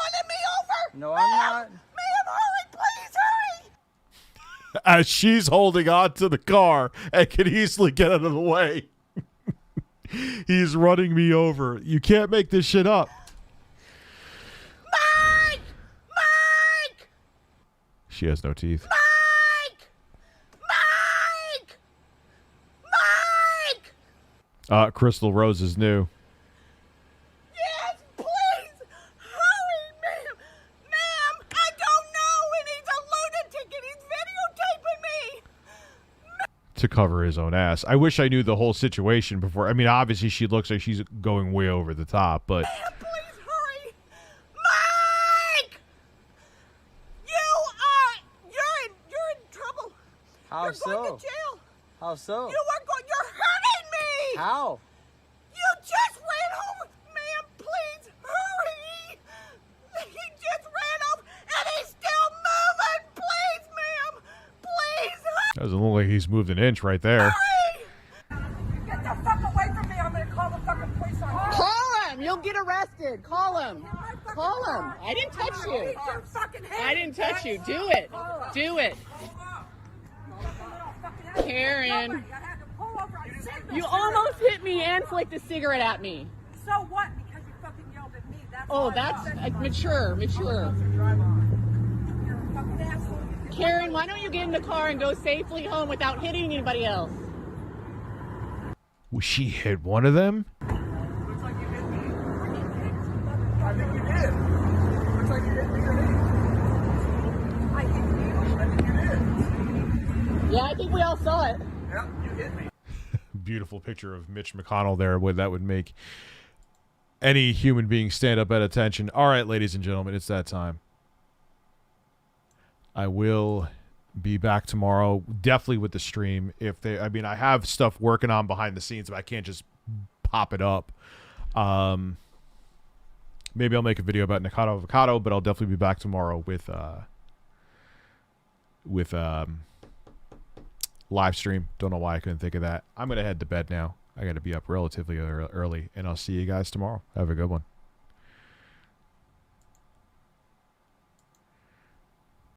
running me over. No, I'm not. Ma'am, hurry, please hurry. As she's holding on to the car and can easily get out of the way. He's running me over. You can't make this shit up. Mike! Mike! She has no teeth. Mike! Mike! Mike! Crystal Rose is new. Yes, please! Hurry, ma'am! Ma'am, I don't know, and he's a lunatic, and he's videotaping me! To cover his own ass. I wish I knew the whole situation before. I mean, obviously she looks like she's going way over the top, but... Ma'am, please hurry! Mike! You're in trouble. How You're so? going to jail. How so? You're hurting me! How? You just ran over! Ma'am, please hurry! He just ran off and he's still moving! Please, ma'am! Please hurry! Doesn't look like he's moved an inch right there. Get the fuck away from me! I'm gonna call the fucking police on you. Call him! You'll get arrested. Call him. Call him. I didn't touch you. I didn't touch you. Do it. Do it. Karen. You almost hit me and flicked a cigarette at me. So what? Because you fucking yelled at me. That's mature. Karen, why don't you get in the car and go safely home without hitting anybody else? Was she hit one of them? Looks like you hit me. I think you did. Looks like you hit me or me. I think you did. Yeah, I think we all saw it. Yep, you hit me. Beautiful picture of Mitch McConnell there. That would make any human being stand up at attention. All right, ladies and gentlemen, it's that time. I will be back tomorrow, definitely with the stream. I have stuff working on behind the scenes, but I can't just pop it up. Maybe I'll make a video about Nikocado avocado, but I'll definitely be back tomorrow with live stream. Don't know why I couldn't think of that. I'm gonna head to bed now. I got to be up relatively early, and I'll see you guys tomorrow. Have a good one.